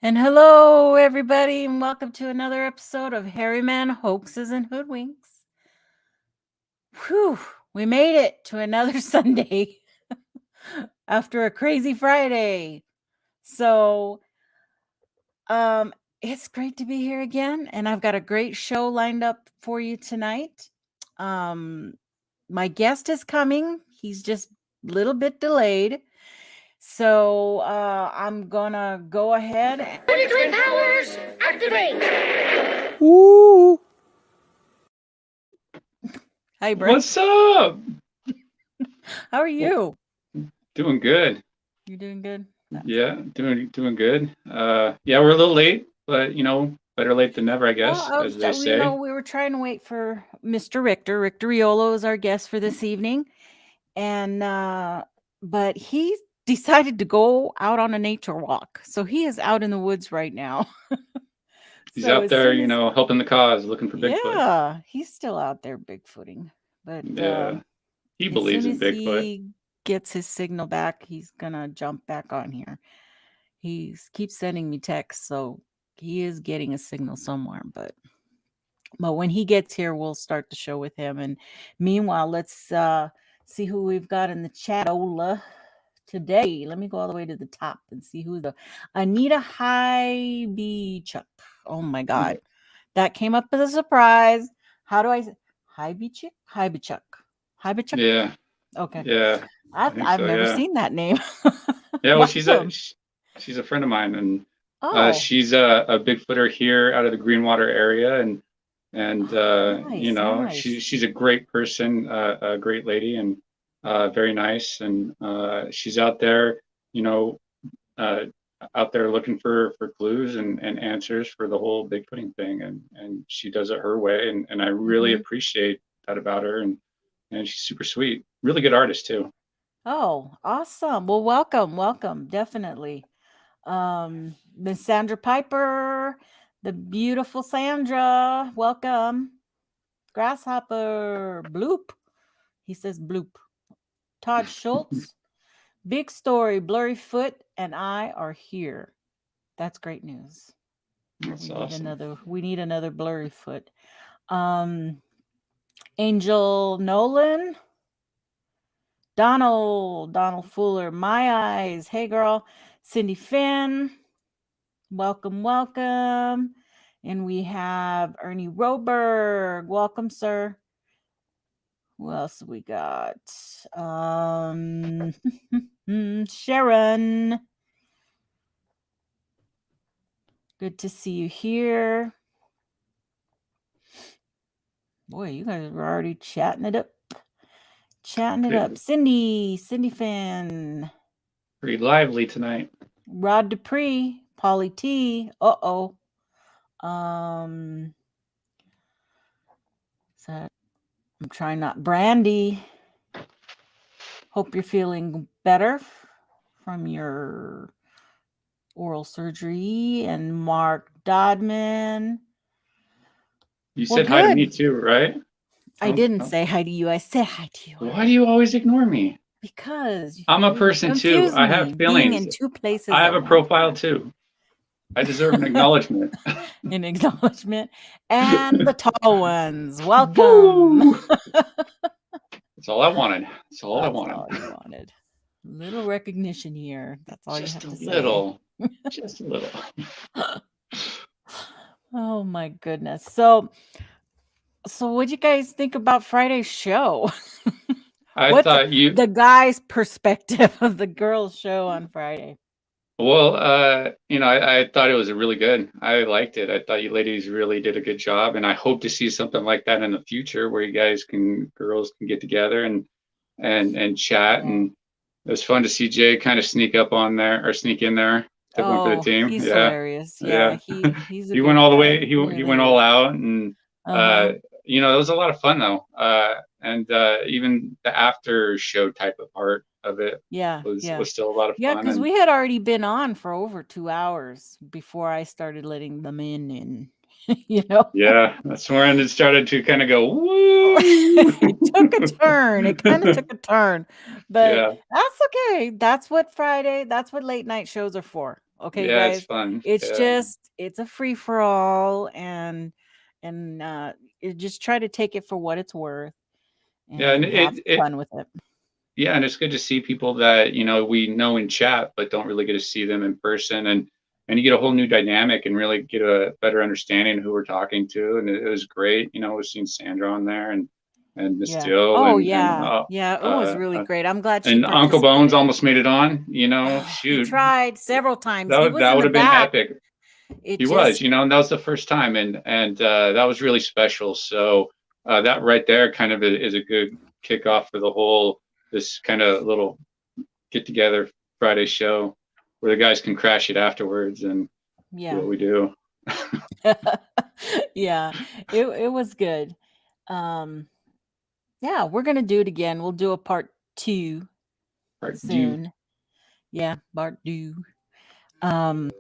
And hello, everybody, and welcome to another episode of Hairy Man Hoaxes and Hoodwinks. Whew, we made it to another Sunday after a crazy Friday. So, it's great to be here again, and I've got a great show lined up for you tonight. My guest is coming. He's just a little bit delayed. So, I'm gonna go ahead and Military powers activate! Ooh. Hi, Brent. What's up? How are you? Doing good. You're doing good? Yeah, doing good. Yeah, we're a little late, but better late than never, I guess, Well, as they say. we were trying to wait for Mr. Rictor Riolo is our guest for this evening, and but he decided to go out on a nature walk, so he is out in the woods right now. He's So out as there, soon as helping the cause, looking for Bigfoot. yeah, he's still out there bigfooting, but Yeah, he as believes soon in as Bigfoot. he gets his signal back, he's gonna jump back on here. He keeps sending me texts, so he is getting a signal somewhere, but when he gets here, we'll start the show with him. And meanwhile, let's see who we've got in the chat. Ola today. Let me go all the way to the top and see who the Anita High Chuck. Oh my God, that came up as a surprise. How do I say High Chuck? High Chuck. High Chuck. Yeah. Okay. Yeah. I've never seen that name. Yeah. Well, she's Welcome. a friend of mine, and Oh, she's a Bigfooter here out of the Greenwater area, and nice. she's a great person, a great lady, and very nice, and she's out there, uh, out there looking for clues and answers for the whole Bigfooting thing, and she does it her way, and I really Mhm. appreciate that about her, and she's super sweet, really good artist too. Oh, awesome. Well, welcome, definitely. Miss Sandra Piper, the beautiful Sandra, welcome. Grasshopper, bloop. He says bloop. Todd Schultz, big story, blurry foot, and I are here. That's great news. That's awesome. We need another blurry foot. Angel Nolan, Donald Fuller, My Eyes, hey girl, Cindy Finn, welcome. And we have Ernie Roberg, welcome, sir. Who else we got? Sharon, good to see you here. Boy, you guys are already chatting it up. Cindy Fan. Pretty lively tonight. Rod Dupree, Polly T. So I'm trying not Brandy. Hope you're feeling better from your oral surgery. And Mark Dodman. You said hi to me too, right? I didn't say hi to you. I said hi to you. Why do you always ignore me? Because I'm a person too. I have feelings. Being in two places. I have a profile too. I deserve an acknowledgement. An acknowledgement. And the tall ones. Welcome. That's all I wanted. That's all I wanted. All you wanted. Little recognition here. That's all just you have to little. say. Just a little. Oh my goodness. So what'd you guys think about Friday's show? I thought the guy's perspective of the girls' show on Friday? Well, I thought it was really good. I liked it. I thought you ladies really did a good job, and I hope to see something like that in the future where you girls can get together and chat. Yeah. And it was fun to see Jay kind of sneak in there. Took one for the team. He's hilarious. Yeah, he's he went all the way. He really went all out, and it was a lot of fun though. And even the after show type of part of it was still a lot of fun. Yeah, because we had already been on for over 2 hours before I started letting them in. Yeah, that's when it started to kind of go, woo! It took a turn. It kind of took a turn. But that's okay. That's what late night shows are for. Okay, Yeah, it's guys, fun. it's Yeah. just it's a free for all, and you just try to take it for what it's worth Yeah, and and have fun with it. yeah, and it's good to see people that, we know in chat, but don't really get to see them in person, and you get a whole new dynamic and really get a better understanding of who we're talking to, and it was great. We've seen Sandra on there and Miss Yeah. Dill Oh, and yeah. Yeah, it was really great. I'm glad she and Uncle Bones participated. almost made it on. He Shoot, tried several times. that He would was that in would the have been back. epic. It He was, just and that was the first time, and that was really special. So that right there kind of is a good kickoff for the whole this kind of little get together Friday show where the guys can crash it afterwards and do yeah. what we do. Yeah. It was good. Um yeah, we're going to do it again. We'll do a part 2 Part due. soon. Yeah, part 2. Um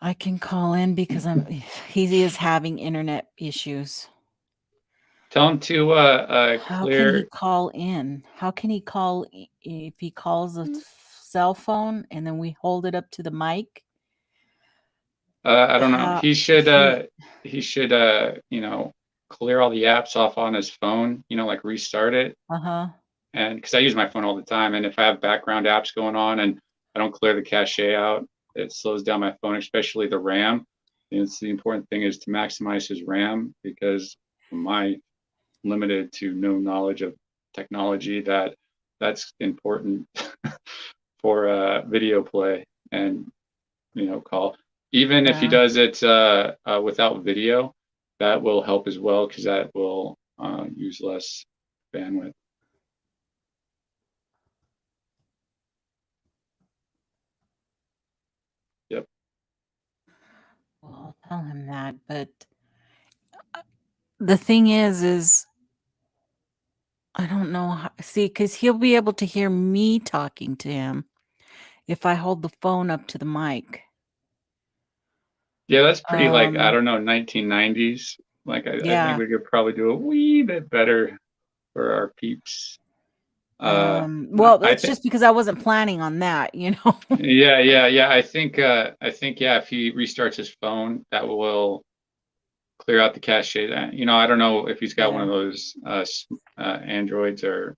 I can call in because he is having internet issues. Tell him to How can he clear. call in? How can he call if he calls a cell phone and then we hold it up to the mic? I don't know. How He should he clear all the apps off on his phone. Like restart it. uh-huh. And because I use my phone all the time, and if I have background apps going on and I don't clear the cache out, it slows down my phone, especially the RAM. And it's the important thing is to maximize his RAM because my limited to no knowledge of technology that's important for video play and call. Even if he Yeah. does it without video, that will help as well because that will use less bandwidth. Yep. Well, I'll tell him that, but the thing is I don't know how, see, because he'll be able to hear me talking to him if I hold the phone up to the mic. Yeah, that's pretty like I Um, don't know 1990s. Like I think yeah. we could probably do a wee bit better for our peeps. Well, I it's think just because I wasn't planning on that, you know. yeah. I think yeah, if he restarts his phone, that will clear out the cache. I don't know if he's got one Yeah. of those Androids or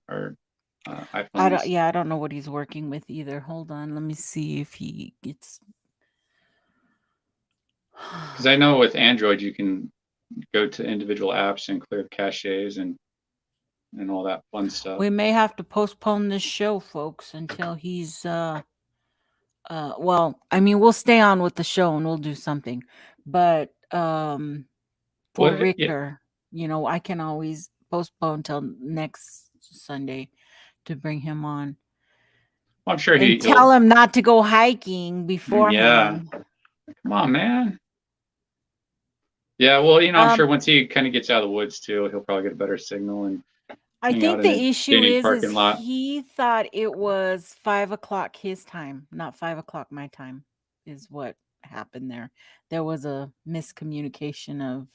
iPhones. I don't know what he's working with either. Hold on, let me see if he gets Because I know with Android you can go to individual apps and clear caches and all that fun stuff. We may have to postpone this show, folks, until he's well, I mean, we'll stay on with the show and we'll do something. But for Well, yeah, Rictor, I can always postpone till next Sunday to bring him on. I'm sure And he'll. tell him not to go hiking Yeah, beforehand. come on, man. Yeah, well, I'm Um, sure once he kind of gets out of the woods too, he'll probably get a better signal and I hang out think in a the issue shady is parking lot. he thought it was 5 o'clock his time, not 5 o'clock my time, is what happened there. There was a miscommunication of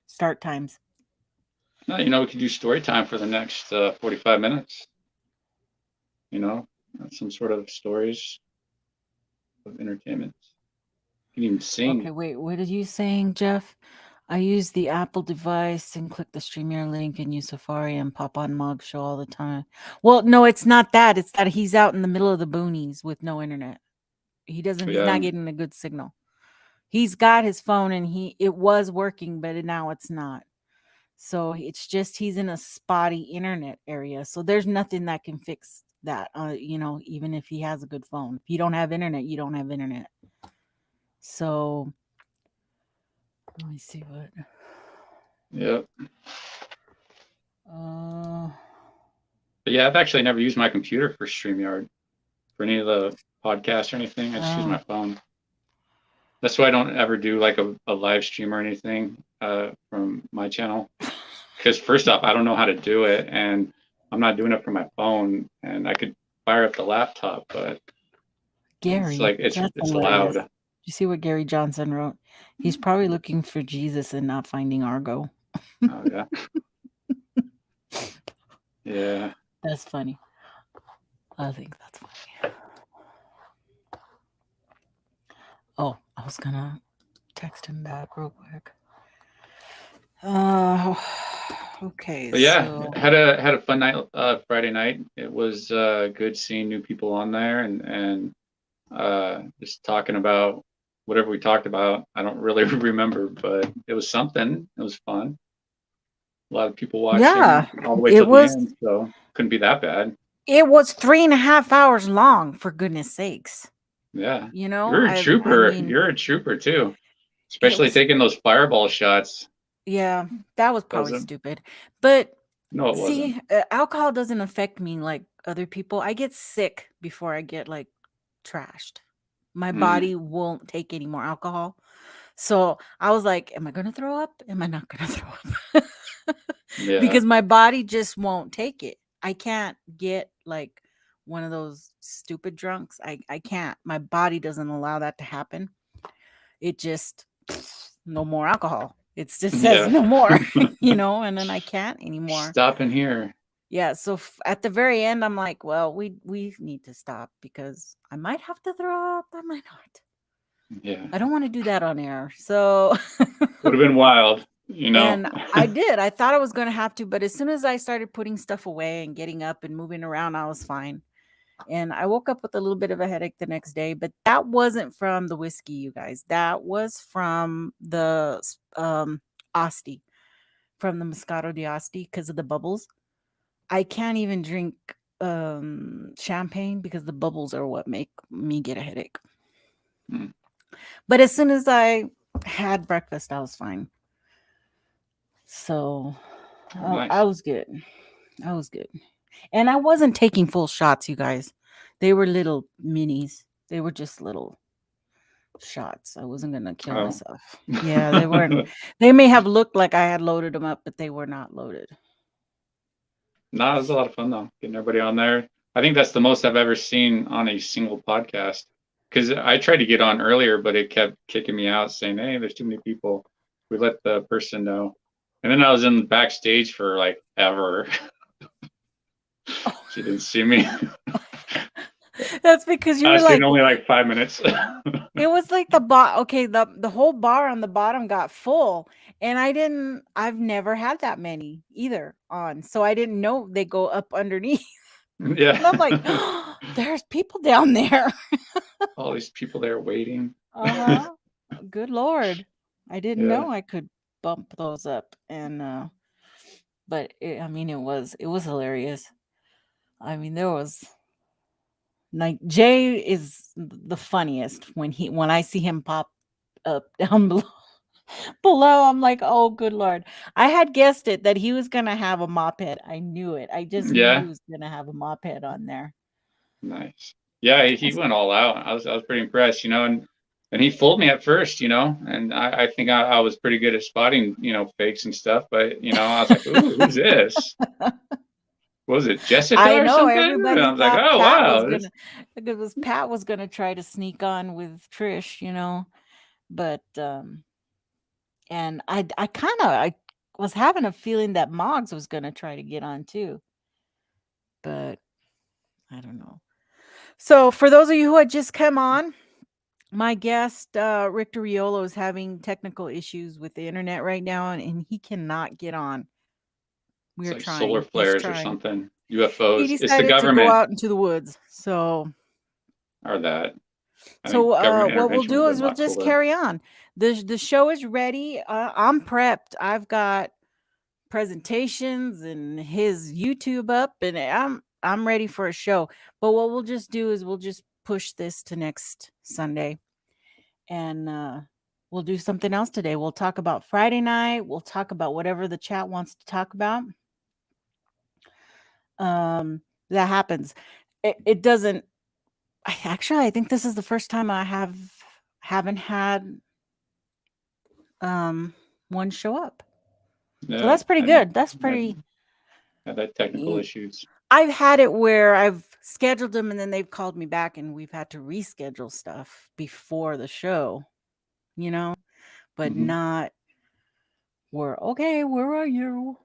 start times. No, we could do story time for the next 45 minutes. Some sort of stories of entertainment. You can even sing. Okay, wait, what are you saying, Jeff? I use the Apple device and click the StreamYard link and use Safari and pop on Mog Show all the time. Well, no, it's not that. It's that he's out in the middle of the boonies with no internet. He's Yeah, not getting a good signal. He's got his phone and it was working, but now it's not. So it's just he's in a spotty internet area. So there's nothing that can fix that. Even if he has a good phone. If you don't have internet, you don't have internet. So let me see what. Yep. Uh, But yeah, I've actually never used my computer for StreamYard for any of the podcasts or anything. I just use my phone. That's why I don't ever do like a live stream or anything from my channel. Because first off, I don't know how to do it, and I'm not doing it from my phone. And I could fire up the laptop, but Gary, it's like it's hilarious. loud. You see what Gary Johnson wrote? He's probably looking for Jesus and not finding Argo. Oh yeah. Yeah. That's funny. I think that's funny. I was gonna text him back real quick. Uh, okay, But yeah, so had a fun night Friday night. It was good seeing new people on there and just talking about whatever we talked about. I don't really remember, but it was something. It was fun. A lot of people watching yeah, all the way it till the was end, so couldn't be that bad. 3.5 hours long, for goodness sakes. Yeah. You know, You're a I trooper. mean, You're a trooper too. it Especially was, taking those fireball shots. yeah, that was probably Doesn't stupid. But No, it wasn't. see, alcohol doesn't affect me like other people. I get sick before I get like trashed. My Mm, body won't take any more alcohol. So I was like, am I going to throw up? Am I not going to throw up? yeah. Because my body just won't take it. I can't get like one of those stupid drunks. I can't. My body doesn't allow that to happen. It just, no more alcohol. It just says Yeah. no more, and then I can't anymore. Stop in here. Yeah, so at the very end, I'm like, well, we need to stop because I might have to throw up. I might not. Yeah. I don't want to do that on air. So, Would have been wild, and I did. I thought I was going to have to, but as soon as I started putting stuff away and getting up and moving around, I was fine. And I woke up with a little bit of a headache the next day, but that wasn't from the whiskey, you guys. That was from the Asti, from the Moscato di Asti, because of the bubbles. I can't even drink champagne because the bubbles are what make me get a headache. Mm. But as soon as I had breakfast, I was fine. So Nice. I was good. I was good. And I wasn't taking full shots, you guys. They were little minis. They were just little shots. I wasn't going to kill myself. Yeah, they weren't. They may have looked like I had loaded them up, but they were not loaded. No, it was a lot of fun though, getting everybody on there. I think that's the most I've ever seen on a single podcast. Because I tried to get on earlier, but it kept kicking me out, saying, "Hey, there's too many people." We let the person know, and then I was in the backstage for like ever. She didn't see me. That's because you I were was like, getting only like 5 minutes. it was like the whole bar on the bottom got full, and I've never had that many either on, so I didn't know they go up underneath. Yeah. And I'm like, oh, there's people down there. All these people there waiting. Uh-huh. Good Lord. I didn't Yeah. know I could bump those up. And but I mean it was hilarious. I mean there was like Jay is the funniest when I see him pop up down below. I'm like, oh good Lord. I had guessed it that he was gonna have a mop head. I knew it. I just knew he Yeah. was gonna have a mop head on there. Nice. Yeah, he went all out. I was pretty impressed, and he fooled me at first, and I think I was pretty good at spotting, fakes and stuff, but I was like, ooh, who's this? Was it Jessica I or know something? And everybody I was like, thought oh Pat was wow. gonna because Pat was gonna try to sneak on with Trish, but and I was having a feeling that Moggs was gonna try to get on too, but I don't know. So for those of you who had just come on, my guest Rictor Riolo is having technical issues with the internet right now, and he cannot get on. It's We're like solar trying. He's flares or trying. something. He UFOs. It's the decided to go government out into the woods. So or that. I think So government what we'll intervention would do have is been a we'll lot just cooler. carry on. The show is ready. I'm prepped. I've got presentations and his YouTube up, and I'm ready for a show. But what we'll just do is we'll just push this to next Sunday, and we'll do something else today. We'll talk about Friday night. We'll talk about whatever the chat wants to talk about. That happens. It doesn't. I think this is the first time I haven't had one show up. So Yeah, that's pretty good. That's pretty. had that technical issues. I've had it where I've scheduled them and then they've called me back and we've had to reschedule stuff before the show, but not where, okay, where are you?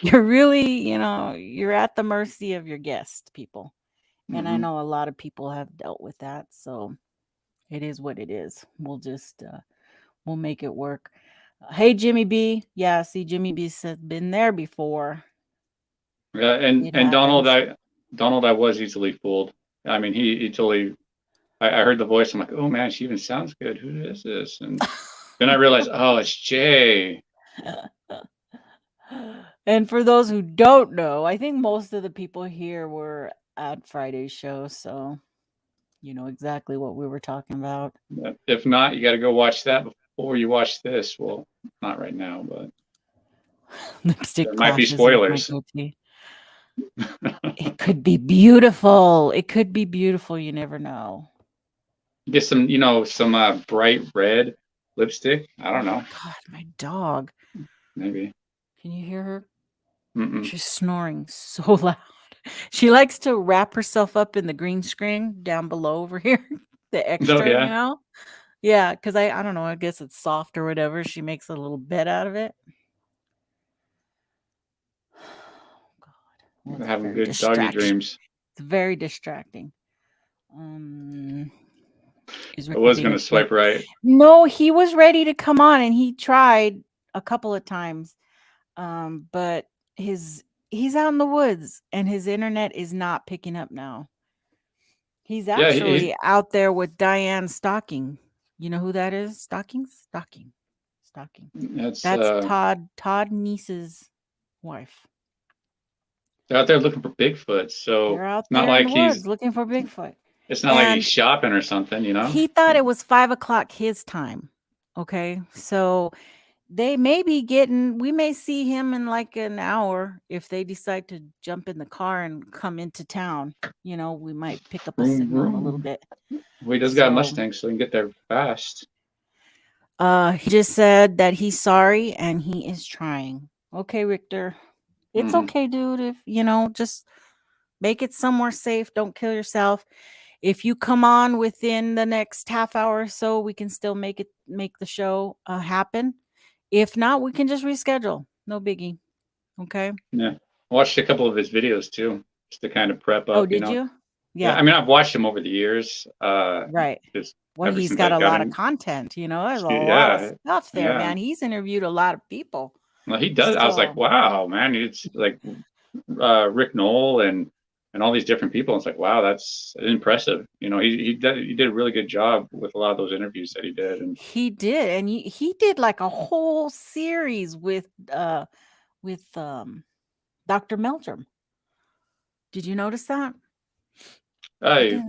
You're really, you're at the mercy of your guest, people. And I know a lot of people have dealt with that. So It is what it is. We'll just we'll make it work. Hey, Jimmy B. Yeah, see, Jimmy B's been there before. Yeah, It and Donald, happens. I was easily fooled. I mean, he totally. I heard the voice. I'm like, oh man, she even sounds good. Who is this? And then I realized, oh, it's Jay. And for those who don't know, I think most of the people here were at Friday's show, so you know exactly what we were talking about. If not, you got to go watch that before you watch this. Well, not right now, but Lipstick there might be clashes with my spoilers. goatee. It could be beautiful. It could be beautiful. You never know. Get some, some bright red lipstick. I don't know. God, my dog. Maybe. Can you hear her? Mm-mm. She's snoring so loud. She likes to wrap herself up in the green screen down below over here, the Oh extra, you yeah. know? Yeah, because I don't know, I guess it's soft or whatever. She makes a little bed out of it. Oh, God. Well, it's Having very good doggy distraction. dreams. It's very distracting. Um, is I Richter was being gonna a sweet? swipe right. No, he was ready to come on and he tried a couple of times. But his he's out in the woods and his internet is not picking up now. He's Yeah, he's actually out there with Diane Stocking. You know who that is? Stocking. that's That's Todd Niece's wife. they're out there looking for Bigfoot. So They're out it's not there in the like woods looking for Bigfoot. he's And shopping or something, he thought it was 5 o'clock his time. Okay. So we may see him in like an hour if they decide to jump in the car and come into town. You know, we might pick up a Vroom, signal a little vroom. bit. Well, he does got a So Mustang, so he can get there fast. he just said that he's sorry and he is trying. Okay, Richter. It's Hmm. okay, dude. If just make it somewhere safe. Don't kill yourself. If you come on within the next half hour or so, we can still make the show happen. If not, we can just reschedule. No biggie. Okay. Yeah, I watched a couple of his videos too, just to kind of prep Oh, up. did you? Yeah, Yeah. I mean, I've watched him over the years, Right. just Well, ever he's since got I a got lot of in. content. There's a lot of Yeah, stuff there, yeah. man. He's interviewed a lot of people. Well, he does. I was like, So wow, man. It's like Rick Knoll and all these different people. It's like, wow, that's impressive. He did a really good job with a lot of those interviews that he did. And he did, and he did like a whole series with Dr. Meldrum. Did you notice that? He I did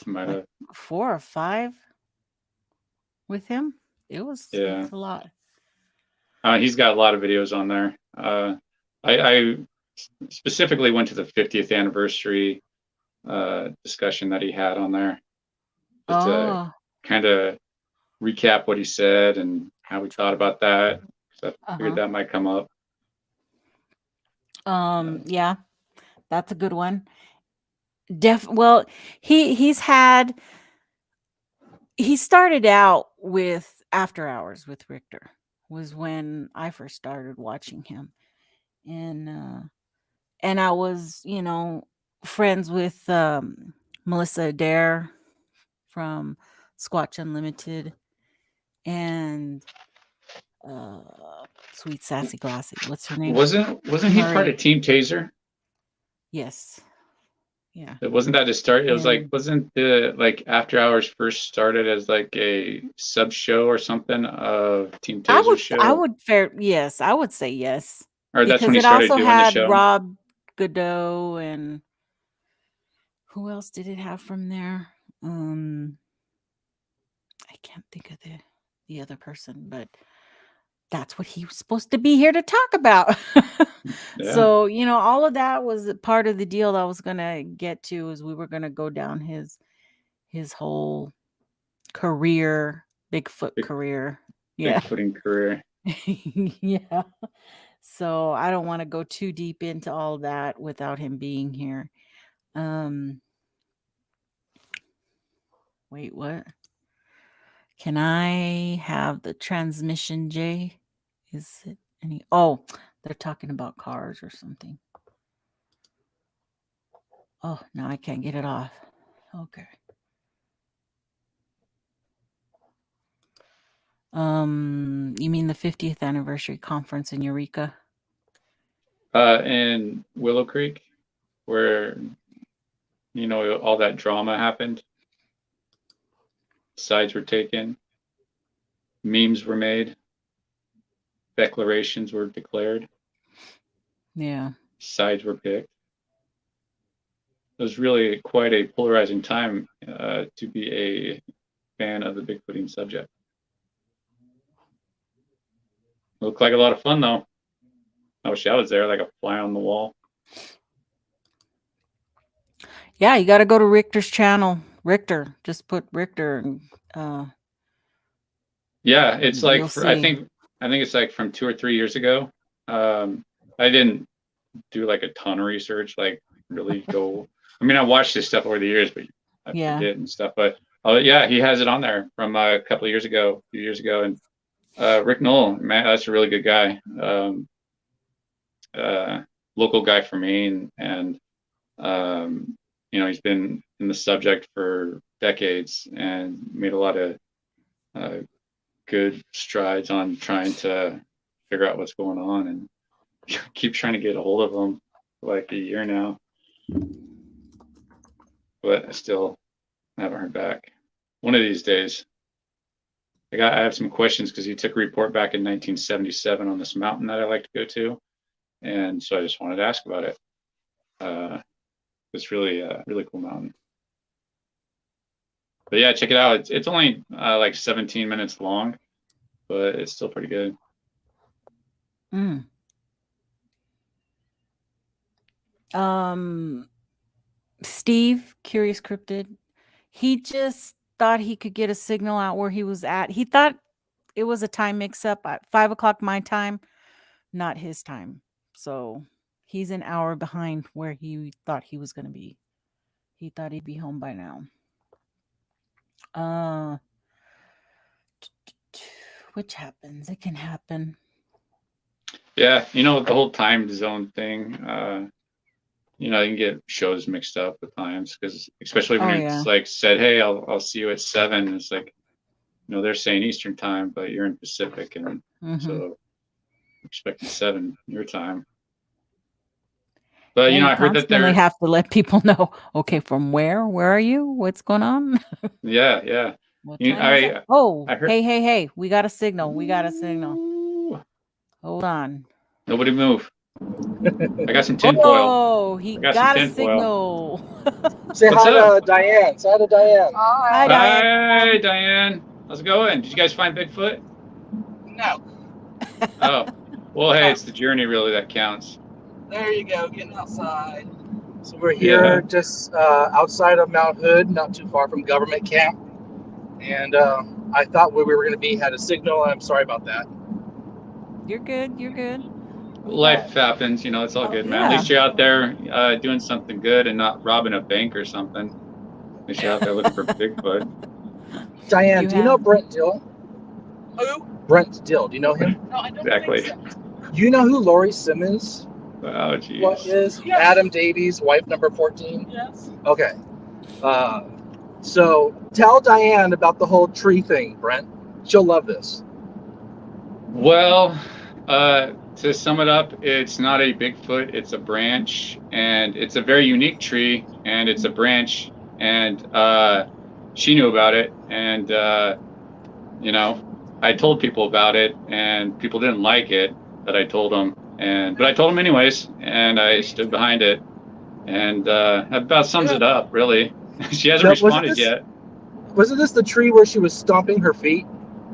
might like have, 4 or 5 with him. It yeah. was a lot. He's got a lot of videos on there. I specifically went to the 50th anniversary discussion that he had on there, just to Oh, kind of recap what he said and how he thought about that. So I figured uh-huh. that might come up. Yeah, that's a good one. Well, he started out with After Hours with Richter was when I first started watching him. And I was, friends with Melissa Adair from Squatch Unlimited and uh Sweet Sassy Glassy. What's her name? Wasn't he part Murray. of Team Taser? Yes. Yeah. It wasn't that it started. It was like, And wasn't the like After Hours first started as like a sub show or something of Team Taser's I show, would fair yes, I would say yes. or that's when Because he it started also doing the had show? Rob Godot and who else did it have from there? I can't think of the other person, but that's what he was supposed to be here to talk about. Yeah, So, all of that was a part of the deal that I was gonna get to is we were gonna go down his whole career, Bigfoot big career. Yeah. Bigfooting career. Yeah. So I don't want to go too deep into all that without him being here. Um Wait, what? Can I have the transmission, Jay? Is it any? Oh, they're talking about cars or something. Oh, now I can't get it off. Okay. You mean the 50th anniversary conference in Eureka? In Willow Creek, where all that drama happened. Sides were taken, memes were made, declarations were declared, Yeah. sides were picked. It was really quite a polarizing time to be a fan of the Bigfooting subject. Looked like a lot of fun, though. I wish I was there, like a fly on the wall. Yeah, you got to go to Richter's channel. Richter, just put Richter, and Yeah, it's like you'll I see. think it's like from 2 or 3 years ago. I didn't do like a ton of research, like really go. I mean, I watched this stuff over the years, but I Yeah. forget and stuff. But yeah, he has it on there from a couple of years ago, a few years ago. And Rick Knoll, man, that's a really good guy. Local guy for me, and he's been in the subject for decades and made a lot of good strides on trying to figure out what's going on, and keep trying to get a hold of him for like a year now, but I still haven't heard back. One of these days. I have some questions because he took a report back in 1977 on this mountain that I like to go to, and so I just wanted to ask about it. It's really a really cool mountain. But yeah, check it out. It's only like 17 minutes long, but it's still pretty good. Steve, Curious Cryptid, he just thought he could get a signal out where he was at. He thought it was a time mix-up at 5 o'clock my time, not his time. So he's an hour behind where he thought he was going to be. He thought he'd be home by now. Which happens. It can happen. Yeah, the whole time zone thing. You can get shows mixed up with times, because especially when it's like said, hey, I'll see you at 7. It's like, they're saying Eastern time, but you're in Pacific, and so expecting 7 your time. But I heard that they have to let people know. Okay, from where? Where are you? What's going on? Yeah. I heard, hey! We got a signal. Hold on. Nobody move. I got some tinfoil. Oh, he got a signal. Say hi to Diane. Say hi to Diane. Hi, Diane. Hi, Diane. How's it going? Did you guys find Bigfoot? No. Oh, well, hey, it's the journey really that counts. There you go, getting outside. So we're here just outside of Mount Hood, not too far from government camp. And I thought where we were going to be had a signal. I'm sorry about that. You're good. Life happens, it's all good, man. At least you're out there doing something good and not robbing a bank or something. At least you're out there looking for Bigfoot. Diane, do you know Brent Dill? Who? Brent Dill. Do you know him? No, I don't exactly. Think so. You know who Lori Simmons? Oh, geez. What is Adam Davies' wife, number 14? Yes. Okay. So tell Diane about the whole tree thing, Brent. She'll love this. Well, to sum it up, it's not a Bigfoot, it's a branch, and it's a very unique tree, and it's a branch, and she knew about it, and I told people about it, and people didn't like it that I told them, but I told them anyways, and I stood behind it, and that about sums it up, really. She hasn't responded yet. Wasn't this the tree where she was stomping her feet?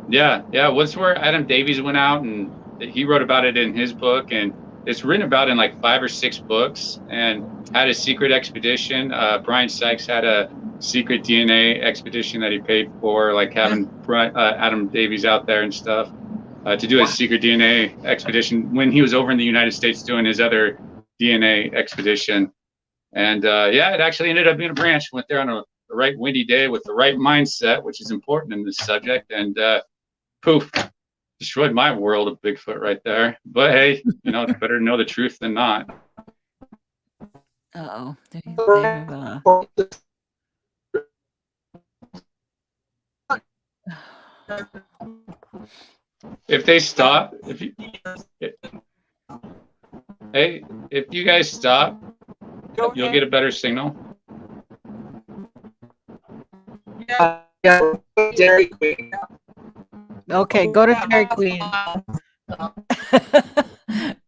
Yeah. Was where Adam Davies went out, and he wrote about it in his book, and it's written about in like 5 or 6 books, and had a secret expedition. Brian Sykes had a secret DNA expedition that he paid for, like having Adam Davies out there and stuff to do a secret DNA expedition when he was over in the United States doing his other DNA expedition. And it actually ended up being a branch. Went there on the right windy day with the right mindset, which is important in this subject, and poof, destroyed my world of Bigfoot right there. But hey, it's better to know the truth than not. If they stop, if you guys stop, you'll get a better signal. Yeah, Dairy Queen. Okay, go to Dairy Queen.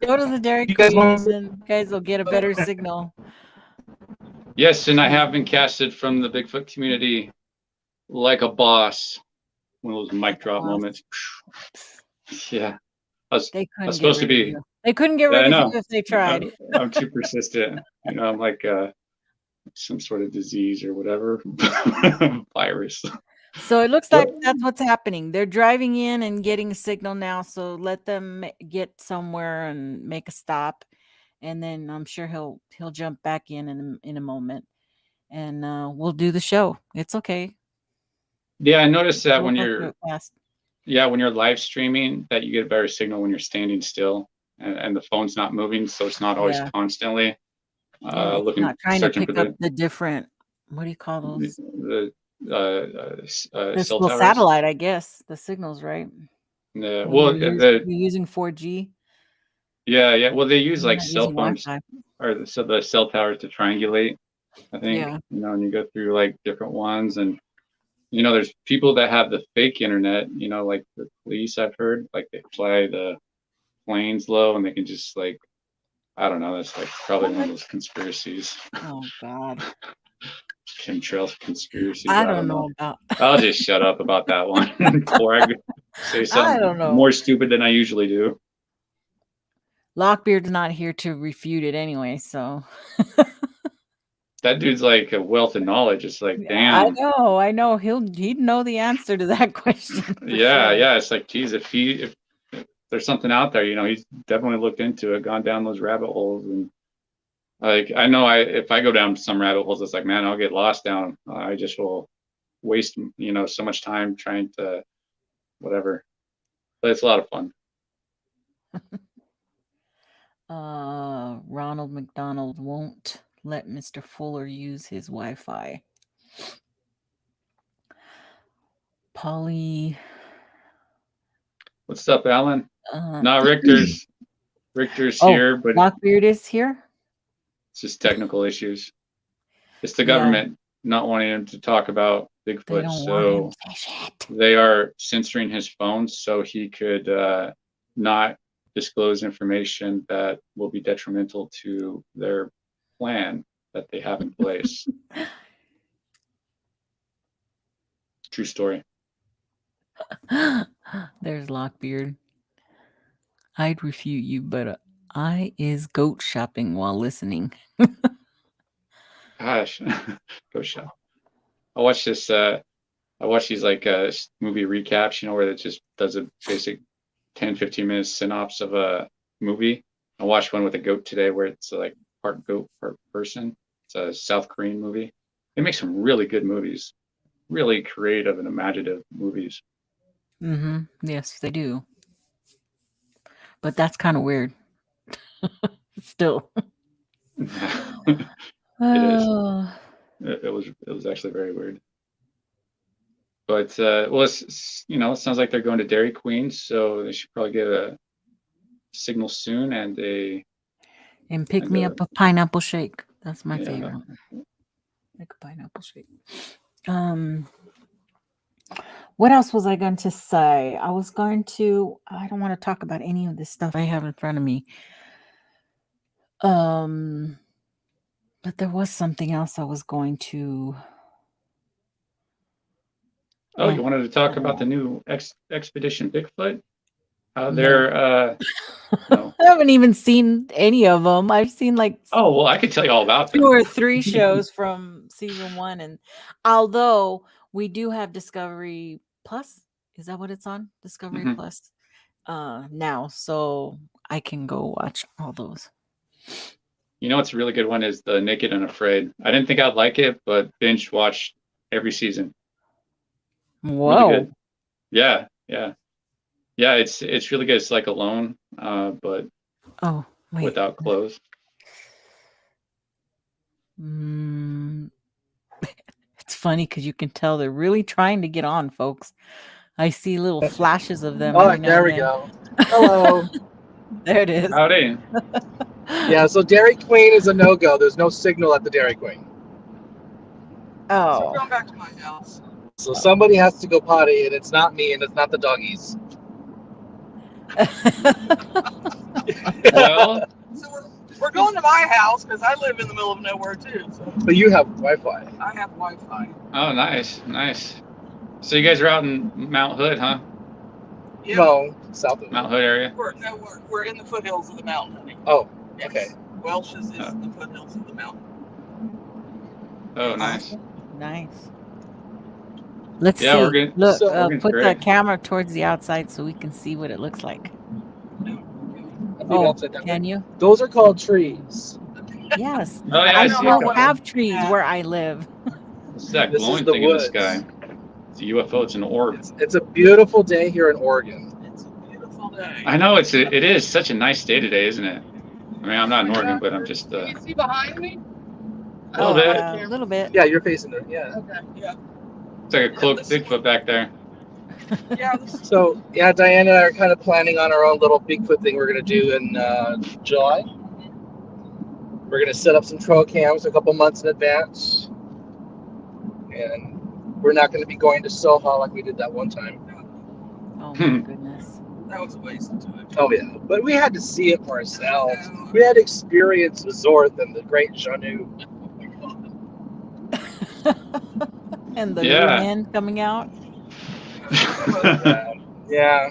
Go to the Dairy You guys Queen, want- and then you guys will get a better signal. Yes, and I have been casted from the Bigfoot community like a boss. One of those mic drop moments. Yeah, They couldn't supposed get to rid of be. you. They couldn't get Yeah, I rid of know. you if they tried. I'm too persistent. You know, I'm like some sort of disease or whatever virus. So it looks like that's what's happening. They're driving in and getting a signal now. So let them get somewhere and make a stop, and then I'm sure he'll jump back in a moment, and we'll do the show. It's okay. Yeah, I noticed that We'll when go through you're it fast. when you're live streaming, that you get a better signal when you're standing still and the phone's not moving, so it's not always Yeah. constantly Yeah, it's looking not trying to searching pick for up the different. What do you call those? the This cell little towers. satellite, I guess. The signals, right? Well, You're using 4G. yeah. Well, they use You're like not cell using phones Wi-Fi. or so the cell towers to triangulate. I think Yeah. you know, and you go through like different ones, and you know, there's people that have the fake internet. You know, like the police. I've heard like they fly the planes low, and they can just like I don't know. That's like probably one of those conspiracies. Oh God. Chemtrails conspiracies. I don't know about. I'll just shut up about that one before I say I something don't know. more stupid than I usually do. Lockbeard's not here to refute it anyway, so. That dude's like a wealth of knowledge. It's like, damn. I know. He'd know the answer to that question. Yeah, sure. yeah. It's like, geez, if there's something out there, you know, he's definitely looked into it, gone down those rabbit holes, and like I know if I go down some rabbit holes, it's like, man, I'll get lost down. I just will waste, you know, so much time trying to whatever. But it's a lot of fun. Ronald McDonald won't let Mr. Fuller use his Wi-Fi. Polly. What's up, Alan? No, Rictor's here, but Lockbeard is here. it's just technical issues. It's the government not wanting him to talk about Bigfoot, so they are censoring his phone so he could not disclose information that will be detrimental to their plan that they have in place. True story. There's Lockbeard. I'd refute you, but I is goat shopping while listening. Gosh, go shop. I watch this. I watch these like movie recaps, you know, where it just does a basic 10-15 minute synopsis of a movie. I watched one with a goat today where it's like part goat, part person. It's a South Korean movie. They make some really good movies, really creative and imaginative movies. Mm-hmm. Yes, they do. But that's kind of weird. Still. It is. It was actually very weird. But well, it's, you know, it sounds like they're going to Dairy Queen, so they should probably get a signal soon and pick me up a pineapple shake. That's my favorite. Make a pineapple shake. What else was I going to say? I don't want to talk about any of this stuff I have in front of me. But there was something else I was going to. Oh, you wanted to talk about the new Expedition Bigfoot? No. No. I haven't even seen any of them. I've seen like well, I could tell you all about them. 2 or 3 shows from season 1, and although we do have Discovery Plus, is that what it's on? Discovery Plus now, so I can go watch all those. You know what's a really good one is the Naked and Afraid. I didn't think I'd like it, but binge watched every season. Whoa. Really good. Yeah. It's really good. It's like Alone, but without clothes. It's funny because you can tell they're really trying to get on, folks. I see little flashes of them. Oh, every now there and we then. go. Hello. There it is. Howdy. Yeah, so Dairy Queen is a no-go. There's no signal at the Dairy Queen. So I'm Oh. going back to my house. So somebody has to go potty, and it's not me, and it's not the doggies. Well, So we're going to my house because I live in the middle of nowhere too. So But you have Wi-Fi. I have Wi-Fi. oh, nice, nice. So you guys are out in Mount Hood, huh? Yeah. No, south of Mount Hood area. We're in the foothills of the mountain, honey. Oh, Yes. okay. Welsh's is the foothills of the mountain. Oh, nice. Nice. Let's Yeah, see. we're good. Look, So- Oregon's put the great. camera towards the outside so we can see what it looks like. I think Oh, outside that can way. you? Those are called trees. Yes. Oh yeah, I I see a don't couple. have trees where I live. What's that This is glowing the thing in the woods. sky? It's a UFO. It's an orb. It's a beautiful day here in Oregon. It's a beautiful day. I know it is such a nice day today, isn't it? I mean, I'm not in Oregon, but I'm just Can you see behind me? a little bit. A little bit. Yeah, you're facing it. Yeah. Okay. Yeah. It's like a cloaked Bigfoot back there. Yeah. This, So yeah, Diana and I are kind of planning on our own little Bigfoot thing we're gonna do in July. We're gonna set up some trail cams a couple months in advance, and we're not gonna be going to Soha like we did that one time. Oh my goodness. that was a waste of time. Oh yeah, but we had to see it for ourselves. We had to experience Zorth and the Great Janu. And the Yeah. new hand coming out. Yeah,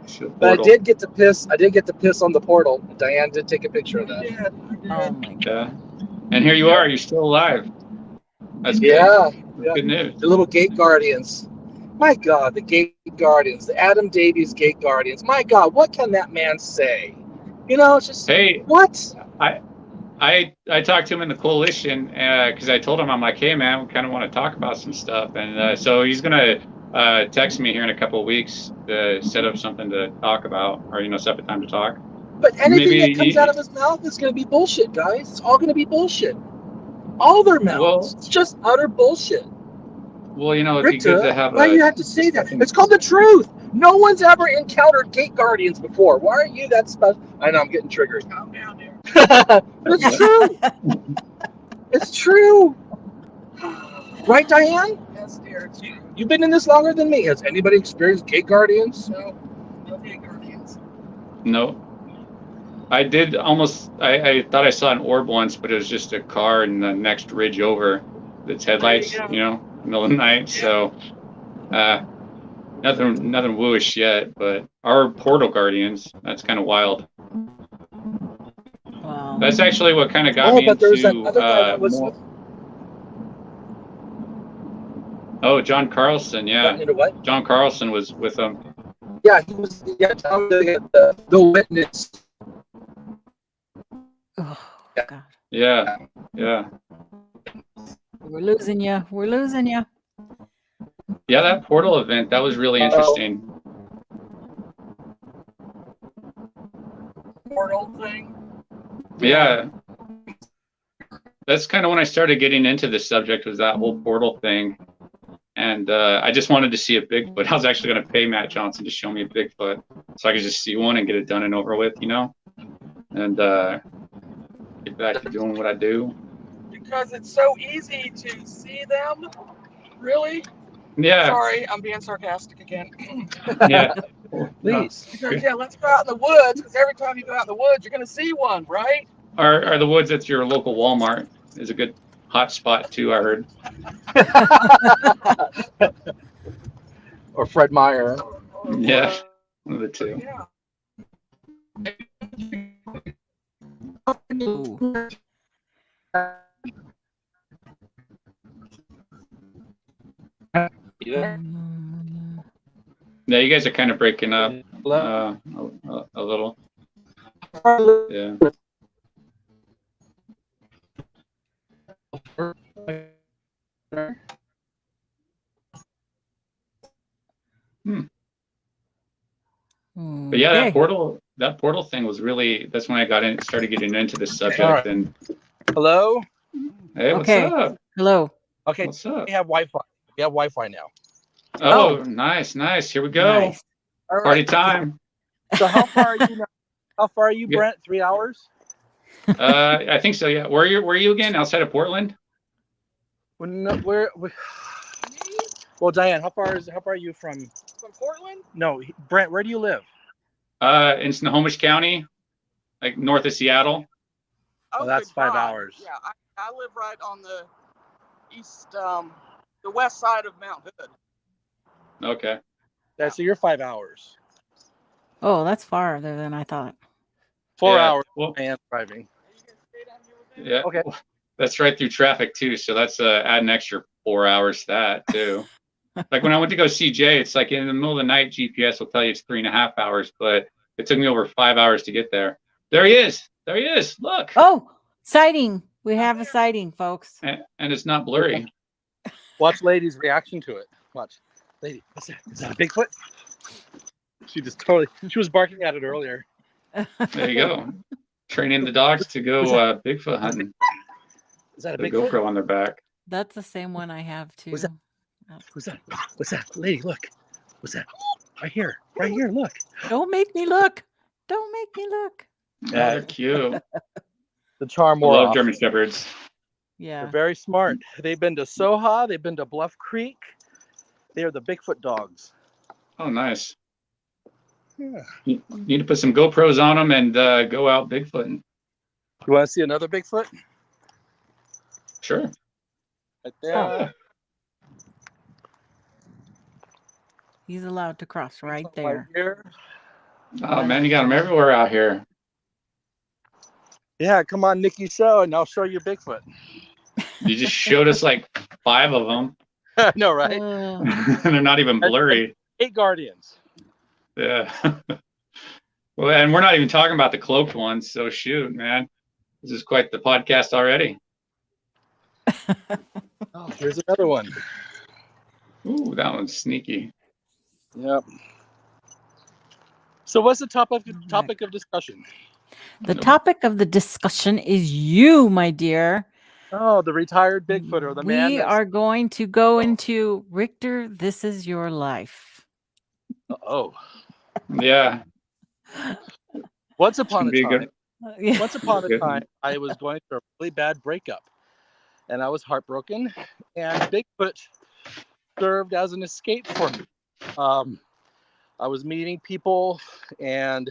It's a but I portal. did get to piss. I did get to piss on the portal. Diane did take a picture of that. Yeah. Oh my god. Yeah. And here you are. You're still alive. That's good. Yeah, yeah. Good news. The little gate guardians. My God, the gate guardians, the Adam Davies gate guardians. My God, what can that man say? You know, it's just Hey, what? I talked to him in the coalition because I told him, I'm like, hey man, we kind of want to talk about some stuff, and so he's gonna text me here in a couple of weeks to set up something to talk about, or set up a time to talk. But anything Maybe that comes out of his mouth is going to be bullshit, guys. It's all going to be bullshit. All their mouths. Well- It's just utter bullshit. Well, it'd be good to Rictor, have why do you have to say that? It's called the truth. No one's ever encountered gate guardians before. Why are you that special? I know I'm getting triggered. Calm down there. It's true. It's true. Right, Diane? Yes, dear. It's true. You've been in this longer than me. Has anybody experienced gate guardians? No gate guardians. No. I did almost. I thought I saw an orb once, but it was just a car in the next ridge over. Its headlights, There you middle of the night. So, nothing wooish yet. But our portal guardians, that's kind of wild. Wow. That's actually what kind of got Oh, me but there's that into. other guy that was Oh, John Carlson, yeah. into what? John Carlson was with them. Yeah, he was. Yeah, telling the witness. Oh Yeah. god. Yeah, yeah. We're losing you. We're losing you. Yeah, that portal event, that was really interesting. Portal thing. Yeah. That's kind of when I started getting into this subject, was that whole portal thing. And I just wanted to see a Bigfoot. I was actually going to pay Matt Johnson to show me a Bigfoot so I could just see one and get it done and over with, and get back to doing what I do. Because it's so easy to see them. Really? Yeah, Sorry, I'm being sarcastic again. yeah. Please. Because let's go out in the woods. Because every time you go out in the woods, you're going to see one, right? Are the woods at your local Walmart is a good hot spot too, I heard. Or Fred Meyer. Yeah, one of the two. Yeah. Ooh. Yeah. Yeah, you guys are kind of breaking up Hello? a little. Yeah. But yeah, Okay. that portal thing was really, that's when I started getting into this subject. All right. And Hello? hey, what's Okay. up? Hello. Okay, What's up? we have Wi-Fi. We have Wi-Fi now. Oh, nice. Here we go. Nice. All Party right. time. So how far are you now? How far are you, Yeah. Brent? 3 hours? I think so. Yeah. Where are you again? Outside of Portland? Well, Diane, how far are you from Portland? No, Brent, where do you live? In Snohomish County, like north of Seattle. Oh, that's good 5 God. hours. Yeah, I live right on the east, the west side of Mount Hood. Okay. Yeah, so you're 5 hours. Oh, that's farther than I thought. 4 Yeah, hours well, and driving. yeah. Okay. That's right through traffic too. So that's add an extra 4 hours to that too. Like when I went to go see Jay, it's like in the middle of the night, GPS will tell you it's 3.5 hours, but it took me over 5 hours to get there. There he is. Look. Oh, sighting. We have a sighting, folks. And it's not blurry. Watch Lady's reaction to it. Watch. Lady, what's that? Is that a Bigfoot? She was barking at it earlier. There you go. Training the dogs to go Bigfoot hunting. Is that a The Bigfoot? GoPro on their back. That's the same one I have too. What's that? What's that? What's that? Lady, look. What's that? Right here. Right here. Look. Don't make me look. Don't make me look. Oh, they're cute. The charm I wore love off. German Shepherds. Yeah. They're very smart. They've been to Soha. They've been to Bluff Creek. They are the Bigfoot dogs. Oh, nice. Yeah. You need to put some GoPros on them and go out Bigfooting. You want to see another Bigfoot? Sure. Right there. Oh. He's allowed to cross right Right there. here. Oh, man, you got them everywhere out here. Yeah, come on, Nikki Show, and I'll show you Bigfoot. You just showed us like 5 of them. I know, right? They're not even blurry. 8 guardians. Yeah. Well, and we're not even talking about the cloaked ones. So shoot, man, this is quite the podcast already. Oh, here's another one. Ooh, that one's sneaky. Yep. So what's the topic of discussion? The topic of the discussion is you, my dear. Oh, the retired Bigfooter, the man. We are going to go into Rictor. This is your life. Oh. Yeah. Once upon a Good. time. Once upon a time, I was going through a really bad breakup, and I was heartbroken. And Bigfoot served as an escape for me. I was meeting people and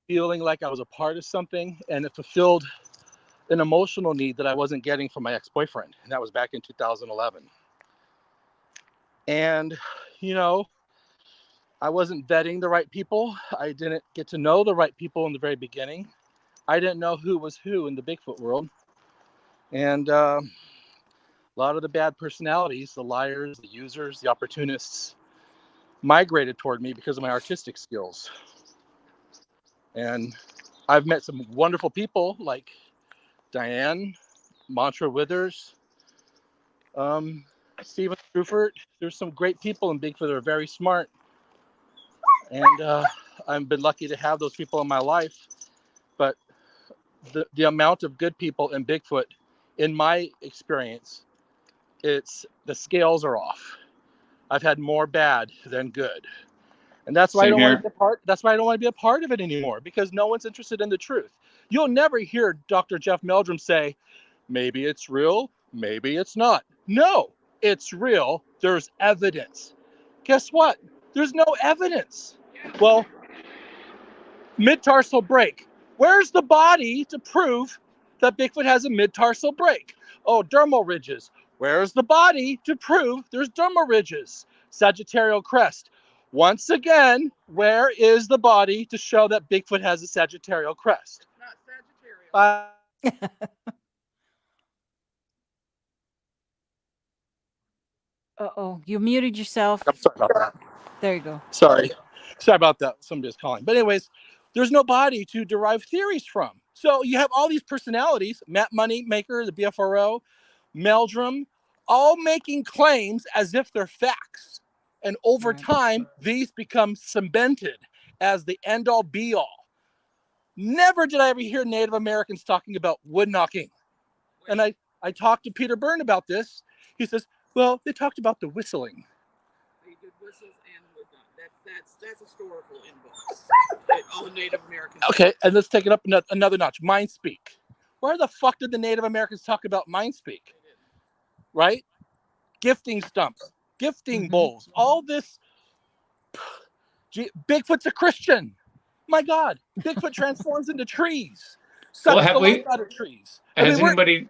feeling like I was a part of something, and it fulfilled an emotional need that I wasn't getting from my ex-boyfriend, and that was back in 2011. And, you know, I wasn't vetting the right people. I didn't get to know the right people in the very beginning. I didn't know who was who in the Bigfoot world. And a lot of the bad personalities, the liars, the users, the opportunists, migrated toward me because of my artistic skills. And I've met some wonderful people like Diane, Mantra Withers, Stephen Strufert. There's some great people in Bigfoot that are very smart. And I've been lucky to have those people in my life. But the amount of good people in Bigfoot, in my experience, the scales are off. I've had more bad than good. And that's why I don't want to be a part. That's why I don't want to be a part of it anymore, because no one's interested in the truth. You'll never hear Dr. Jeff Meldrum say, maybe it's real, maybe it's not. No, it's real. There's evidence. Guess what? There's no evidence. Well, mid-tarsal break. Where's the body to prove that Bigfoot has a mid-tarsal break? Oh, dermal ridges. Where's the body to prove there's dermal ridges? Sagittarial crest. Once again, where is the body to show that Bigfoot has a Sagittarial crest? Not Sagittarial. Uh-oh, you muted yourself. I'm sorry about that. There you go. Sorry about that. Somebody's calling. But anyways, there's no body to derive theories from. So you have all these personalities, Matt Moneymaker, the BFRO, Meldrum, all making claims as if they're facts. And over time, these become cemented as the end-all be-all. Never did I ever hear Native Americans talking about wood knocking. And I talked to Peter Byrne about this. He says, well, they talked about the whistling. whistles and whatnot. That's historical in books. All the Native Americans. Okay, and let's take it up another notch. Mind speak. Where the fuck did the Native Americans talk about mind speak? Right? Gifting stumps, gifting bowls, all this. Bigfoot's a Christian. My God, Bigfoot transforms into trees, Well, sucks the life out of trees. has anybody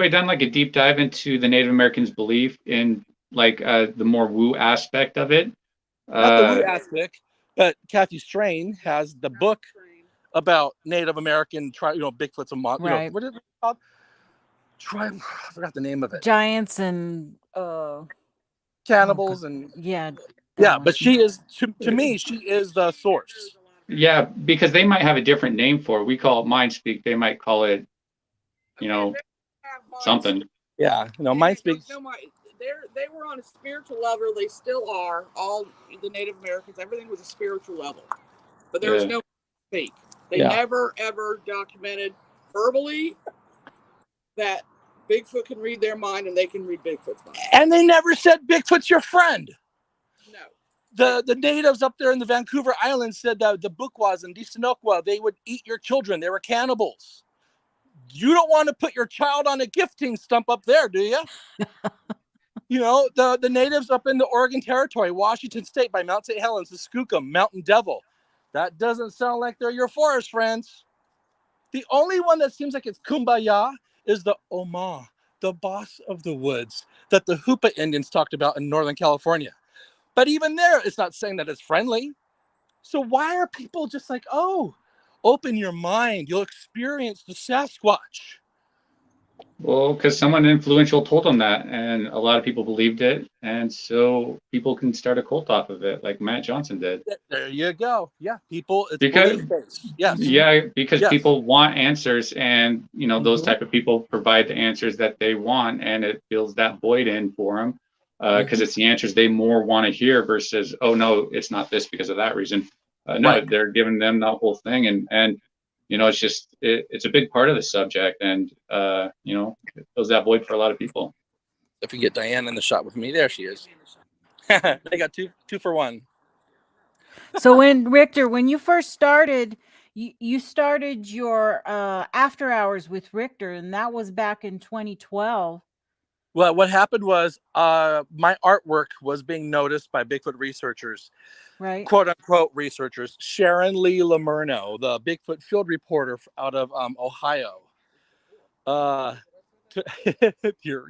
done like a deep dive into the Native Americans' belief in like the more woo aspect of it? Not the woo aspect, but Kathy Strain has the book about Native American Bigfoot's a monster. Right. What is it called? I forgot the name of it. Giants and cannibals and yeah. But she is to me, she is the source. Yeah, because they might have a different name for it. We call it mind speak. They might call it, something. Yeah, mind speaks. They were on a spiritual level. They still are. All the Native Americans, everything was a spiritual level, but there was no speak. They never ever documented verbally that Bigfoot can read their mind and they can read Bigfoot's mind. And they never said Bigfoot's your friend. No. The natives up there in the Vancouver Islands said that the Bukwas and Disanokwa, they would eat your children. They were cannibals. You don't want to put your child on a gifting stump up there, do you? The natives up in the Oregon Territory, Washington State by Mount St. Helens, the Skookum, Mountain Devil. That doesn't sound like they're your forest friends. The only one that seems like it's kumbaya is the Oma, the boss of the woods, that the Hoopa Indians talked about in Northern California. But even there, it's not saying that it's friendly. So why are people just like, oh, open your mind, you'll experience the Sasquatch? Well, because someone influential told them that, and a lot of people believed it, and so people can start a cult off of it, like Matt Johnson did. There you go. Yeah, people. It's belief-based. Yes. Yeah, because people want answers, and those type of people provide the answers that they want, and it fills that void in for them, because it's the answers they more want to hear versus, oh no, it's not this because of that reason. No, they're giving them the whole thing, and it's just it's a big part of the subject, and it fills that void for a lot of people. If we get Diane in the shot with me, there she is. They got two for one. So Rictor, when you first started, you started your after hours with Rictor, and that was back in 2012. Well, what happened was my artwork was being noticed by Bigfoot researchers, right? Quote unquote researchers. Sharon Lee Lamurno, the Bigfoot field reporter out of Ohio. Did you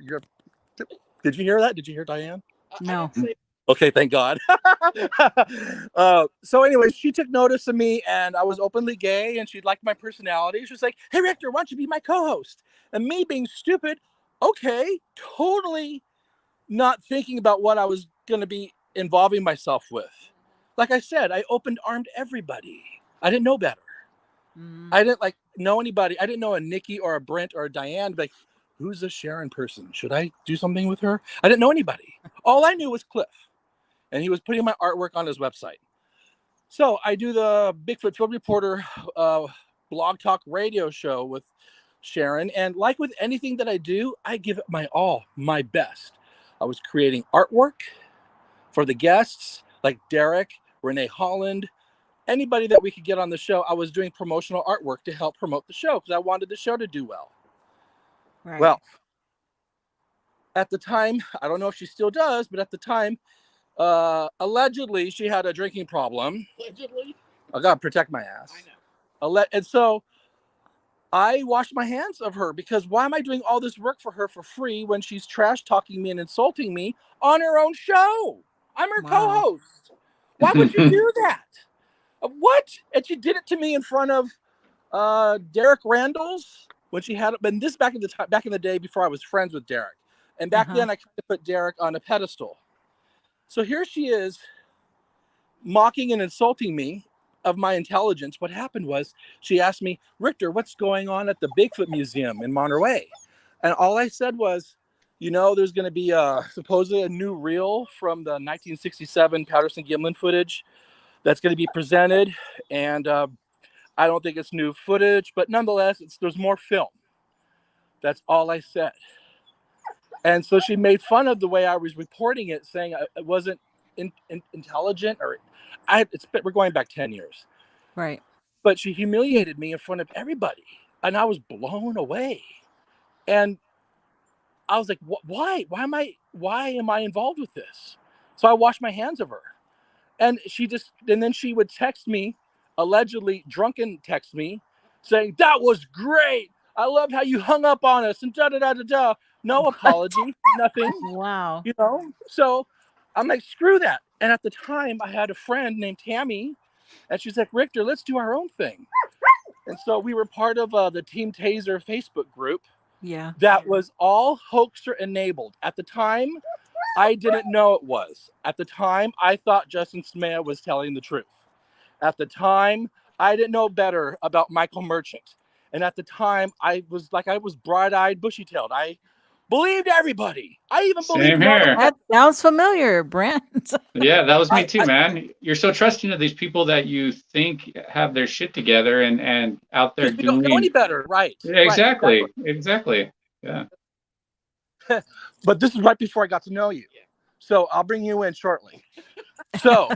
hear that? Did you hear Diane? No. Okay, thank God. So anyway, she took notice of me, and I was openly gay, and she liked my personality. She was like, hey, Rictor, why don't you be my co-host? And me being stupid, okay, totally not thinking about what I was going to be involving myself with. Like I said, I opened-armed everybody. I didn't know better. I didn't know anybody. I didn't know a Nikki or a Brent or a Diane. Like, who's this Sharon person? Should I do something with her? I didn't know anybody. All I knew was Cliff. And he was putting my artwork on his website. So I do the Bigfoot Field Reporter blog talk radio show with Sharon. And like with anything that I do, I give it my all, my best. I was creating artwork for the guests like Derek, Renee Holland, anybody that we could get on the show. I was doing promotional artwork to help promote the show because I wanted the show to do well. Right. Well, at the time, I don't know if she still does, but at the time, allegedly she had a drinking problem. Allegedly? I gotta protect my ass. I know. And so I washed my hands of her because why am I doing all this work for her for free when she's trash talking me and insulting me on her own show? I'm her co-host. Why would you do that? What? And she did it to me in front of Derek Randall's when she had been this back in the day before I was friends with Derek. And back then I tried to put Derek on a pedestal. So here she is mocking and insulting me of my intelligence. What happened was she asked me, Rictor, what's going on at the Bigfoot Museum in Monterey? And all I said was, there's going to be supposedly a new reel from the 1967 Patterson-Gimlin footage that's going to be presented. And I don't think it's new footage, but nonetheless, there's more film. That's all I said. And so she made fun of the way I was reporting it, saying it wasn't intelligent, or we're going back 10 years. Right. But she humiliated me in front of everybody, and I was blown away. And I was like, why am I involved with this? So I washed my hands of her. And then she would text me, allegedly drunken text me, saying, "That was great. I loved how you hung up on us," and da da da da da. No apology, nothing. Wow. You know? So I'm like, screw that. And at the time I had a friend named Tammy, and she's like, "Rictor, let's do our own thing." And so we were part of the Team Taser Facebook group. Yeah. That was all hoaxer enabled. At the time, I didn't know it was. At the time, I thought Justin Smea was telling the truth. At the time, I didn't know better about Michael Merchant. And at the time, I was bright-eyed, bushy-tailed. I believed everybody. I even believed Same here. That sounds familiar, Brent. Yeah, that was me too, man. You're so trusting of these people that you think have their shit together and out there because we don't know any doing. better, right? Yeah, Right, exactly. Yeah. But this is right before I got to know you. So I'll bring you in shortly. So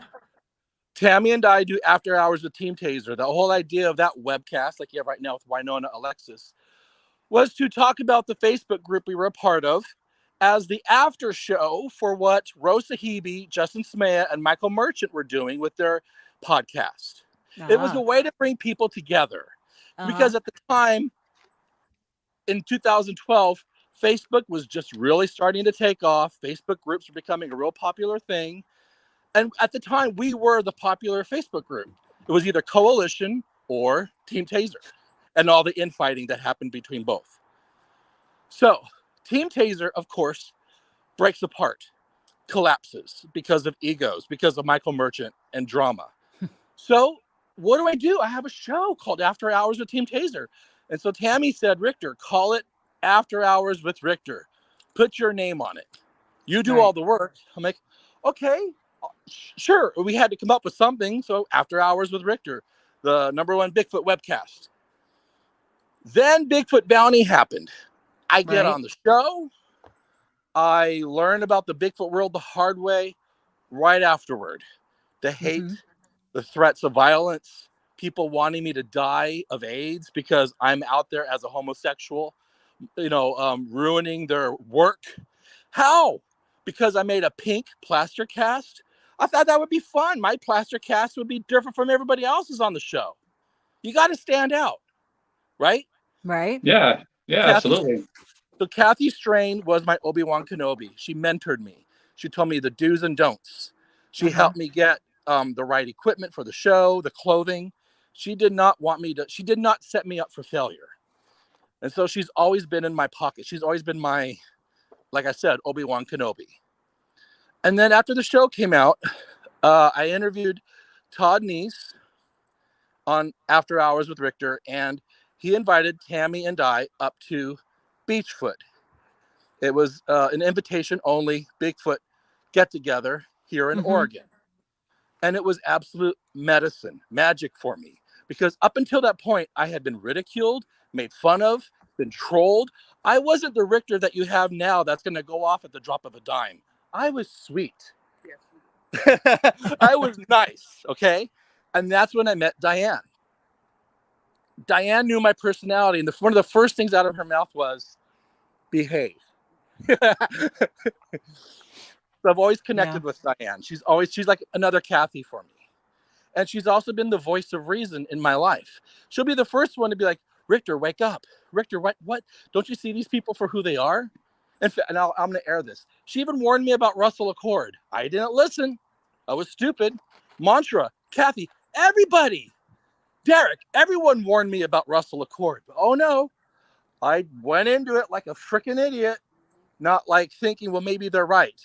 Tammy and I do After Hours with Team Taser. The whole idea of that webcast, like you have right now with Winona Alexis, was to talk about the Facebook group we were a part of as the after show for what Rosa Hebe, Justin Smea, and Michael Merchant were doing with their podcast. It was a way to bring people together. Because at the time, in 2012, Facebook was just really starting to take off. Facebook groups were becoming a real popular thing. And at the time, we were the popular Facebook group. It was either Coalition or Team Taser and all the infighting that happened between both. So Team Taser, of course, breaks apart, collapses because of egos, because of Michael Merchant and drama. So what do? I have a show called After Hours with Team Taser. And so Tammy said, "Rictor, call it After Hours with Rictor. Put your name on it. You do all the work." I'm like, okay, sure. We had to come up with something. So After Hours with Rictor, the #1 Bigfoot webcast. Then Bigfoot Bounty happened. I get on the show. I learn about the Bigfoot world the hard way right afterward. The hate, the threats of violence, people wanting me to die of AIDS because I'm out there as a homosexual, ruining their work. How? Because I made a pink plaster cast? I thought that would be fun. My plaster cast would be different from everybody else's on the show. You got to stand out, right? Right. Yeah, absolutely. So Kathy Strain was my Obi-Wan Kenobi. She mentored me. She told me the do's and don'ts. She helped me get the right equipment for the show, the clothing. She did not set me up for failure. And so she's always been in my pocket. She's always been my, like I said, Obi-Wan Kenobi. And then after the show came out, I interviewed Todd Neese on After Hours with Rictor, and he invited Tammy and I up to Beachfoot. It was an invitation-only Bigfoot get-together here in Oregon. And it was absolute medicine, magic for me. Because up until that point, I had been ridiculed, made fun of, been trolled. I wasn't the Rictor that you have now that's going to go off at the drop of a dime. I was sweet. Yes. I was nice, okay? And that's when I met Diane. Diane knew my personality, and one of the first things out of her mouth was, behave. So I've always connected with Diane. She's like another Kathy for me. And she's also been the voice of reason in my life. She'll be the first one to be like, "Rictor, wake up. Rictor, what? Don't you see these people for who they are?" And I'm going to air this. She even warned me about Russell Accord. I didn't listen. I was stupid. Mantra, Kathy, everybody, Derek, everyone warned me about Russell Accord. But oh no, I went into it like a freaking idiot, not like thinking, well, maybe they're right.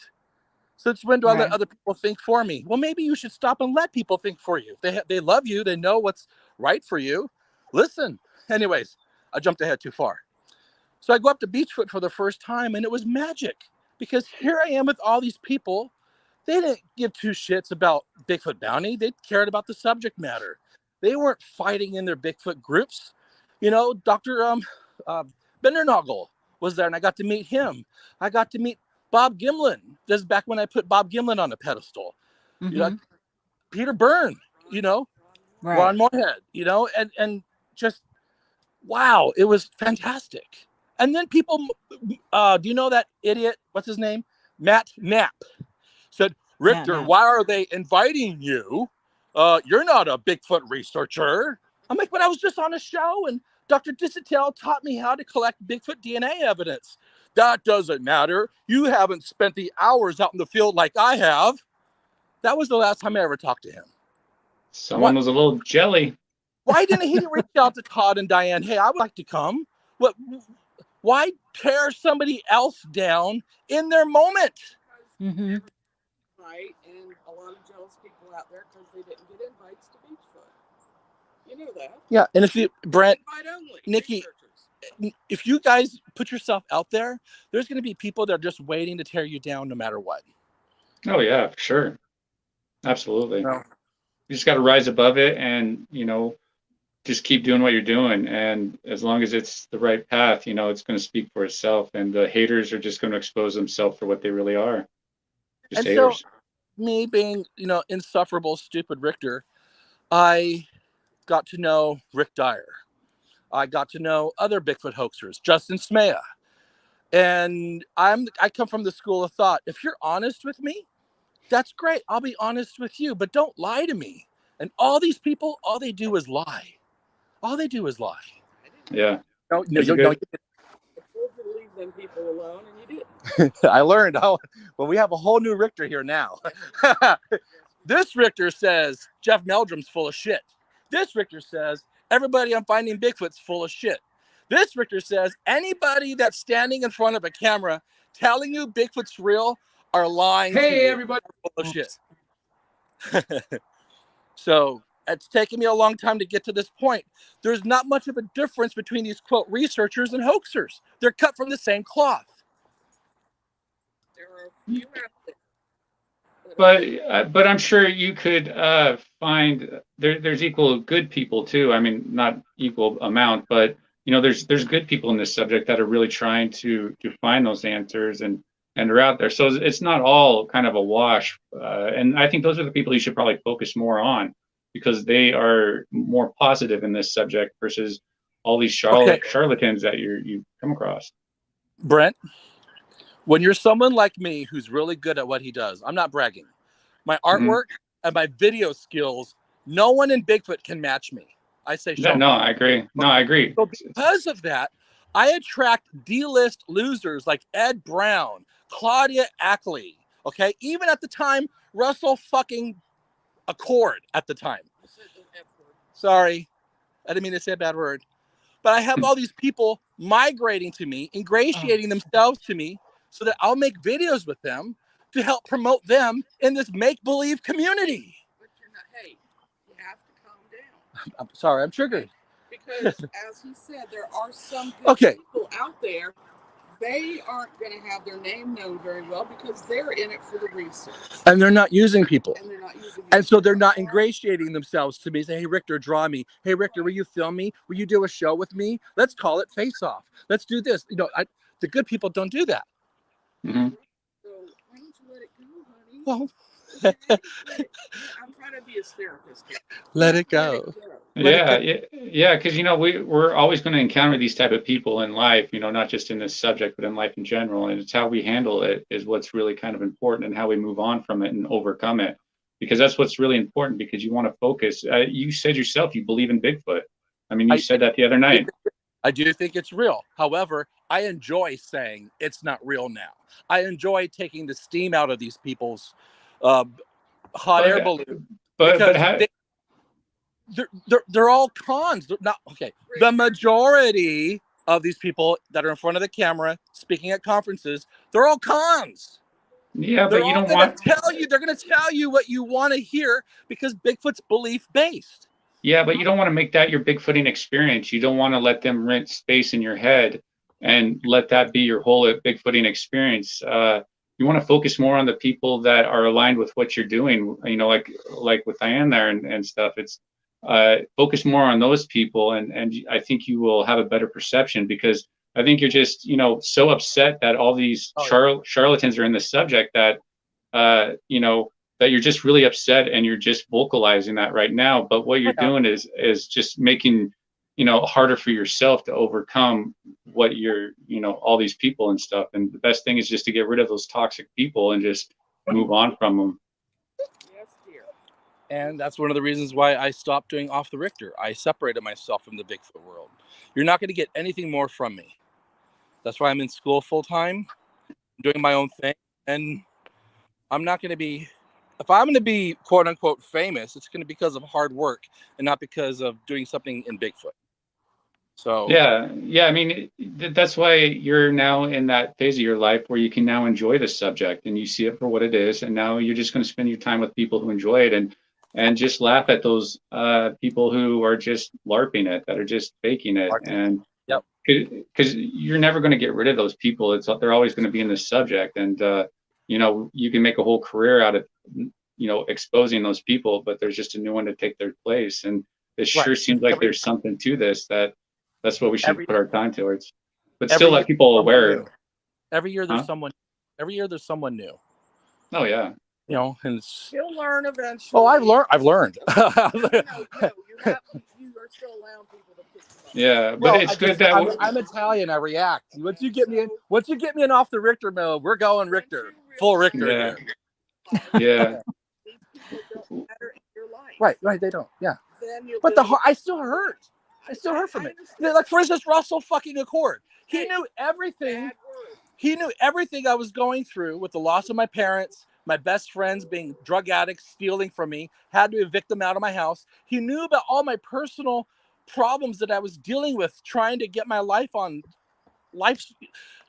Since when do I let other people think for me? Well, maybe you should stop and let people think for you. They love you. They know what's right for you. Listen. Anyways, I jumped ahead too far. So I go up to Beachfoot for the first time, and it was magic because here I am with all these people. They didn't give two shits about Bigfoot Bounty. They cared about the subject matter. They weren't fighting in their Bigfoot groups. Dr. Bendernagel was there, and I got to meet him. I got to meet Bob Gimlin. This is back when I put Bob Gimlin on a pedestal. You know, Peter Byrne, you know, Right. Ron Moorhead, you know, and just, wow, it was fantastic. And then people, do you know that idiot? What's his name? Matt Knapp said, Rictor, Knapp. why are they inviting you? You're not a Bigfoot researcher. I'm like, but I was just on a show and Dr. Dissatel taught me how to collect Bigfoot DNA evidence. That doesn't matter. You haven't spent the hours out in the field like I have. That was the last time I ever talked to him. Someone was a little jelly. Why didn't he reach out to Todd and Diane? Hey, I would like to come. What? Why tear somebody else down in their moment? Mm-hmm. Right, and a lot of jealous people out there because they didn't get invites to Bigfoot. You know that. Yeah, and if you, Brent, Invite only. Nikki, if you guys put yourself out there, there's going to be people that are just waiting to tear you down no matter what. Oh yeah, for sure. Absolutely. No. You just got to rise above it and, you know, just keep doing what you're doing. And as long as it's the right path, you know, it's going to speak for itself. And the haters are just going to expose themselves for what they really are. Just And haters. so, me being, you know, insufferable, stupid Richter, I got to know Rick Dyer. I got to know other Bigfoot hoaxers, Justin Smea. And I come from the school of thought, if you're honest with me, that's great. I'll be honest with you, but don't lie to me. And all these people, all they do is lie. All they do is lie. Yeah. No, I told you to leave them people alone, and you didn't. I learned. Well, we have a whole new Richter here now. This Richter says Jeff Meldrum's full of shit. This Richter says everybody I'm finding Bigfoot's full of shit. This Richter says anybody that's standing in front of a camera telling you Bigfoot's real are lying. Hey, everybody. Full of shit. So it's taken me a long time to get to this point. There's not much of a difference between these quote researchers and hoaxers. They're cut from the same cloth. There are a few out there. But I'm sure you could find there's equal good people too. I mean, not equal amount, but you know, there's good people in this subject that are really trying to find those answers and are out there. So it's not all kind of a wash. And I think those are the people you should probably focus more on because they are more positive in this subject versus all these charlatans that you come across. Brent, when you're someone like me who's really good at what he does, I'm not bragging. My artwork and my video skills, no one in Bigfoot can match me. I say, no, I agree. No, I agree. So because of that, I attract D-list losers like Ed Brown, Claudia Ackley, okay? Even at the time, Russell fucking Accord at the time. Sorry, I didn't mean to say a bad word. But I have all these people migrating to me, ingratiating themselves to me so that I'll make videos with them to help promote them in this make-believe community. But you're not, hey, you have to calm down. I'm sorry, I'm triggered. Because as he said, there are some good people out there. They aren't going to have their name known very well because they're in it for the research. And they're not using people. And they're not using And so they're not ingratiating themselves to me. Say, hey, Richter, draw me. Hey, Richter, will you film me? Will you do a show with me? Let's call it Face Off. Let's do this. You know, the good people don't do that. Mm-hmm. So why don't you let it go, honey? Well, I'm trying to be a therapist here. Let it go. Yeah, because you know we're always going to encounter these type of people in life, you know, not just in this subject, but in life in general. And it's how we handle it is what's really kind of important, and how we move on from it and overcome it, because that's what's really important. Because you want to focus. You said yourself you believe in Bigfoot. I mean, you said that the other night. I do think it's real. However, I enjoy saying it's not real now. I enjoy taking the steam out of these people's hot air balloon. They're all cons. They're not okay. The majority of these people that are in front of the camera speaking at conferences, they're all cons. Yeah, but you don't want they're going to tell you what you want to hear because Bigfoot's belief based. Yeah, but you don't want to make that your Bigfooting experience. You don't want to let them rent space in your head and let that be your whole Bigfooting experience. You want to focus more on the people that are aligned with what you're doing. You know, like with Diane there and stuff. It's focus more on those people, and I think you will have a better perception, because I think you're just, you know, so upset that all these charlatans are in the subject that you know, that you're just really upset and you're just vocalizing that right now. But what you're doing is just making, harder for yourself to overcome what you're, all these people and stuff. And the best thing is just to get rid of those toxic people and just move on from them. Yes, dear. And that's one of the reasons why I stopped doing Off the Richter. I separated myself from the Bigfoot world. You're not going to get anything more from me. That's why I'm in school full time, doing my own thing. And I'm not going to be, if I'm going to be quote unquote famous, it's going to be because of hard work and not because of doing something in Bigfoot. So yeah. I mean, that's why you're now in that phase of your life where you can now enjoy the subject and you see it for what it is. And now you're just going to spend your time with people who enjoy it and just laugh at those people who are just LARPing it, that are just faking it. And because you're never going to get rid of those people. They're always going to be in this subject. And, you can make a whole career out of, exposing those people, but there's just a new one to take their place. And it sure seems like there's something to this that's what we should put our time towards, but still let people aware. Every year there's someone. Every year there's someone new. Oh yeah. And you'll learn eventually. Oh, I've learned. No, you are still allowing people to pick them up. Yeah, but it's good that I'm Italian. I react. Once you get me in Off the Richter mode, we're going Richter, full Richter. Yeah. These people don't matter in your life. Right. They don't. Yeah. Then But I still hurt. I still hurt from it. Like, for instance, Russell fucking Accord. He knew everything. He knew everything I was going through with the loss of my parents, my best friends being drug addicts, stealing from me, had to evict them out of my house. He knew about all my personal problems that I was dealing with, trying to get my life,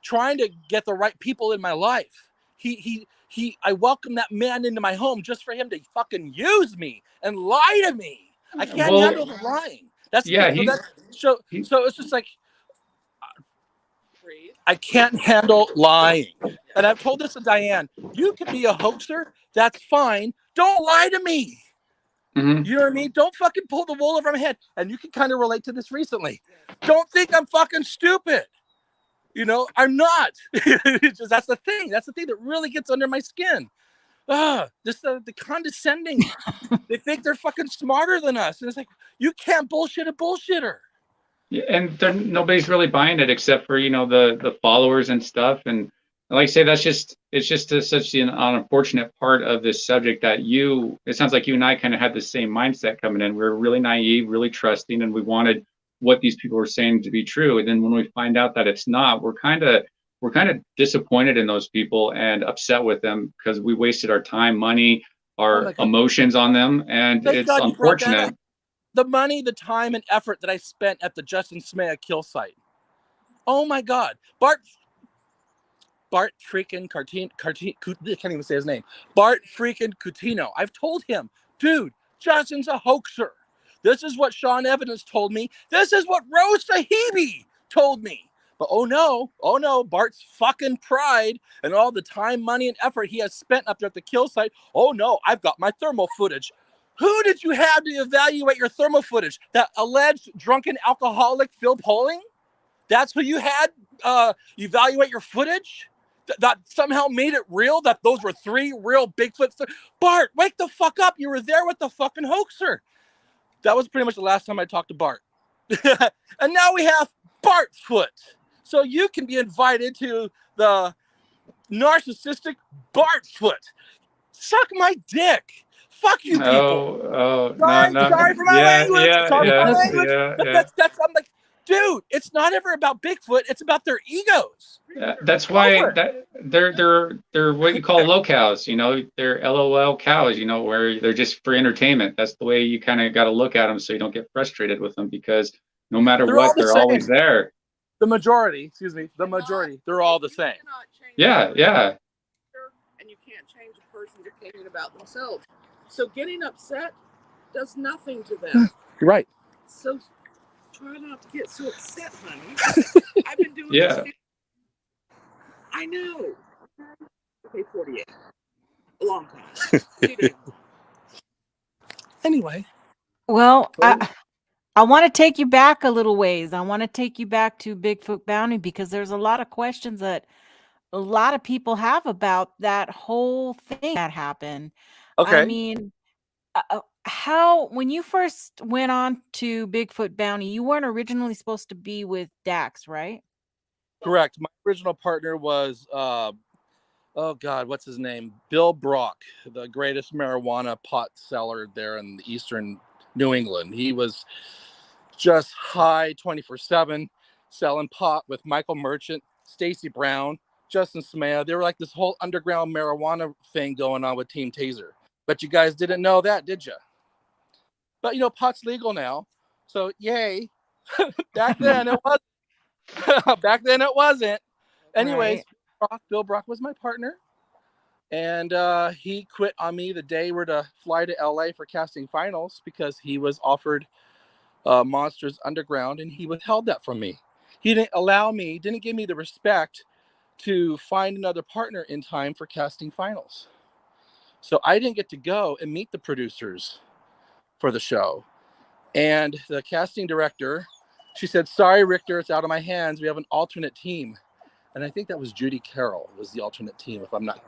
trying to get the right people in my life. I welcomed that man into my home just for him to fucking use me and lie to me. I can't handle the lying. So it's just like, I can't handle lying. And I've told this to Diane, you can be a hoaxer, that's fine. Don't lie to me. Mm-hmm. You know what I mean? Don't fucking pull the wool over my head. And you can kind of relate to this recently. Don't think I'm fucking stupid. I'm not. That's the thing. That's the thing that really gets under my skin. Just the condescending. They think they're fucking smarter than us. And it's like, you can't bullshit a bullshitter. Yeah, and nobody's really buying it except for the followers and stuff. And like I say, it's just such an unfortunate part of this subject that it sounds like you and I kind of had the same mindset coming in. We were really naive, really trusting, and we wanted what these people were saying to be true. And then when we find out that it's not, we're kind of disappointed in those people and upset with them because we wasted our time, money, our emotions on them, and it's unfortunate. The money, the time, and effort that I spent at the Justin Smea kill site. Oh my God. Bart freaking I can't even say his name. Bart freaking Coutinho. I've told him, dude, Justin's a hoaxer. This is what Sean Evidence told me. This is what Rose Sahibi told me. But oh no, Bart's fucking pride and all the time, money, and effort he has spent up there at the kill site. Oh no, I've got my thermal footage. Who did you have to evaluate your thermal footage? That alleged drunken alcoholic Phil Poling? That's who you had evaluate your footage? That somehow made it real that those were 3 real Bigfoot. Bart, wake the fuck up. You were there with the fucking hoaxer. That was pretty much the last time I talked to Bart. And now we have Bartfoot. So you can be invited to the narcissistic Bartfoot. Suck my dick. Fuck you people. Sorry for my language. That's I'm like, dude, it's not ever about Bigfoot. It's about their egos. That's why they're what you call low cows. They're LOL cows. Where they're just for entertainment. That's the way you kind of got to look at them, so you don't get frustrated with them, because no matter what, they're always there. The majority, they're all the same. Yeah. And you can't change a person's opinion about themselves. So getting upset does nothing to them. You're right. So try not to get so upset, honey. I've been doing this. I know. Okay, 48. A long time. Anyway. Well, I want to take you back a little ways. I want to take you back to Bigfoot Bounty, because there's a lot of questions that a lot of people have about that whole thing that happened. Okay. I mean, how when you first went on to Bigfoot Bounty, you weren't originally supposed to be with Dax, right? Correct. My original partner was, oh God, what's his name? Bill Brock, the greatest marijuana pot seller there in the eastern New England. He was just high 24/7, selling pot with Michael Merchant, Stacy Brown, Justin Smea. They were like this whole underground marijuana thing going on with Team Taser. But you guys didn't know that, did you? But pot's legal now, so yay. Back then it was. Back then it wasn't. Anyways, Right. Bill Brock was my partner, and he quit on me the day we're to fly to LA for casting finals because he was offered Monsters Underground, and he withheld that from me. He didn't give me the respect to find another partner in time for casting finals. So I didn't get to go and meet the producers for the show. And the casting director, she said, "Sorry, Rictor, it's out of my hands. We have an alternate team." And I think that was Judy Carroll was the alternate team, if I'm not.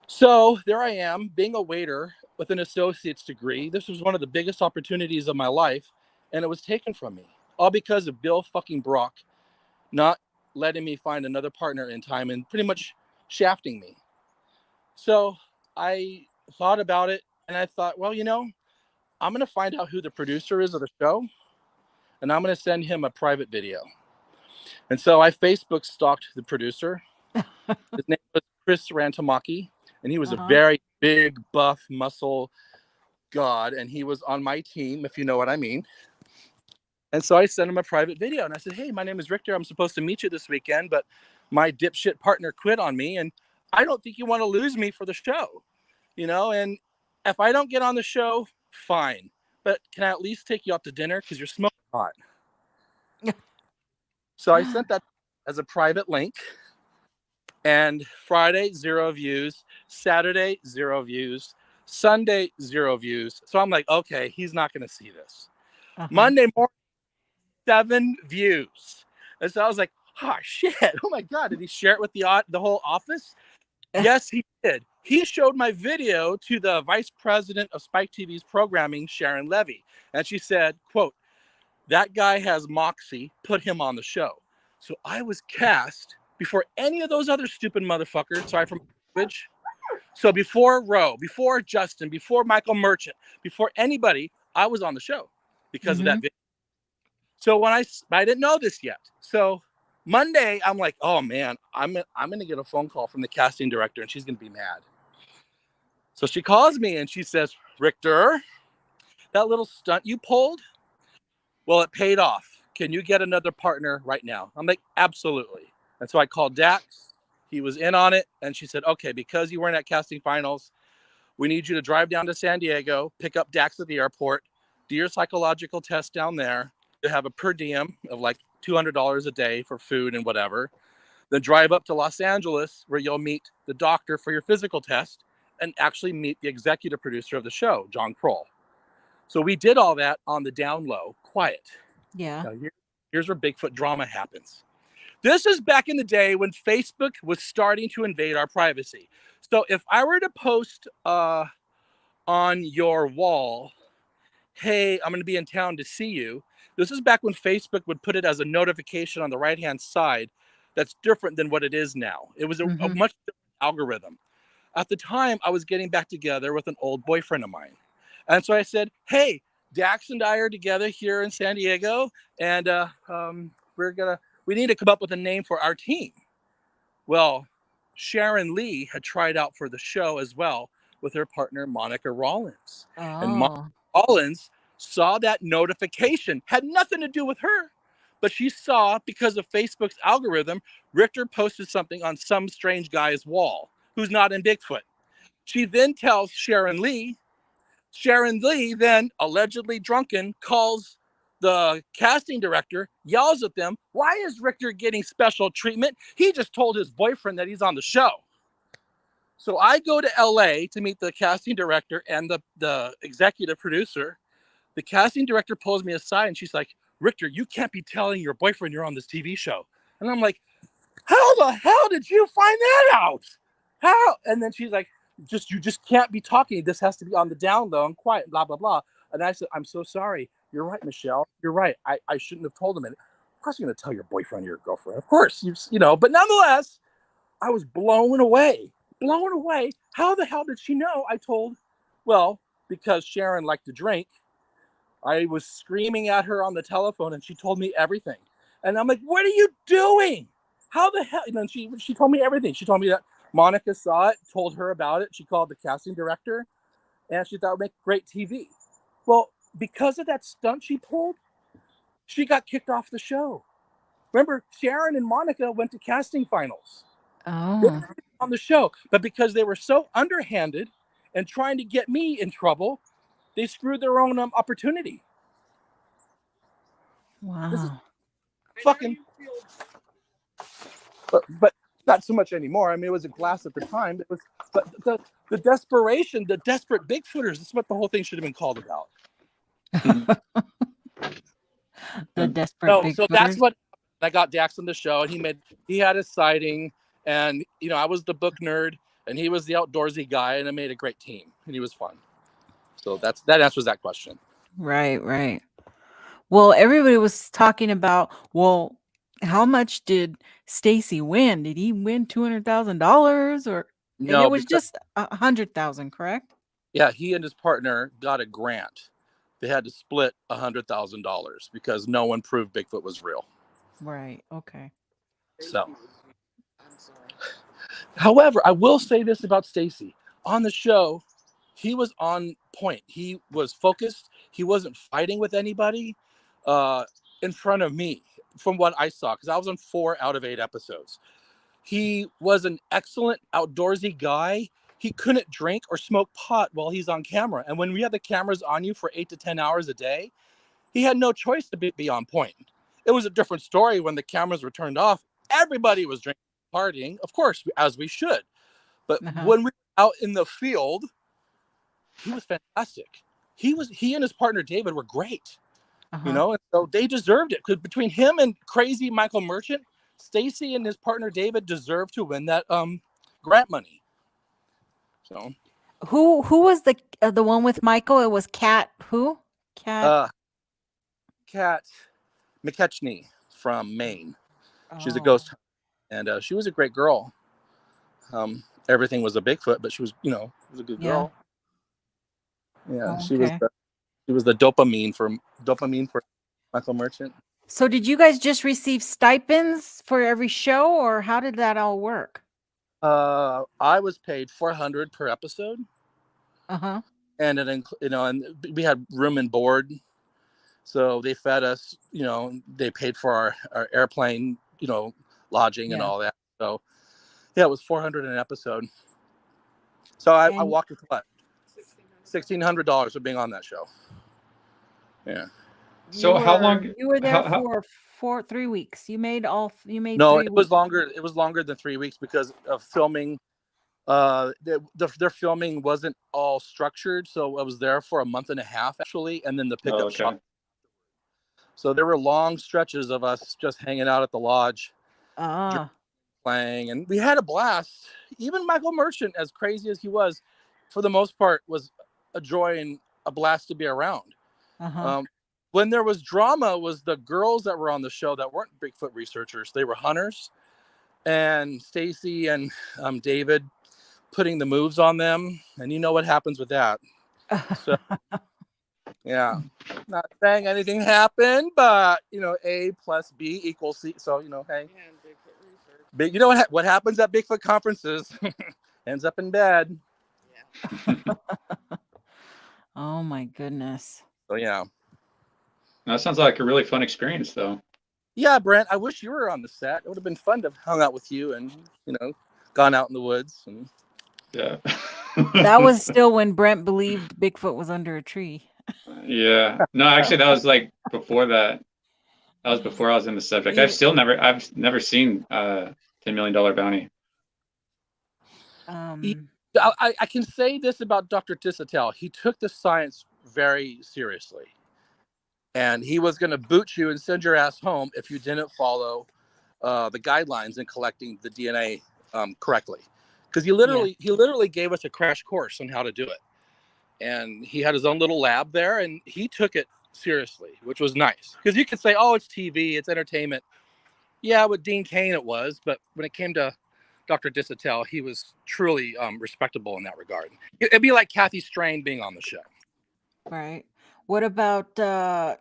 So there I am, being a waiter with an associate's degree. This was one of the biggest opportunities of my life, and it was taken from me, all because of Bill fucking Brock not letting me find another partner in time and pretty much shafting me. So I thought about it, and I thought, well, I'm going to find out who the producer is of the show, and I'm going to send him a private video. And so I Facebook stalked the producer. His name was Chris Rantamaki, and he was a very big, buff, muscle god, and he was on my team, if you know what I mean. And so I sent him a private video, and I said, "Hey, my name is Rictor. I'm supposed to meet you this weekend, but my dipshit partner quit on me, and I don't think you want to lose me for the show, and if I don't get on the show, fine, but can I at least take you out to dinner because you're smoking hot?" So I sent that as a private link, and Friday, 0 views, Saturday, 0 views, Sunday, 0 views. So I'm like, okay, he's not going to see this. Monday morning, 7 views. And so I was like, oh shit, oh my God, did he share it with the whole office? Yes, he did. He showed my video to the vice president of Spike TV's programming, Sharon Levy. And she said, quote, "That guy has moxie, put him on the show." So I was cast before any of those other stupid motherfuckers, sorry for my language. So before Roe, before Justin, before Michael Merchant, before anybody, I was on the show because of that video. So when I didn't know this yet. So Monday, I'm like, oh man, I'm going to get a phone call from the casting director, and she's going to be mad. So she calls me and she says, "Rictor, that little stunt you pulled, well, it paid off. Can you get another partner right now?" I'm like, absolutely. And so I called Dax. He was in on it. And she said, "Okay, because you weren't at casting finals, we need you to drive down to San Diego, pick up Dax at the airport, do your psychological test down there. You have a per diem of like $200 a day for food and whatever. Then drive up to Los Angeles, where you'll meet the doctor for your physical test and actually meet the executive producer of the show, John Kroll." So we did all that on the down low, quiet. Yeah. Now here's where Bigfoot drama happens. This is back in the day when Facebook was starting to invade our privacy. So if I were to post on your wall, "Hey, I'm going to be in town to see you," this is back when Facebook would put it as a notification on the right-hand side. That's different than what it is now. It was a much different algorithm. At the time, I was getting back together with an old boyfriend of mine. And so I said, "Hey, Dax and I are together here in San Diego, and we need to come up with a name for our team." Well, Sharon Lee had tried out for the show as well with her partner, Monica Rollins. And Monica Rollins saw that notification, had nothing to do with her, but she saw, because of Facebook's algorithm, Rictor posted something on some strange guy's wall who's not in Bigfoot. She then tells Sharon Lee. Sharon Lee then, allegedly drunken, calls the casting director, yells at them, "Why is Rictor getting special treatment? He just told his boyfriend that he's on the show." So I go to LA to meet the casting director and the executive producer. The casting director pulls me aside and she's like, "Rictor, you can't be telling your boyfriend you're on this TV show." And I'm like, "How the hell did you find that out? How?" And then she's like, you just can't be talking. This has to be on the down low and quiet, blah, blah, blah. And I said, I'm so sorry. You're right, Michelle. You're right. I shouldn't have told him. And of course, you're going to tell your boyfriend or your girlfriend. Of course, you know, but nonetheless, I was blown away. Blown away. How the hell did she know? I told, well, because Sharon liked to drink. I was screaming at her on the telephone and she told me everything. And I'm like, what are you doing? How the hell? And then she told me everything. She told me that Monica saw it, told her about it. She called the casting director and she thought it would make great TV. Well, because of that stunt she pulled, she got kicked off the show. Remember, Sharon and Monica went to casting finals. They Oh, were on the show, but because they were so underhanded and trying to get me in trouble, they screwed their own opportunity. This is wow. fucking, but not so much anymore. I mean, it was a glass at the time. It was, but the desperation, the desperate Bigfooters. That's what the whole thing should have been called about. The desperate No, so that's Bigfooters. what I got Dax on the show, and he had his sighting, and you know, I was the book nerd, and he was the outdoorsy guy, and it made a great team, and he was fun. So that answers that question. Right, right. Well, everybody was talking about, well, how much did Stacy win? Did he win $200,000 or? And No, it was because just 100,000, correct? yeah, he and his partner got a grant. They had to split $100,000 because no one proved Bigfoot was real. Right. Okay. So, however, I will say this about Stacy. On the show, he was on point. He was focused. He wasn't fighting with anybody in front of me, from what I saw, because I was on 4 out of 8 episodes. He was an excellent outdoorsy guy. He couldn't drink or smoke pot while he's on camera. And when we had the cameras on you for 8 to 10 hours a day, he had no choice to be on point. It was a different story when the cameras were turned off. Everybody was drinking, partying, of course, as we should. But when we were out in the field, he was fantastic. He and his partner David were great. You know, and so they deserved it, because between him and crazy Michael Merchant, Stacy and his partner David deserved to win that grant money. So Who was the one with Michael? It was Kat. Who? Kat. Kat McKechnie from Maine. She's a Oh, ghost, and she was a great girl. Everything was a Bigfoot, but she was, you know, was a good yeah. girl. Yeah, Oh, she was the dopamine for Michael Merchant. So did you guys just receive stipends for every show, or how did that all work? I was paid $400 per episode. Uh-huh. And it, you know, and we had room and board, so they fed us. You know, they paid for our airplane, you know, lodging and all that. So yeah, it was $400 an episode. So I walked with what, $1,600 for being on that show. Yeah. So how long? You were there How, for 3 weeks. You made No, 3 it was weeks. longer. It was longer than 3 weeks because of filming. Their filming wasn't all structured, so I was there for a month and a half actually, and then the pickup shot. So there were long stretches of us just hanging out at the lodge, playing, and we had a blast. Even Michael Merchant, as crazy as he was, for the most part, was a joy and a blast to be around. When there was drama, was the girls that were on the show that weren't Bigfoot researchers. They were hunters, and Stacy and David putting the moves on them, and you know what happens with that. So yeah, not saying anything happened, but you know, A plus B equals C. So you know, hey, big. You know what happens at Bigfoot conferences ends up in bed. Yeah. Oh my goodness. So yeah, that sounds like a really fun experience, though. Yeah, Brent, I wish you were on the set. It would have been fun to have hung out with you and, you know, gone out in the woods. And yeah. That was still when Brent believed Bigfoot was under a tree. Yeah. No, actually, that was like before that. That was before I was in the subject. I've never seen $10 million Bounty. I can say this about Dr. Tissatel. He took the science very seriously. And he was going to boot you and send your ass home if you didn't follow the guidelines in collecting the DNA correctly. because he literally gave us a crash course on how to do it. And he had his own little lab there, and he took it seriously, which was nice. Because you could say, oh, it's TV, it's entertainment. Yeah, with Dean Cain it was, but when it came to Dr. Disatel, he was truly respectable in that regard. It'd be like Kathy Strain being on the show. Right. What about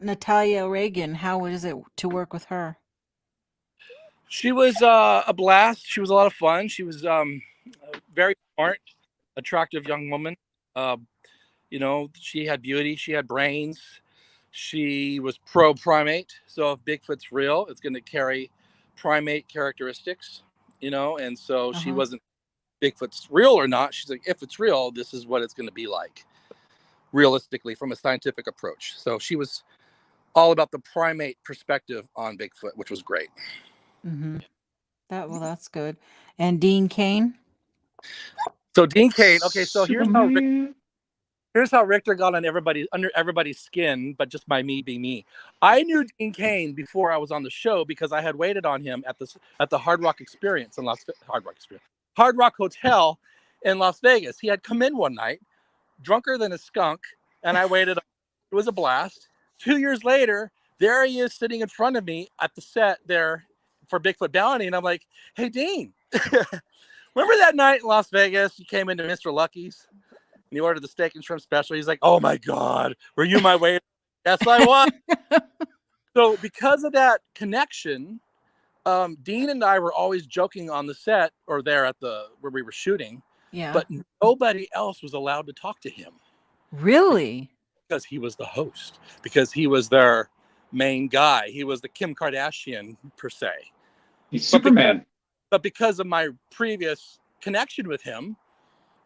Natalia Reagan? How is it to work with her? She was a blast. She was a lot of fun. She was very smart, attractive young woman. You know, she had beauty. She had brains. She was pro-primate. So if Bigfoot's real, it's going to carry primate characteristics, you know, and so she wasn't Bigfoot's real or not. She's like, if it's real, this is what it's going to be like realistically from a scientific approach. So she was all about the primate perspective on Bigfoot, which was great. Mm-hmm. That's good. And Dean Cain? So Dean Cain, okay, so here's how Rictor got on under everybody's skin, but just by me being me. I knew Dean Cain before I was on the show because I had waited on him at the Hard Rock Hotel in Las Vegas. He had come in one night, drunker than a skunk, and I waited. It was a blast. 2 years later, there he is sitting in front of me at the set there for Bigfoot Bounty, and I'm like, "Hey, Dean, remember that night in Las Vegas? You came into Mr. Lucky's and you ordered the steak and shrimp special." He's like, "Oh my God, were you my waiter?" Yes, I was. So because of that connection, Dean and I were always joking on the set or there at where we were shooting. Yeah. But nobody else was allowed to talk to him. Really? Because he was the host. Because he was their main guy. He was the Kim Kardashian per se. He's Superman. But because of my previous connection with him,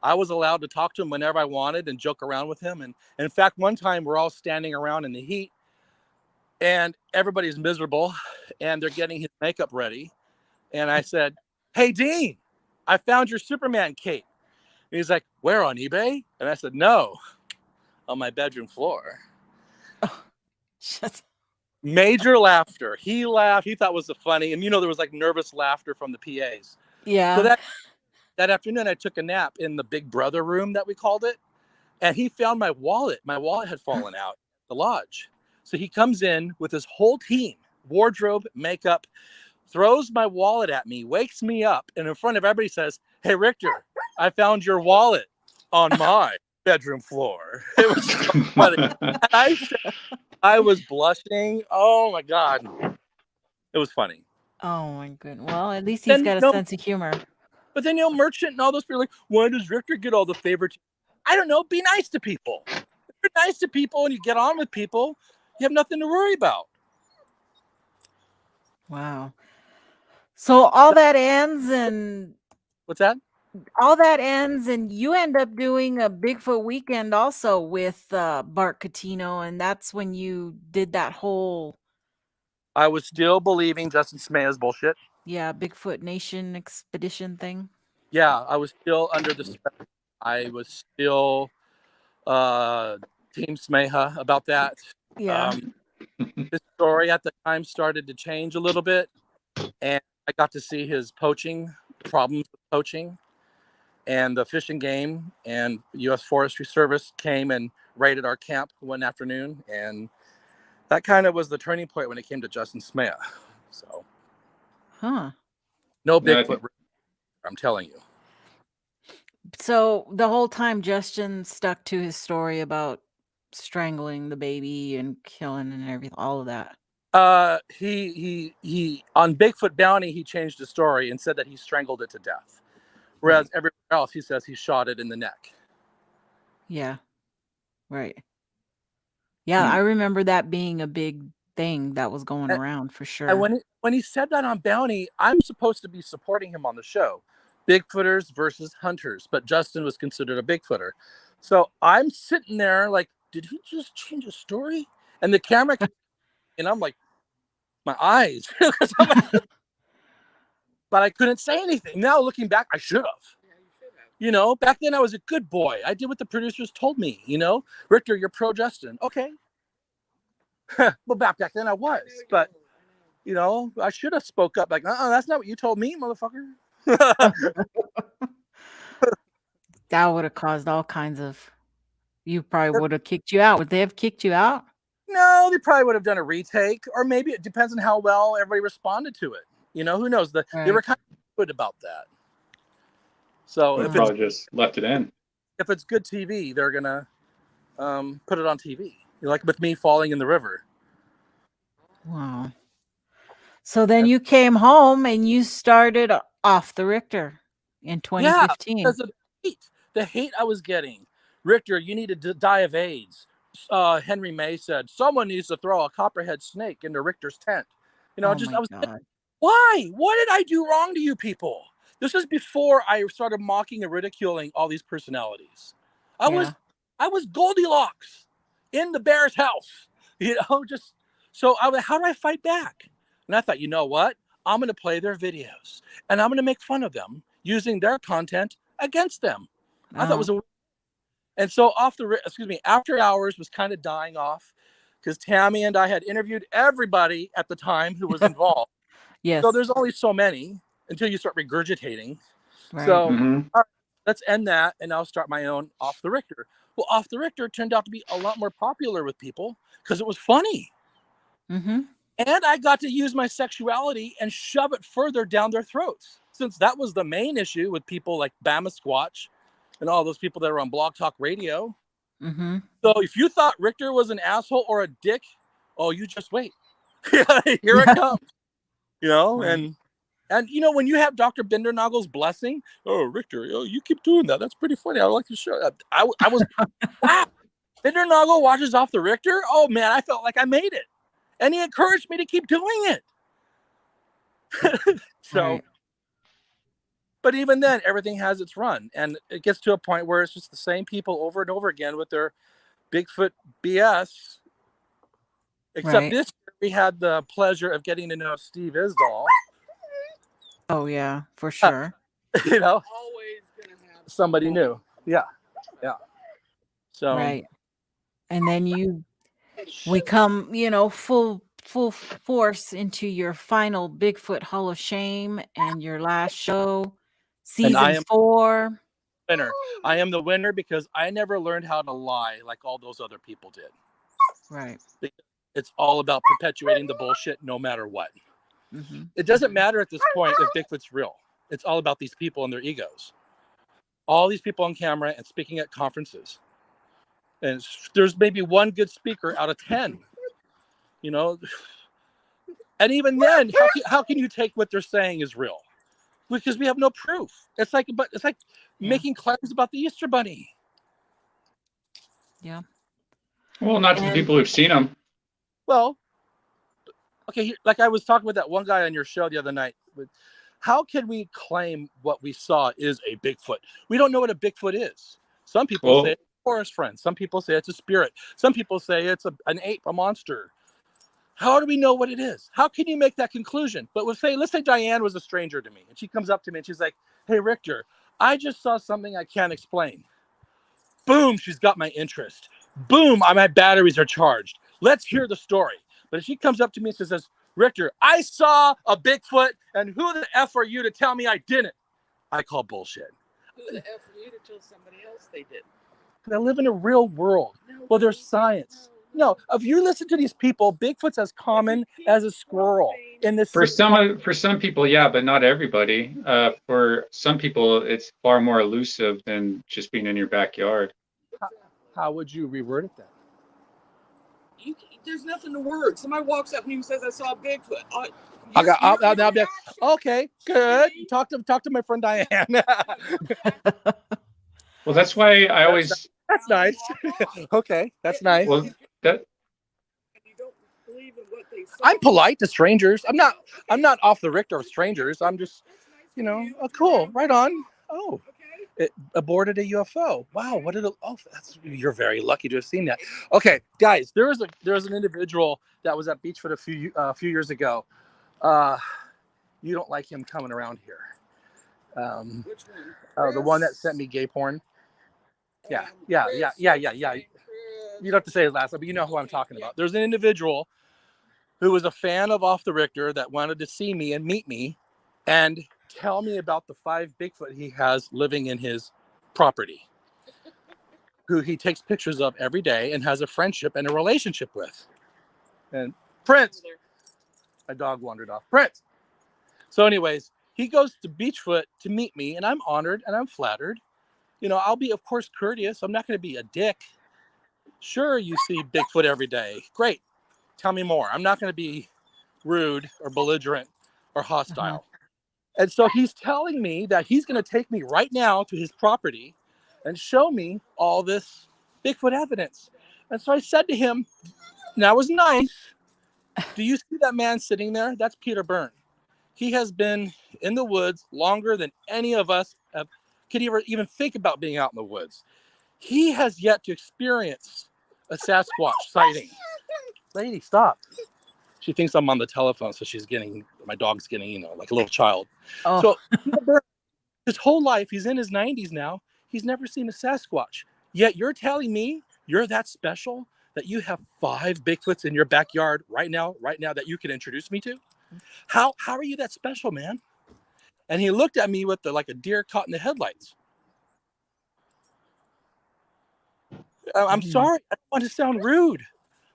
I was allowed to talk to him whenever I wanted and joke around with him. And in fact, one time we're all standing around in the heat and everybody's miserable and they're getting his makeup ready. And I said, "Hey, Dean, I found your Superman cape." And he's like, "Where, on eBay?" And I said, "No, on my bedroom floor." Oh, shut. Major laughter. He laughed. He thought it was funny. And, you know, there was like nervous laughter from the PAs. Yeah. So that afternoon, I took a nap in the Big Brother room that we called it. And he found my wallet. My wallet had fallen out at the lodge. So he comes in with his whole team, wardrobe, makeup, throws my wallet at me, wakes me up, and in front of everybody says, "Hey, Rictor, I found your wallet on my bedroom floor." It was so funny. I was blushing. Oh my God. It was funny. Oh my goodness. Well, at least he's got a sense of humor. But then, you know, Merchant and all those people are like, "Why does Rictor get all the favorites?" I don't know. Be nice to people. If you're nice to people and you get on with people, you have nothing to worry about. Wow. So all that ends and What's that? All that ends and you end up doing a Bigfoot weekend also with Bart Catino, and that's when you did that whole I was still believing Justin Smea's bullshit. Bigfoot Nation expedition thing. Yeah, I was still under the spell. I was still Team Smeha about that. Yeah. His story at the time started to change a little bit, and I got to see his problems with poaching, and the Fish and Game and U.S. Forestry Service came and raided our camp one afternoon, and that kind of was the turning point when it came to Justin Smea. So, no Bigfoot, I'm telling you. So the whole time Justin stuck to his story about strangling the baby and killing and everything, all of that. He on Bigfoot Bounty, he changed the story and said that he strangled it to death. Whereas everywhere else, he says he shot it in the neck. Yeah. Right. Yeah, I remember that being a big thing that was going around for sure. And when he said that on Bounty, I'm supposed to be supporting him on the show. Bigfooters versus hunters, but Justin was considered a Bigfooter. So I'm sitting there like, did he just change his story? And the camera, and I'm like, my eyes. But I couldn't say anything. Now looking back, I should have. You know, back then I was a good boy. I did what the producers told me, you know. Rictor, you're pro Justin. Okay. Well, back then I was. But, you know, I should have spoke up like, that's not what you told me, motherfucker. that would have caused all kinds of. You probably would have kicked you out. Would they have kicked you out? No, they probably would have done a retake, or maybe it depends on how well everybody responded to it. You know, who knows? They were kind of good about that. So Or probably just left it in. If it's good TV, they're gonna put it on TV. Like with me falling in the river. Wow. So then you came home and you started off the Rictor in 2015. Yeah, because of the hate I was getting. Rictor, you need to die of AIDS. Henry May said someone needs to throw a copperhead snake into Rictor's tent. You know, I was like, why? What did I do wrong to you people? This is before I started mocking and ridiculing all these personalities. I was Goldilocks in the bear's house. You know, just so how do I fight back? And I thought, you know what? I'm going to play their videos and I'm going to make fun of them using their content against them. I thought it was and so After Hours was kind of dying off because Tammy and I had interviewed everybody at the time who was involved. Yes. So there's only so many until you start regurgitating. Right. So all right, let's end that and I'll start my own Off the Rictor. Well, Off the Rictor turned out to be a lot more popular with people because it was funny. Mm-hmm. And I got to use my sexuality and shove it further down their throats, since that was the main issue with people like Bama Squatch and all those people that are on Blog Talk Radio. Mm-hmm. So if you thought Rictor was an asshole or a dick, oh, you just wait. Here it comes. You know, and you know, when you have Dr. Bindernagel's blessing, oh, Rictor, you keep doing that. That's pretty funny. I like to show that. I was, wow. Bindernagel watches Off the Rictor. Oh, man, I felt like I made it. And he encouraged me to keep doing it. But even then, everything has its run. And it gets to a point where it's just the same people over and over again with their Bigfoot BS. Except this year, we had the pleasure of getting to know Steve Isdall. Oh, yeah, for sure. You know, always gonna have somebody new. Yeah. So. Right. And then we come, you know, full force into your final Bigfoot Hall of Shame and your last show, season 4. Winner. I am the winner because I never learned how to lie like all those other people did. Right. It's all about perpetuating the bullshit no matter what. Mm-hmm. It doesn't matter at this point if Bigfoot's real. It's all about these people and their egos. All these people on camera and speaking at conferences. And there's maybe one good speaker out of 10. You know, and even then, how can you take what they're saying is real? Because we have no proof. It's like making claims about the Easter Bunny. Yeah. Well, not to the people who've seen them. Well, okay, like I was talking with that one guy on your show the other night. How can we claim what we saw is a Bigfoot? We don't know what a Bigfoot is. Some people say it's a forest friend. Some people say it's a spirit. Some people say it's an ape, a monster. How do we know what it is? How can you make that conclusion? But let's say Diane was a stranger to me and she comes up to me and she's like, hey, Rictor, I just saw something I can't explain. Boom, she's got my interest. Boom, my batteries are charged. Let's hear the story. But if she comes up to me and says, Rictor, I saw a Bigfoot and who the F are you to tell me I didn't? I call bullshit. Who the F are you to tell somebody else they didn't? I live in a real world. Well, there's science. No, if you listen to these people, Bigfoot's as common as a squirrel in this. For some people, yeah, but not everybody. For some people, it's far more elusive than just being in your backyard. How would you reword it then? There's nothing to word. Somebody walks up and you says, "I saw a Bigfoot." I'll be okay. Good. Talk to my friend Diane. Well, that's why I always. That's nice. Okay, that's nice. Well, I'm polite to strangers. I'm not off the Rictor of strangers. I'm just, you know, oh, cool, right on. Oh, it aborted a UFO. Wow, what did it? Oh, you're very lucky to have seen that. Okay, guys, there was an individual that was at Beachfoot a few years ago. You don't like him coming around here. Which one? The one that sent me gay porn. Yeah. You don't have to say his last name, but you know who I'm talking about. There's an individual who was a fan of Off the Rictor that wanted to see me and meet me and tell me about the 5 Bigfoot he has living in his property, who he takes pictures of every day and has a friendship and a relationship with. And Prince, my dog wandered off. Prince. So anyways, he goes to Beachfoot to meet me, and I'm honored and I'm flattered. You know, I'll be, of course, courteous. I'm not going to be a dick. Sure, you see Bigfoot every day. Great. Tell me more. I'm not going to be rude or belligerent or hostile. And so he's telling me that he's going to take me right now to his property and show me all this Bigfoot evidence. And so I said to him, and that was nice. Do you see that man sitting there? That's Peter Byrne. He has been in the woods longer than any of us could even think about being out in the woods. He has yet to experience a Sasquatch sighting. Lady, stop. She thinks I'm on the telephone, so my dog's getting, you know, like a little child. Oh. So his whole life, he's in his 90s now, he's never seen a Sasquatch. Yet you're telling me you're that special that you have 5 Bigfoots in your backyard right now that you can introduce me to? How are you that special, man? And he looked at me with like a deer caught in the headlights. I'm sorry, I don't want to sound rude,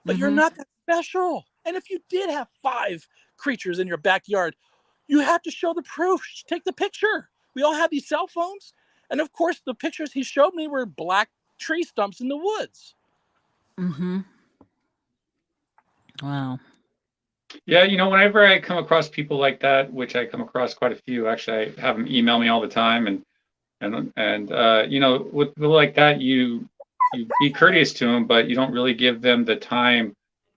but you're not that special. And if you did have 5 creatures in your backyard, you have to show the proof. Take the picture. We all have these cell phones. And of course, the pictures he showed me were black tree stumps in the woods. Wow. Yeah, you know, whenever I come across people like that, which I come across quite a few, actually, I have them email me all the time, and you know, with people like that, you be courteous to them, but you don't really give them the time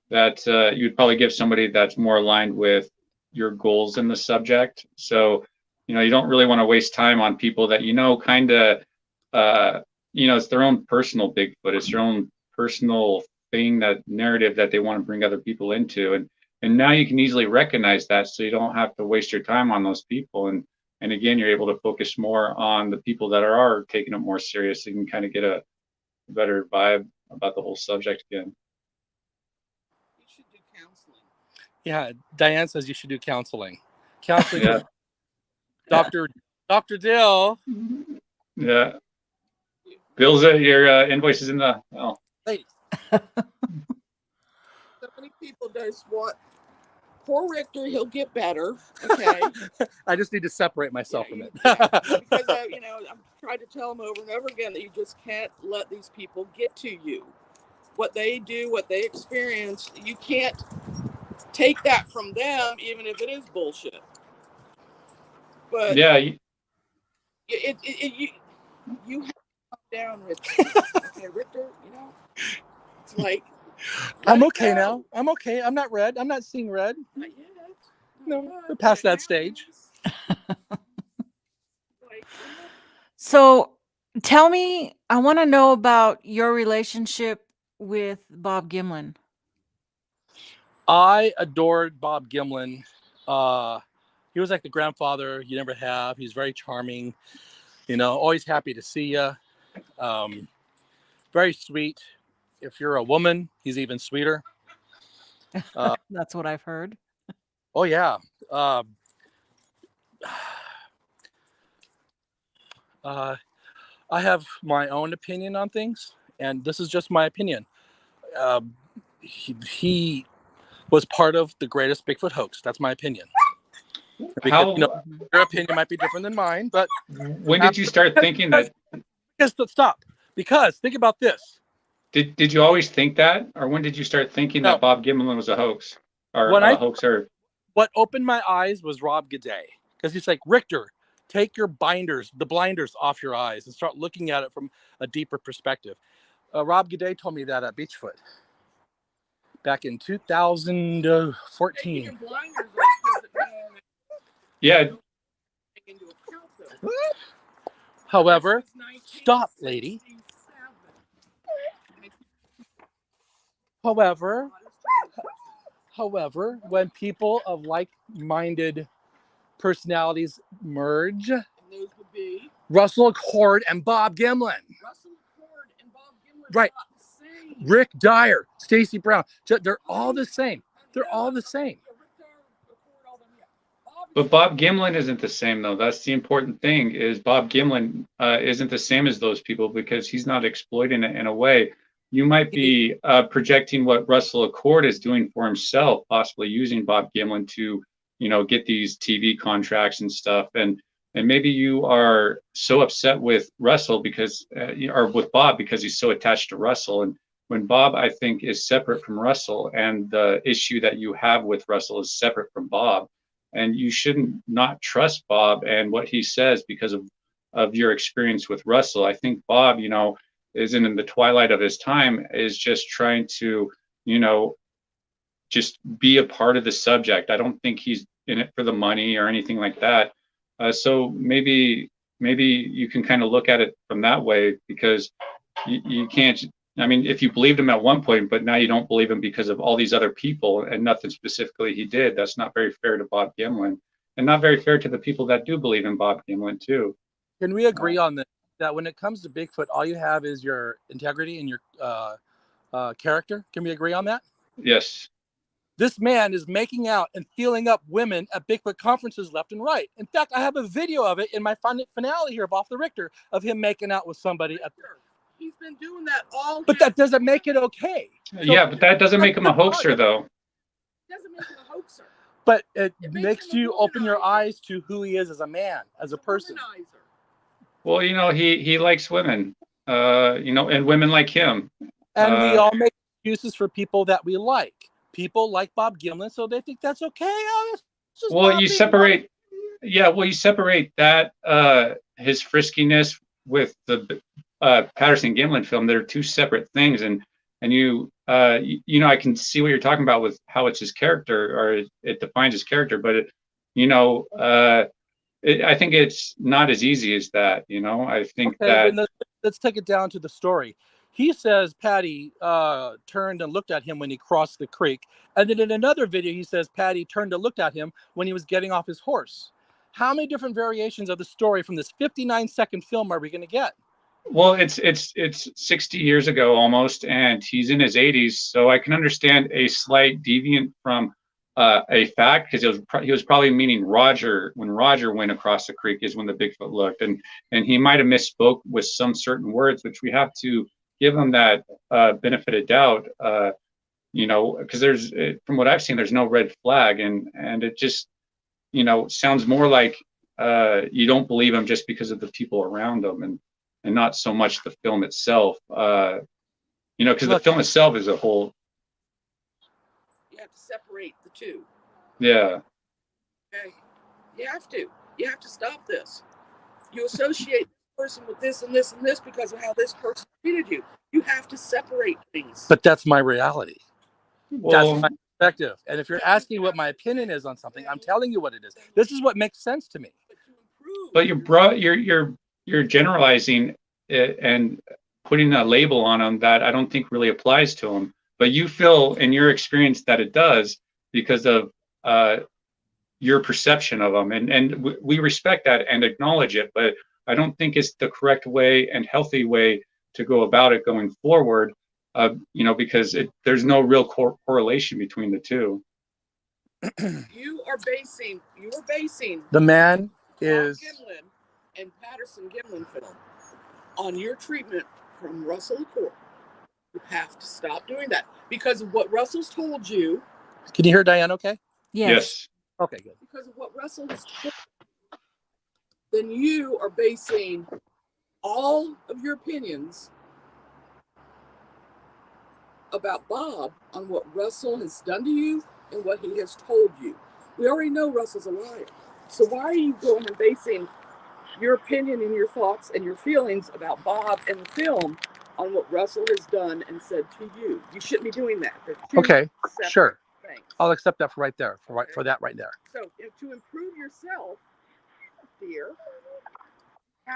that you'd probably give somebody that's more aligned with your goals in the subject. So, you know, you don't really want to waste time on people that, you know, kind of, you know, it's their own personal Bigfoot, it's their own personal thing, that narrative that they want to bring other people into, and now you can easily recognize that, so you don't have to waste your time on those people. And again, you're able to focus more on the people that are taking it more serious. You can kind of get a better vibe about the whole subject again. You should do counseling. Yeah, Diane says you should do counseling. Counseling Yeah. with Dr. Dill. Yeah. Bill's your invoice is in the Lady. So many people just want poor Rictor, he'll get better. Okay. I just need to separate myself from it. Because you know, I'm trying to tell them over and over again that you just can't let these people get to you. What they do, what they experience, you can't take that from them, even if it is bullshit. But yeah, you have to calm down, Rictor. Okay, Rictor, you know, it's like, I'm okay now. I'm okay. I'm not red. I'm not seeing red. Not yet. No, we're past that stage. So tell me, I want to know about your relationship with Bob Gimlin. I adored Bob Gimlin. He was like the grandfather you never have. He's very charming, you know, always happy to see you. Very sweet. If you're a woman, he's even sweeter. That's what I've heard. Oh, yeah. I have my own opinion on things, and this is just my opinion. He was part of the greatest Bigfoot hoax. That's my opinion. Because, you know, your opinion might be different than mine, but when did you start thinking that? Stop. Because think about this. Did you always think that, or when did you start thinking that Bob Gimlin was a hoax or a hoaxer? What opened my eyes was Rob Godet, because he's like, Rictor, take your the blinders off your eyes and start looking at it from a deeper perspective. Rob Godet told me that at Beachfoot back in 2014. Yeah. However, stop, lady. However, when people of like-minded personalities merge, and those would be Russell Cord and Bob Gimlin. Right. Rick Dyer, Stacy Brown. They're all the same. They're all the same. But Bob Gimlin isn't the same, though. That's the important thing, is Bob Gimlin isn't the same as those people, because he's not exploiting it in a way. You might be projecting what Russell Accord is doing for himself, possibly using Bob Gimlin to, get these TV contracts and stuff. And maybe you are so upset with Russell because, or with Bob, because he's so attached to Russell. And when Bob, I think, is separate from Russell, and the issue that you have with Russell is separate from Bob, and you shouldn't not trust Bob and what he says because of your experience with Russell. I think Bob, isn't in the twilight of his time, is just trying to, just be a part of the subject. I don't think he's in it for the money or anything like that. So maybe you can kind of look at it from that way, because you can't. I mean, if you believed him at one point, but now you don't believe him because of all these other people and nothing specifically he did, that's not very fair to Bob Gimlin, and not very fair to the people that do believe in Bob Gimlin too. Can we agree on this, that when it comes to Bigfoot, all you have is your integrity and your character? Can we agree on that? Yes. This man is making out and feeling up women at Bigfoot conferences left and right. In fact, I have a video of it in my finale here of Off the Rictor of him making out with somebody at He's been doing that all. But that doesn't make it okay. Yeah, but that doesn't make him a hoaxer, though. It doesn't make him a hoaxer. But it makes you open your eyes to who he is as a man, as a person. Well, he likes women, and women like him. And we all make excuses for people that we like. People like Bob Gimlin, so they think that's okay. Oh, well, you separate that his friskiness with the Patterson Gimlin film. They're two separate things, and I can see what you're talking about with how it's his character, or it defines his character, but I think it's not as easy as that. I think that. Let's take it down to the story. He says Patty turned and looked at him when he crossed the creek. And then in another video, he says Patty turned and looked at him when he was getting off his horse. How many different variations of the story from this 59-second film are we going to get? Well, it's 60 years ago almost, and he's in his 80s. So I can understand a slight deviant from a fact, because he was probably meaning Roger. When Roger went across the creek is when the Bigfoot looked. And he might have misspoke with some certain words, which we have to give him that benefit of doubt, because from what I've seen, there's no red flag, and it just, sounds more like you don't believe him just because of the people around him, and not so much the film itself, because the film itself is a whole. You have to separate the two. Yeah. Okay. You have to stop this. You associate person with this and this and this because of how this person treated you. You have to separate things. But that's my reality. Well, that's my perspective. And if you're asking what my opinion is on something, I'm telling you what it is. This is what makes sense to me. But you're generalizing it and putting a label on them that I don't think really applies to them. But you feel in your experience that it does because of your perception of them, and we respect that and acknowledge it. But I don't think it's the correct way and healthy way to go about it going forward, because there's no real correlation between the two. You are basing the man is Gimlin and Patterson Gimlin film on your treatment from Russell Accord. You have to stop doing that because of what Russell's told you. Can you hear Diane okay? Yes. Okay, good. Because of what Russell has told you, then you are basing all of your opinions about Bob on what Russell has done to you and what he has told you. We already know Russell's a liar. So why are you going and basing your opinion and your thoughts and your feelings about Bob and the film on what Russell has done and said to you? You shouldn't be doing that. Okay, sure. Things. I'll accept that for that right there. So to improve yourself, dear,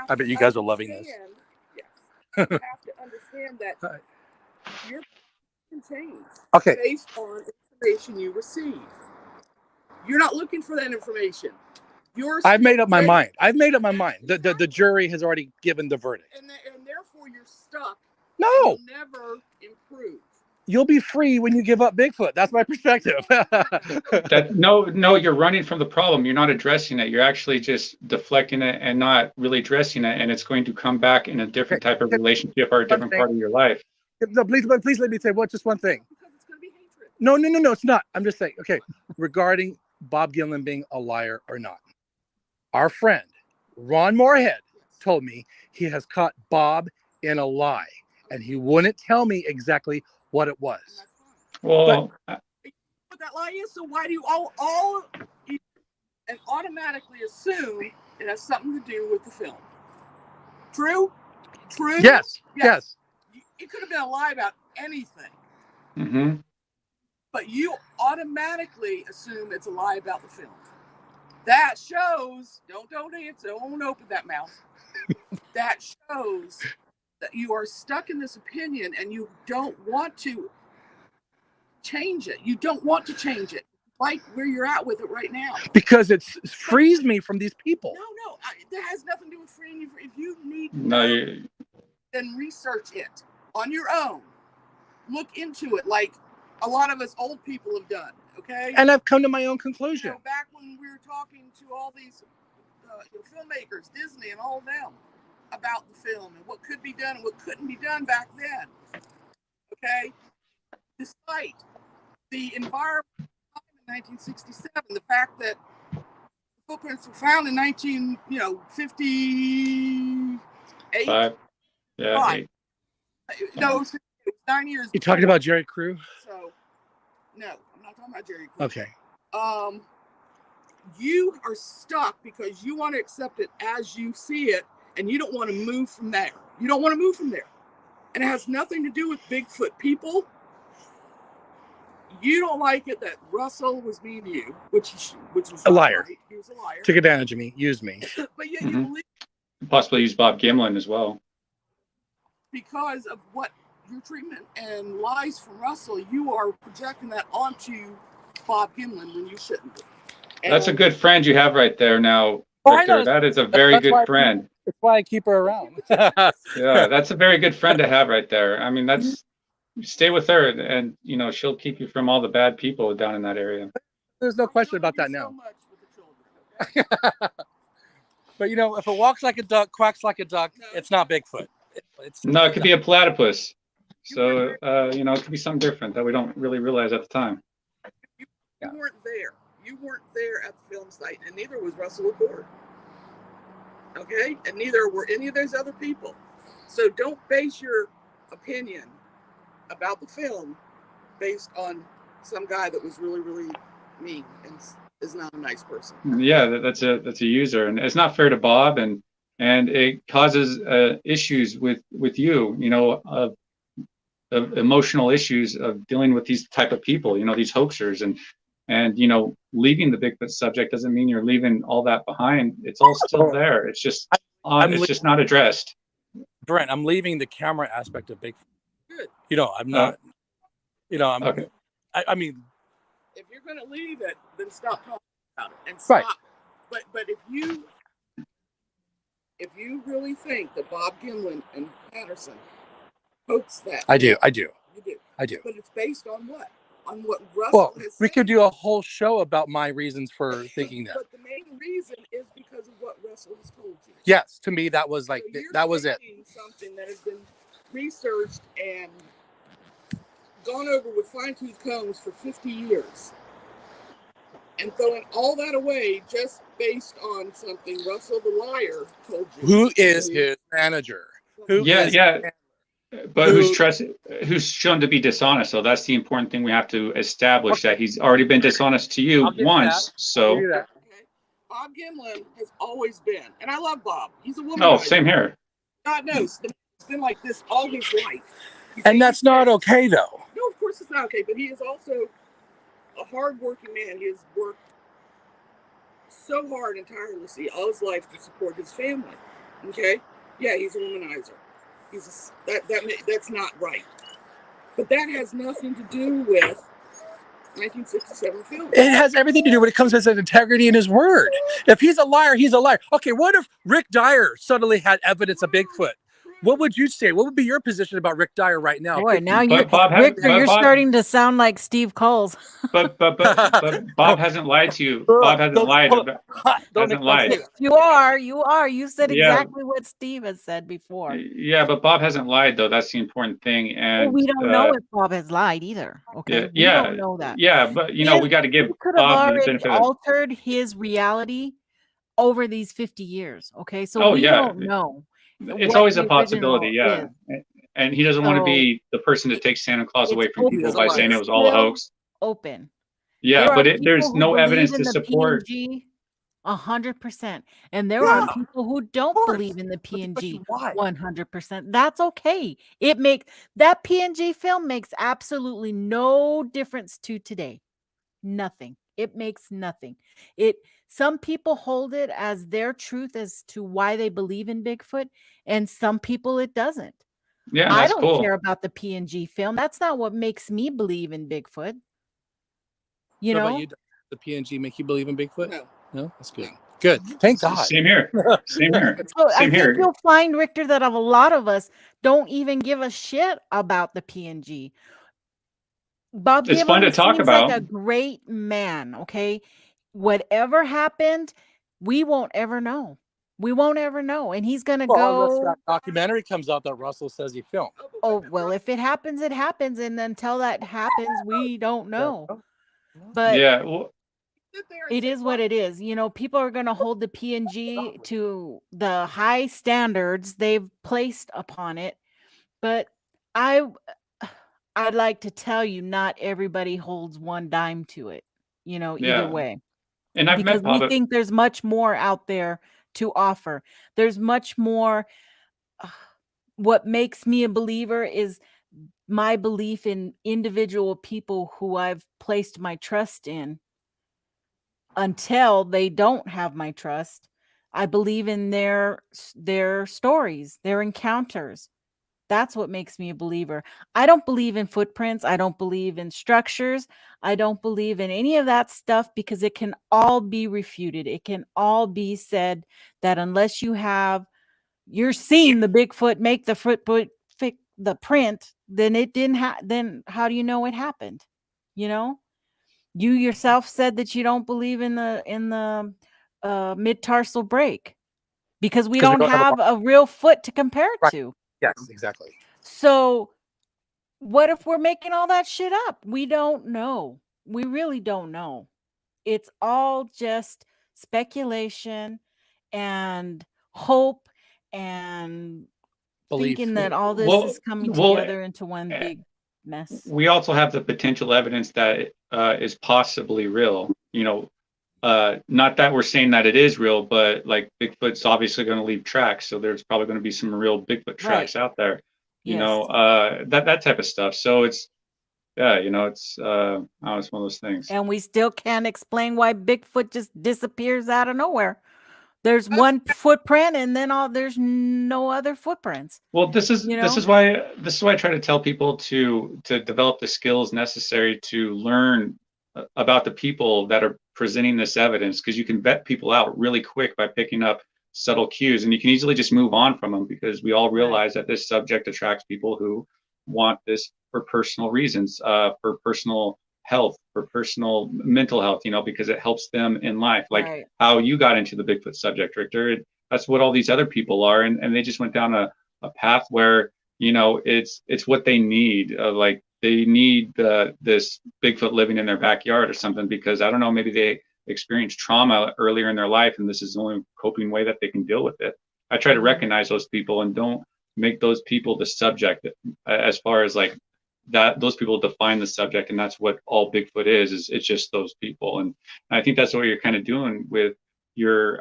I bet you guys are loving this. Yes, you have to understand that your can change based on information you receive. You're not looking for that information. I've made up my mind. The jury has already given the verdict. And therefore you're stuck. No. You'll never improve. you'll be free when you give up Bigfoot. That's my perspective. No, you're running from the problem. You're not addressing it. You're actually just deflecting it and not really addressing it. And it's going to come back in a different type of relationship or a different part of your life. No, please let me say just one thing. Because it's going to be hatred. No, it's not. I'm just saying, okay, regarding Bob Gimlin being a liar or not. Our friend, Ron Moorhead, told me he has caught Bob in a lie. And he wouldn't tell me exactly what it was. Well, what that lie is, so why do you and automatically assume it has something to do with the film? True? Yes. It could have been a lie about anything. Mm-hmm. But you automatically assume it's a lie about the film. That shows, don't answer, don't open that mouth. That shows that you are stuck in this opinion and you don't want to change it. You don't want to change it. Like where you're at with it right now. Because it frees me from these people. No, that has nothing to do with freeing you. If you need to No, know, then research it on your own. Look into it like a lot of us old people have done, okay? And I've come to my own conclusion. Back when we were talking to all these filmmakers, Disney and all of them, about the film and what could be done and what couldn't be done back then. Okay? Despite the environment in 1967, the fact that footprints were found in 1958. Five. Yeah. Five. No, it was 9 years. You talking about Jerry Crew? So, no, I'm not talking about Jerry Crew. Okay. You are stuck because you want to accept it as you see it. And you don't want to move from there. You don't want to move from there. And it has nothing to do with Bigfoot people. You don't like it that Russell was mean to you, which was a liar. Right. He was a liar. Took advantage of me, used me. But yet you believe Possibly use Bob Gimlin as well. Because of what your treatment and lies from Russell, you are projecting that onto Bob Gimlin when you shouldn't be. And that's a good friend you have right there now, Oh, Rictor. That is a very good friend. That's why I keep her around. Yeah, that's a very good friend to have right there. I mean, stay with her, and she'll keep you from all the bad people down in that area. There's no question about that now. But if it walks like a duck, quacks like a duck, it's not Bigfoot. No, it could be a platypus. So it could be something different that we don't really realize at the time. You weren't there. You weren't there at the film site, and neither was Russell McCord. Okay? And neither were any of those other people. So don't base your opinion about the film based on some guy that was really, really mean and is not a nice person. Yeah, that's a user, and it's not fair to Bob, and it causes issues with you, of emotional issues of dealing with these type of people, these hoaxers, and leaving the Bigfoot subject doesn't mean you're leaving all that behind. It's all still there. It's just just not addressed. Brent, I'm leaving the camera aspect of Bigfoot. Good. I'm not. Okay. I mean, if you're going to leave it, then stop talking about it and stop. Right. But if you really think that Bob Gimlin and Patterson hoax that, I do. You do. I do. But it's based on what? On what Russell has said. We could do a whole show about my reasons for thinking that. But the main reason is because of what Russell has told you. Yes, to me that was like So that was it. Something that has been researched and gone over with fine-tooth combs for 50 years, and throwing all that away just based on something Russell the liar told you. Who is his manager? But who's shown to be dishonest. So that's the important thing we have to establish, that he's already been dishonest to you once. So okay. Bob Gimlin has always been, and I love Bob. He's a woman. Oh, same here. God knows it's been like this all his life. And that's not okay, though. No, of course it's not okay. But he is also a hard-working man. He has worked so hard and tirelessly all his life to support his family. Okay, yeah, he's a womanizer. That's not right. But that has nothing to do with 1967 film. It has everything to do when it comes to his integrity in his word. If he's a liar, he's a liar. Okay, what if Rick Dyer suddenly had evidence of Bigfoot? What would you say? What would be your position about Rick Dyer right now? Boy, now you're Bob Rictor, you're starting to sound like Steve Coles. but Bob hasn't lied to you. Bob hasn't lied. Hasn't lied. Yes, you are. You said Yeah. exactly what Steve has said before. Yeah, but Bob hasn't lied though. That's the important thing. And Well, we don't know if Bob has lied either. Okay, we don't know that. Yeah, but you know, we got to give could have Bob the already benefit of. altered his reality over these 50 years. Okay, so we don't know. It's always a possibility, yeah. And he doesn't want to be the person that takes Santa Claus away from people by saying it was all a hoax. Open. Yeah, but there's no evidence to support. 100%, and there are people who don't believe in the PNG 100%. That's okay. It makes that PNG film makes absolutely no difference to today. Nothing. It makes nothing. Some people hold it as their truth as to why they believe in Bigfoot, and some people it doesn't. Yeah, I don't care about the PNG film. That's not what makes me believe in Bigfoot. You know, about you, the PNG make you believe in Bigfoot? No, that's good. Good. Thank God. Same here. Same here. So I think you'll find, Rictor, that a lot of us don't even give a shit about the PNG. Bob it's fun to talk about. Like a great man, okay? Whatever happened, we won't ever know. We won't ever know. And he's going to go. Unless that documentary comes out that Russell says he filmed. Oh, well, if it happens, it happens. And until that happens, we don't know. But yeah, well, it is what it is. You know, people are going to hold the PNG to the high standards they've placed upon it. But I'd like to tell you, not everybody holds one dime to it, you know, either way. And I've because met Bob. We think there's much more out there to offer. There's much more. What makes me a believer is my belief in individual people who I've placed my trust in. Until they don't have my trust, I believe in their stories, their encounters. That's what makes me a believer. I don't believe in footprints. I don't believe in structures. I don't believe in any of that stuff because it can all be refuted. It can all be said that unless you're seeing the Bigfoot make the print, then it didn't then how do you know it happened? You know? You yourself said that you don't believe in the mid-tarsal break because we don't have a real foot to compare it to. Yes, exactly. So what if we're making all that shit up? We don't know. We really don't know. It's all just speculation and hope and thinking that all this is coming together into one big mess. We also have the potential evidence that is possibly real. You know, not that we're saying that it is real, but like Bigfoot's obviously going to leave tracks, so there's probably going to be some real Bigfoot tracks out there. You know, that type of stuff. So it's you know, it's one of those things. And we still can't explain why Bigfoot just disappears out of nowhere. There's one footprint, and then there's no other footprints. Well, this is why I try to tell people to develop the skills necessary to learn about the people that are presenting this evidence, because you can vet people out really quick by picking up subtle cues, and you can easily just move on from them because we all realize that this subject attracts people who want this for personal reasons, for personal health, for personal mental health, you know, because it helps them in life. Like how you got into the Bigfoot subject, Rictor. That's what all these other people are, and they just went down a path where, you know, it's what they need. Like they need this Bigfoot living in their backyard or something, because I don't know, maybe they experienced trauma earlier in their life and this is the only coping way that they can deal with it. I try to recognize those people and don't make those people the subject, as far as like that those people define the subject, and that's what all Bigfoot is it's just those people. And I think that's what you're kind of doing with your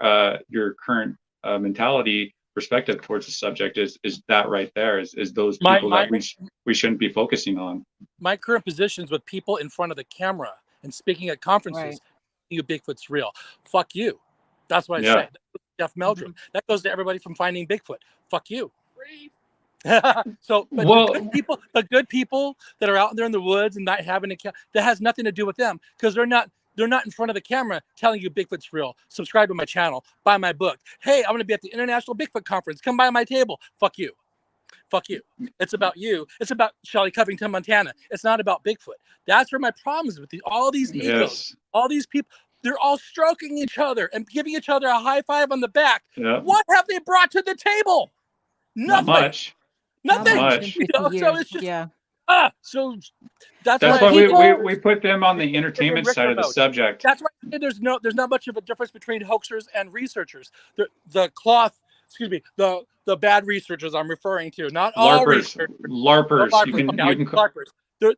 current mentality perspective towards the subject is that right there is those people that we shouldn't be focusing on. My current positions with people in front of the camera and speaking at conferences, you Bigfoot's real. Fuck you. That's what I say. Jeff Meldrum. That goes to everybody from Finding Bigfoot. Fuck you. So, but the good people that are out there in the woods and not having a that has nothing to do with them, because they're not in front of the camera telling you Bigfoot's real. Subscribe to my channel, buy my book. Hey, I'm going to be at the International Bigfoot Conference. Come by my table. Fuck you. Fuck you. It's about you. It's about Shelley Covington, Montana. It's not about Bigfoot. That's where my problem is with all these egos, all these people. They're all stroking each other and giving each other a high five on the back. Yep. What have they brought to the table? Nothing. Not much. Nothing. Not much. You know, so it's just so that's why people, we put them on the entertainment side of the subject. That's why there's not much of a difference between hoaxers and researchers. The bad researchers I'm referring to, not all researchers. LARPers. LARPers.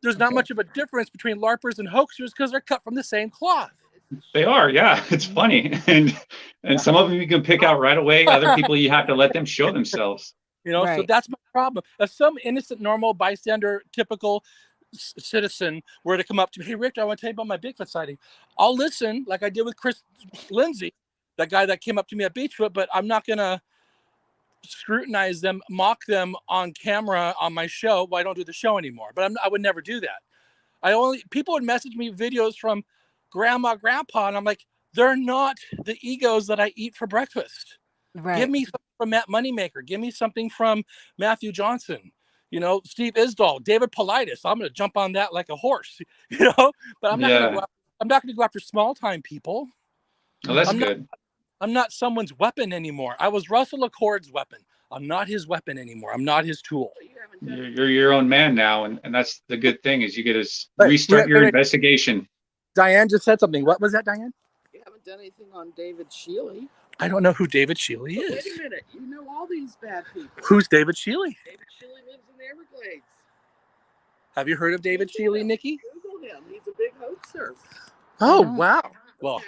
There's not much of a difference between LARPers and hoaxers because they're cut from the same cloth. They are, yeah. It's funny, and some of them you can pick out right away. Other people you have to let them show themselves. You know, so that's my problem. If some innocent, normal bystander, typical citizen were to come up to me, hey, Richter, I want to tell you about my Bigfoot sighting. I'll listen, like I did with Chris Lindsay, that guy that came up to me at Beachfoot, but I'm not gonna scrutinize them, mock them on camera on my show. Well, I don't do the show anymore, but I would never do that. People would message me videos from grandma, grandpa, and I'm like, they're not the egos that I eat for breakfast. Right. Give me something from Matt Moneymaker. Give me something from Matthew Johnson. You know, Steve Isdall, David Politis. I'm going to jump on that like a horse. You know, but I'm not going to go. I'm not going to go after small time people. Oh, that's good. I'm not someone's weapon anymore. I was Russell Accord's weapon. I'm not his weapon anymore. I'm not his tool. You're your own man now, and that's the good thing is you get to restart your investigation. Diane just said something. What was that, Diane? You haven't done anything on David Shealy. I don't know who David Shealy is. Wait a minute. You know all these bad people. Who's David Shealy? David Shealy lives in the Everglades. Have you heard of David Shealy, Nikki? Google him. He's a big hoaxer. Oh, wow. Well,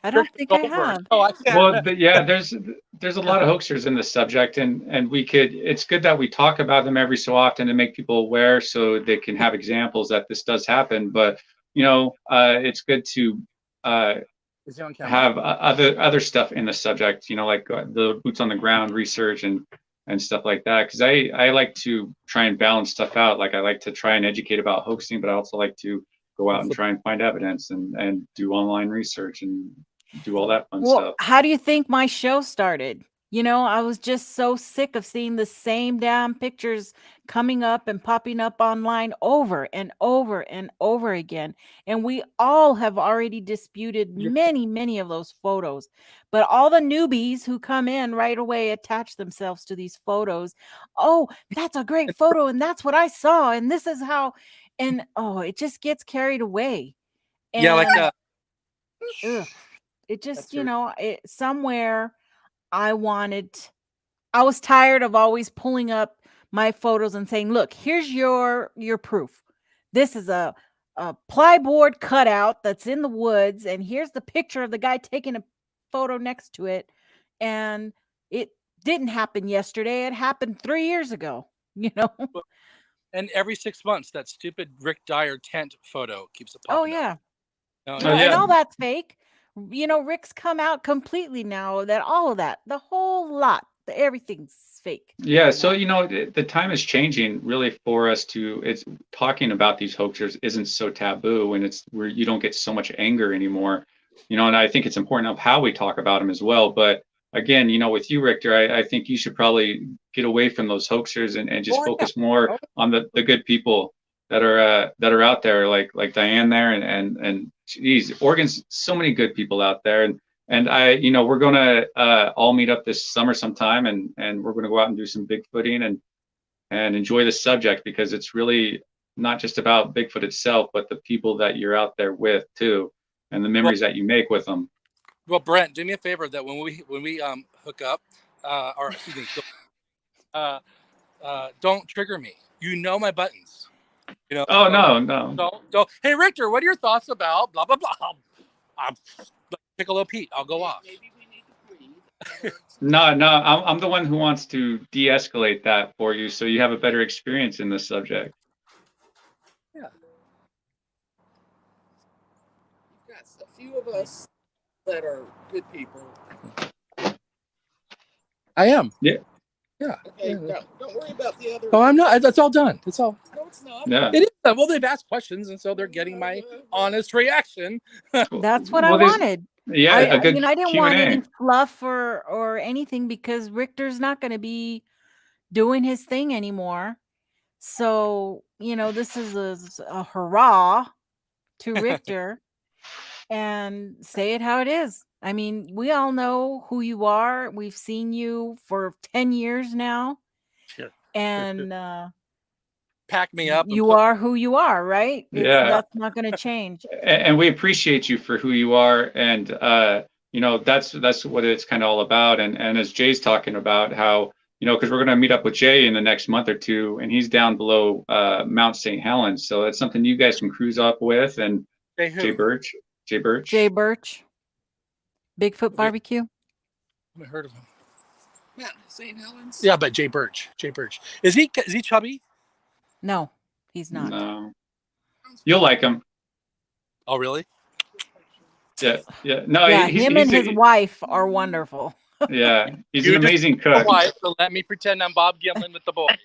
I don't think I have. Oh, I can't. Well, there's a lot of hoaxers in this subject, and it's good that we talk about them every so often to make people aware so they can have examples that this does happen. But you know, it's good to have other stuff in the subject, you know, like the boots on the ground research and stuff like that. Because I like to try and balance stuff out. Like I like to try and educate about hoaxing, but I also like to go out and try and find evidence and do online research and do all that fun stuff. How do you think my show started? You know, I was just so sick of seeing the same damn pictures coming up and popping up online over and over and over again. And we all have already disputed many of those photos. But all the newbies who come in right away attach themselves to these photos. Oh, that's a great photo. And that's what I saw. And this is how. And it just gets carried away. And, it just, you know, somewhere. I was tired of always pulling up my photos and saying, look, here's your proof. This is a plyboard cutout that's in the woods. And here's the picture of the guy taking a photo next to it. And it didn't happen yesterday. It happened 3 years ago, you know? And every 6 months, that stupid Rick Dyer tent photo keeps it popping up. And all that's fake. You know, Rick's come out completely now that all of that, the whole lot, everything's fake. Yeah. So, you know, the time is changing really for us it's talking about these hoaxers isn't so taboo, and it's where you don't get so much anger anymore, you know, and I think it's important of how we talk about them as well. But again, you know, with you, Richter, I think you should probably get away from those hoaxers and just focus more on the good people that are out there, like Diane there, and geez, Oregon's so many good people out there, and I, you know, we're gonna all meet up this summer sometime, and we're gonna go out and do some Bigfooting and enjoy the subject, because it's really not just about Bigfoot itself, but the people that you're out there with too, and the memories that you make with them. Well, Brent, do me a favor that when we hook up, or excuse me, don't trigger me. You know my buttons. You know, oh no. So, hey Richter, what are your thoughts about blah blah blah? Piccolo Pete, I'll go off. Maybe we need to breathe. No, I'm the one who wants to de-escalate that for you, so you have a better experience in this subject. Yeah. You've got a few of us that are good people. I am. Yeah. Yeah. Okay, don't worry about the other. Oh, I'm not. That's all done. That's all. No, it's not. Yeah. It is. Well, they've asked questions, and so they're getting my honest reaction. That's what I wanted. Yeah, I didn't want any fluff or anything, because Richter's not going to be doing his thing anymore. So, this is a hurrah to Rictor, and say it how it is. I mean, we all know who you are. We've seen you for 10 years now. Sure. And Pack me up. You are who you are, right? Yeah. That's not going to change. And we appreciate you for who you are. And, that's what it's kind of all about. And as Jay's talking about how, because we're going to meet up with Jay in the next month or two, and he's down below Mount St. Helens. So that's something you guys can cruise up with. And Jay Birch. Jay Birch. Bigfoot Barbecue. I haven't heard of him. Yeah, St. Helens. Yeah, but Jay Birch. Is he chubby? No, he's not. No. You'll like him. Oh, really? Yeah. No, yeah, him and his wife are wonderful. Yeah, he's an amazing cook. Wife, so let me pretend I'm Bob Gimlin with the boys.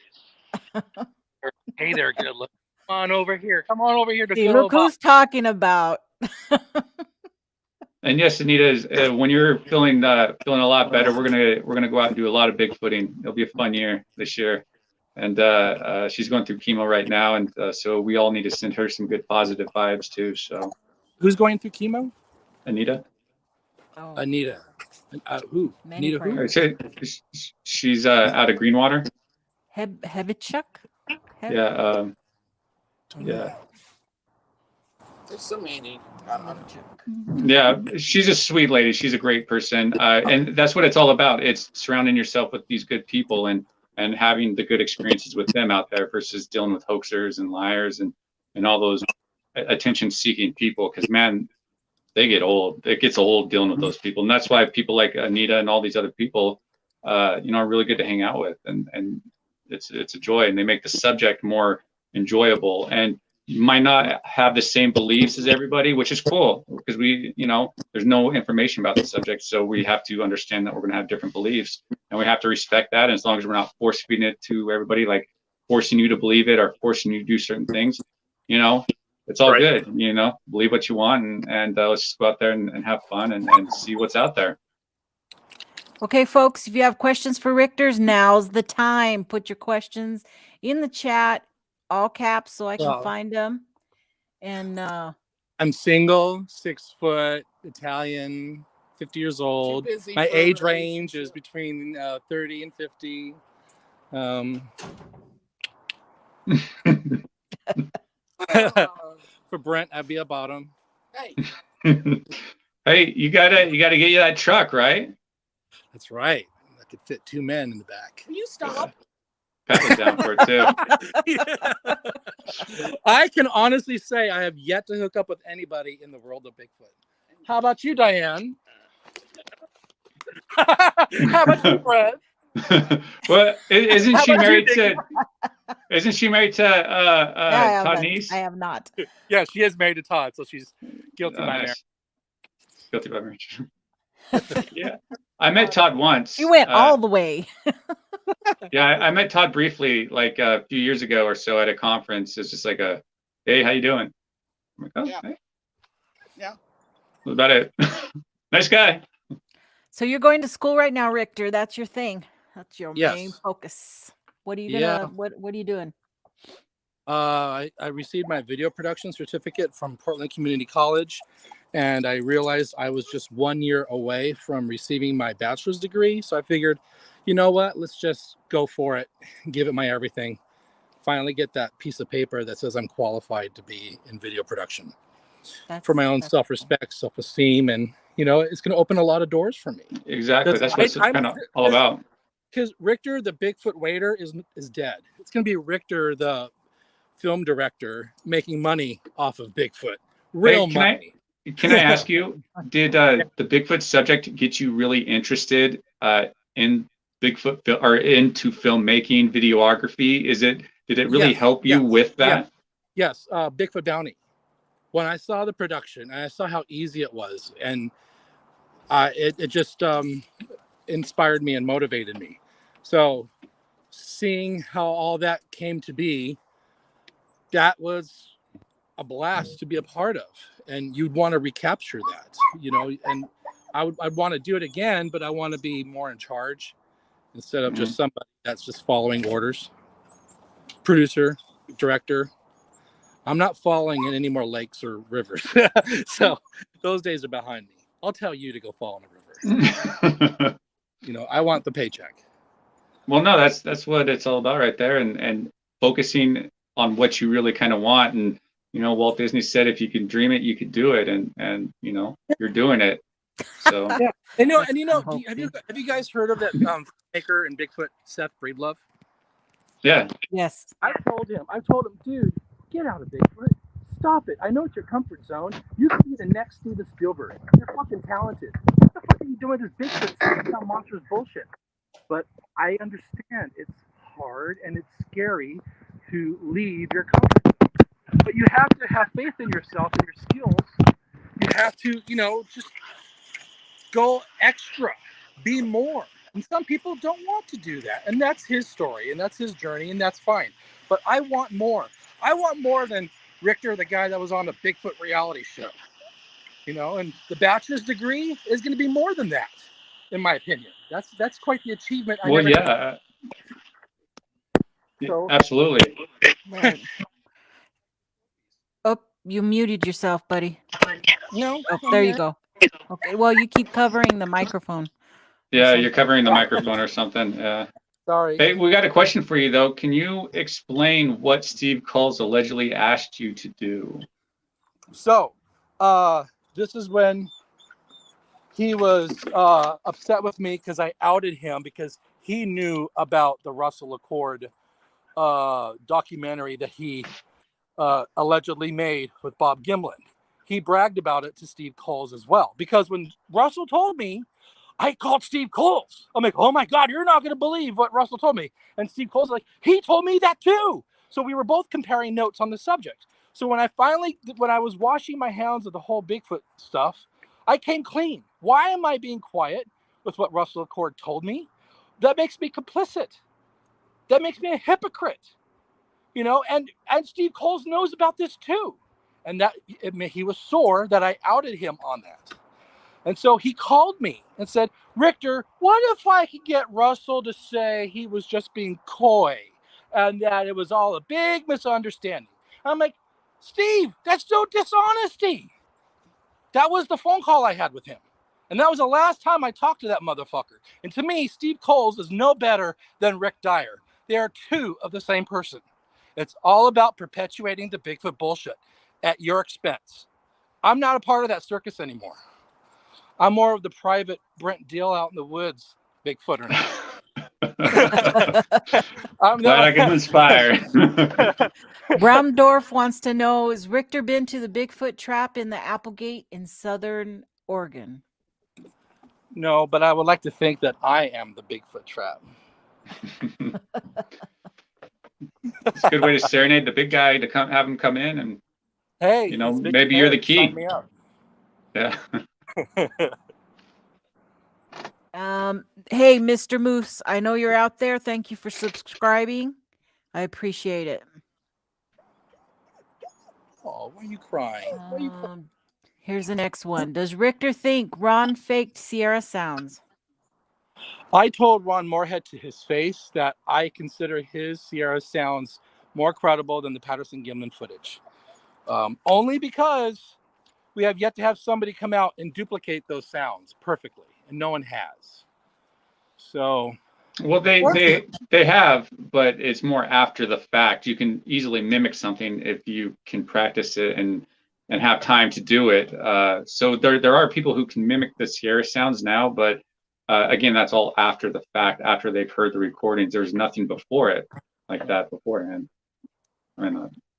Hey there, good look. Come on over here. Look who's talking about. And yes, Anita, when you're feeling a lot better, we're gonna go out and do a lot of bigfooting. It'll be a fun year this year, and she's going through chemo right now, and so we all need to send her some good positive vibes too. So, who's going through chemo? Anita. Oh. Anita. Who? Many Anita who? She's out of Greenwater. Hebichuk? Yeah. Yeah. There's so many. Yeah, she's a sweet lady. She's a great person, and that's what it's all about. It's surrounding yourself with these good people and having the good experiences with them out there versus dealing with hoaxers and liars and all those attention-seeking people. Because man, they get old. It gets old dealing with those people, and that's why people like Anita and all these other people, are really good to hang out with, and it's a joy, and they make the subject more enjoyable. And you might not have the same beliefs as everybody, which is cool because we, there's no information about the subject. So we have to understand that we're going to have different beliefs, and we have to respect that. And as long as we're not force feeding it to everybody, like forcing you to believe it or forcing you to do certain things, it's all good, believe what you want, and let's just go out there and have fun and see what's out there. Okay, folks, if you have questions for Rictor's, now's the time. Put your questions in the chat, all caps, so I can find them. And I'm single, 6 foot, Italian, 50 years old. My age range is between 30 and 50. For Brent, I'd be a bottom. Hey. Hey, you gotta get you that truck, right? That's right. I could fit 2 men in the back. Can you stop? Pat was down for it too. I can honestly say I have yet to hook up with anybody in the world of Bigfoot. How about you, Diane? How about you, Brett? Well, isn't she married to Todd Neese? I have not. Yeah, she is married to Todd, so she's guilty by marriage. Guilty by marriage. Yeah, I met Todd once. You went all the way. Yeah, I met Todd briefly, like a few years ago or so at a conference. It's just like hey, how you doing? I'm like, oh, yeah. Hey. Yeah. That's about it. Nice guy. So you're going to school right now, Rictor. That's your thing. That's your main focus. What are you gonna? What are you doing? I received my video production certificate from Portland Community College, and I realized I was just 1 year away from receiving my bachelor's degree. So I figured, you know what? Let's just go for it. Give it my everything. Finally get that piece of paper that says I'm qualified to be in video production. For my own self-respect, self-esteem, and it's going to open a lot of doors for me. Exactly. That's what it's kind of all about. Because Rictor, the Bigfoot waiter, is dead. It's going to be Rictor, the film director, making money off of Bigfoot. Real money. Can I ask you, did the Bigfoot subject get you really interested in Bigfoot or into filmmaking, videography? Did it really help you with that? Yes. Bigfoot Bounty. When I saw the production and I saw how easy it was, and it just inspired me and motivated me. So seeing how all that came to be, that was a blast to be a part of. And you'd want to recapture that, and I'd want to do it again, but I want to be more in charge instead of just somebody that's just following orders. Producer, director. I'm not following in any more lakes or rivers. So those days are behind me. I'll tell you to go fall in a river. I want the paycheck. Well, no, that's what it's all about right there, and focusing on what you really kind of want. And Walt Disney said, if you can dream it, you could do it, and you're doing it. So yeah, and have you guys heard of that maker and Bigfoot, Seth Breedlove? Yeah. Yes. I told him, dude, get out of Bigfoot. Stop it. I know it's your comfort zone. You could be the next Steven Spielberg. You're fucking talented. What the fuck are you doing with this Bigfoot monsters bullshit? But I understand it's hard and it's scary to leave your comfort zone. But you have to have faith in yourself and your skills. You have to, just go extra, be more. And some people don't want to do that. And that's his story and that's his journey and that's fine. But I want more. I want more than Rictor, the guy that was on the Bigfoot reality show. And the bachelor's degree is going to be more than that, in my opinion. That's quite the achievement. Well, yeah. So, absolutely. Right. Oh, you muted yourself, buddy. No. Oh, there you go. Okay. Well, you keep covering the microphone. Yeah, you're covering the microphone or something. Yeah. Sorry. Hey, we got a question for you though. Can you explain what Steve Coles allegedly asked you to do? So, this is when he was upset with me because I outed him because he knew about the Russell Accord documentary that he allegedly made with Bob Gimlin. He bragged about it to Steve Coles as well. Because when Russell told me, I called Steve Coles. I'm like, oh my God, you're not going to believe what Russell told me. And Steve Coles was like, he told me that too. So we were both comparing notes on the subject. So when I was washing my hands of the whole Bigfoot stuff, I came clean. Why am I being quiet with what Russell Accord told me? That makes me complicit. That makes me a hypocrite. And Steve Coles knows about this too. And that he was sore that I outed him on that. And so he called me and said, Rictor, what if I could get Russell to say he was just being coy and that it was all a big misunderstanding? I'm like, Steve, that's no dishonesty. That was the phone call I had with him. And that was the last time I talked to that motherfucker. And to me, Steve Coles is no better than Rick Dyer. They are two of the same person. It's all about perpetuating the Bigfoot bullshit at your expense. I'm not a part of that circus anymore. I'm more of the private Brent Deal out in the woods Bigfooter now. I'm glad I can inspire. Bramdorf wants to know, has Rictor been to the Bigfoot trap in the Applegate in Southern Oregon? No, but I would like to think that I am the Bigfoot trap. It's a good way to serenade the big guy to have him come in and, hey, maybe you're the key. Sign me up. Yeah. Hey, Mr. Moose, I know you're out there. Thank you for subscribing. I appreciate it. Oh, why are you crying? Here's the next one. Does Rictor think Ron faked Sierra sounds? I told Ron Moorhead to his face that I consider his Sierra sounds more credible than the Patterson-Gimlin footage. Only because we have yet to have somebody come out and duplicate those sounds perfectly, and no one has. So, well, they have, but it's more after the fact. You can easily mimic something if you can practice it and have time to do it. So there are people who can mimic the Sierra sounds now, but again, that's all after the fact, after they've heard the recordings. There's nothing before it like that beforehand.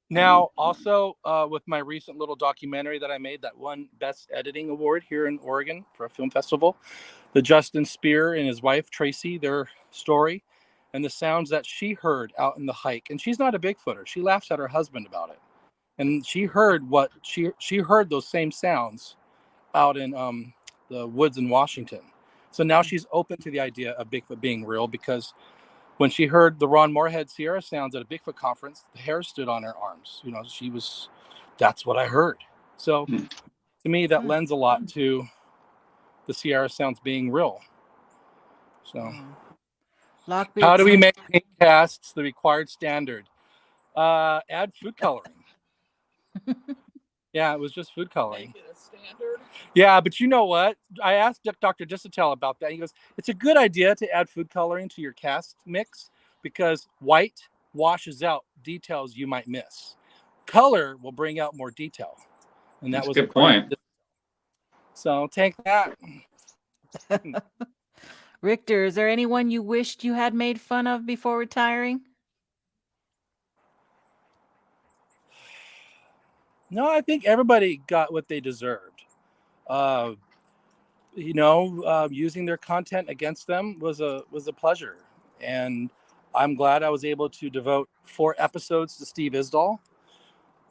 Now, also with my recent little documentary that I made, that won Best Editing Award here in Oregon for a film festival, the Justin Spear and his wife, Tracy, their story, and the sounds that she heard out in the hike. And she's not a Bigfooter. She laughs at her husband about it. And she heard she heard those same sounds out in the woods in Washington. So now she's open to the idea of Bigfoot being real, because when she heard the Ron Moorhead Sierra sounds at a Bigfoot conference, the hair stood on her arms. That's what I heard. So to me, that lends a lot to the Sierra sounds being real. So Lockbit How do we says- make paint casts the required standard? Add food coloring. Yeah, it was just food coloring. Make it a standard. Yeah, but you know what? I asked Dr. Dissatel about that. He goes, it's a good idea to add food coloring to your cast mix because white washes out details you might miss. Color will bring out more detail. And that That's was a good point. So take that. Rictor, is there anyone you wished you had made fun of before retiring? No, I think everybody got what they deserved. Using their content against them was a pleasure, and I'm glad I was able to devote 4 episodes to Steve Isdall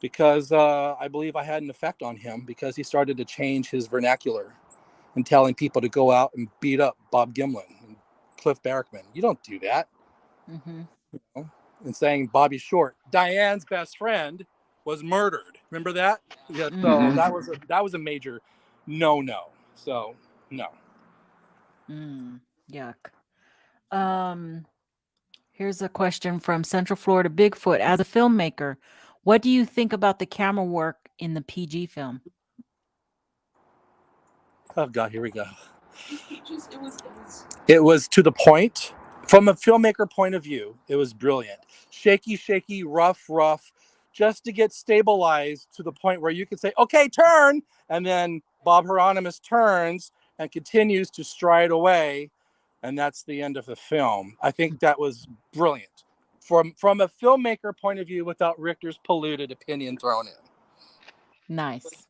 because I believe I had an effect on him because he started to change his vernacular and telling people to go out and beat up Bob Gimlin and Cliff Barrickman. You don't do that. Mm-hmm. You know? And saying Bobby Short, Diane's best friend, was murdered. Remember that? Yeah. So Mhm. that was a major no. So no. Yuck. Here's a question from Central Florida Bigfoot. As a filmmaker, what do you think about the camera work in the PG film? Oh God, here we go. It It was to the point. From a filmmaker point of view, it was brilliant. Shaky, rough, just to get stabilized to the point where you can say, okay, turn. And then Bob Hieronymus turns and continues to stride away. And that's the end of the film. I think that was brilliant. From a filmmaker point of view, without Richter's polluted opinion thrown in. Nice.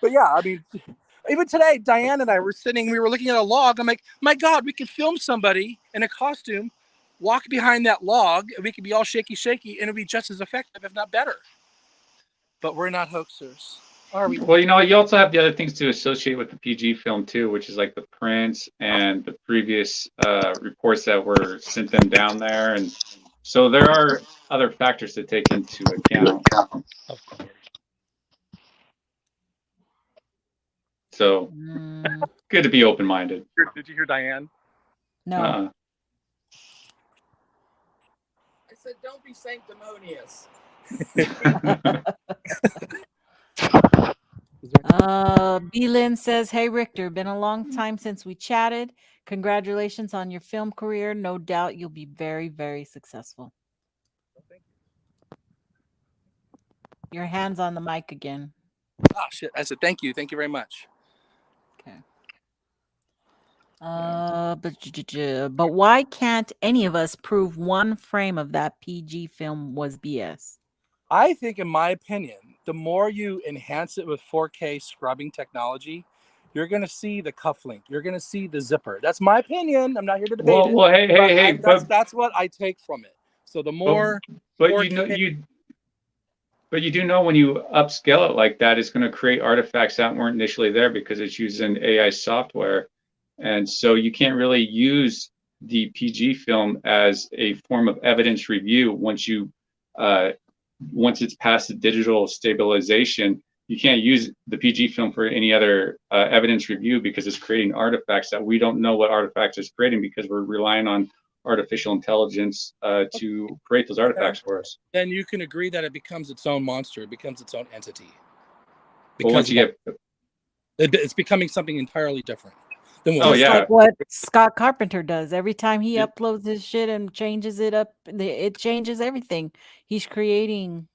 But yeah, I mean, even today, Diane and I were we were looking at a log. I'm like, my God, we could film somebody in a costume, walk behind that log, and we could be all shaky, and it'd be just as effective, if not better. But we're not hoaxers, are we? Well, you also have the other things to associate with the PG film too, which is like the prints and the previous reports that were sent them down there, and so there are other factors to take into account. So good to be open-minded. Did you hear Diane? No. I said, don't be sanctimonious. B-Lynn says, hey, Rictor, been a long time since we chatted. Congratulations on your film career. No doubt you'll be very, very successful. Thank you. Your hand's on the mic again. Oh, shit. I said, thank you. Thank you very much. Okay. But why can't any of us prove one frame of that PG film was BS? I think, in my opinion, the more you enhance it with 4K scrubbing technology, you're going to see the cufflink. You're going to see the zipper. That's my opinion. I'm not here to debate it. Well, hey, that's what I take from it. So the more, but you do know when you upscale it like that, it's going to create artifacts that weren't initially there because it's using AI software, and so you can't really use the PG film as a form of evidence review once it's past the digital stabilization. You can't use the PG film for any other evidence review because it's creating artifacts that we don't know what artifacts it's creating because we're relying on artificial intelligence to create those artifacts for us. Then you can agree that it becomes its own monster. It becomes its own entity. Because it's becoming something entirely different. Like what Scott Carpenter does. Every time he uploads his shit and changes it up, it changes everything. He's creating,